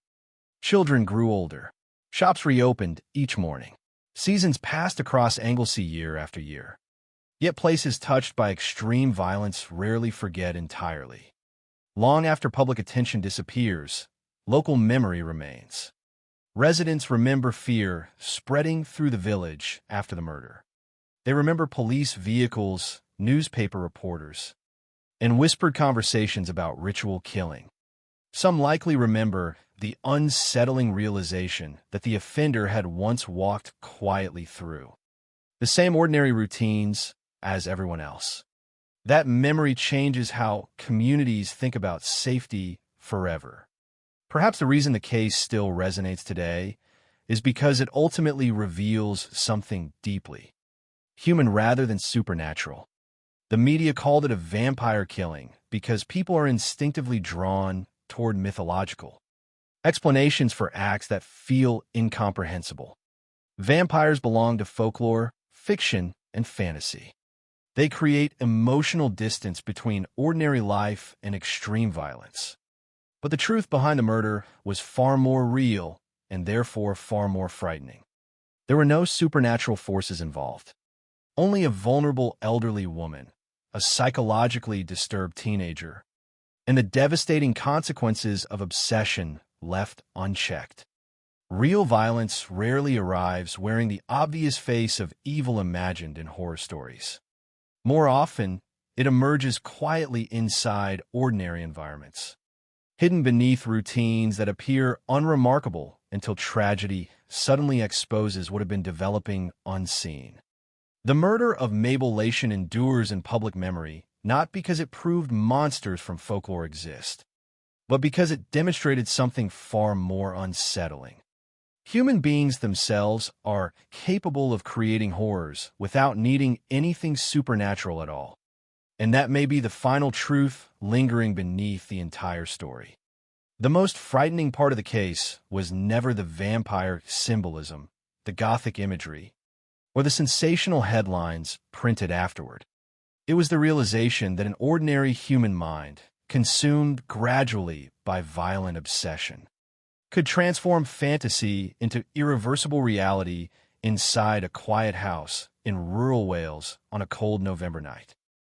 Children grew older. Shops reopened each morning. Seasons passed across Anglesey year after year. Yet places touched by extreme violence rarely forget entirely. Long after public attention disappears, local memory remains. Residents remember fear spreading through the village after the murder. They remember police vehicles, newspaper reporters, and whispered conversations about ritual killing. Some likely remember the unsettling realization that the offender had once walked quietly through the same ordinary routines as everyone else. That memory changes how communities think about safety forever. Perhaps the reason the case still resonates today is because it ultimately reveals something deeply human rather than supernatural. The media called it a vampire killing because people are instinctively drawn toward mythological explanations for acts that feel incomprehensible. Vampires belong to folklore, fiction, and fantasy. They create emotional distance between ordinary life and extreme violence. But the truth behind the murder was far more real and therefore far more frightening. There were no supernatural forces involved. Only a vulnerable elderly woman, a psychologically disturbed teenager, and the devastating consequences of obsession left unchecked. Real violence rarely arrives wearing the obvious face of evil imagined in horror stories. More often, it emerges quietly inside ordinary environments, hidden beneath routines that appear unremarkable until tragedy suddenly exposes what had been developing unseen. The murder of Mabel Lation endures in public memory not because it proved monsters from folklore exist, but because it demonstrated something far more unsettling. Human beings themselves are capable of creating horrors without needing anything supernatural at all. And that may be the final truth lingering beneath the entire story. The most frightening part of the case was never the vampire symbolism, the gothic imagery, or the sensational headlines printed afterward. It was the realization that an ordinary human mind, consumed gradually by violent obsession, could transform fantasy into irreversible reality inside a quiet house in rural Wales on a cold November night.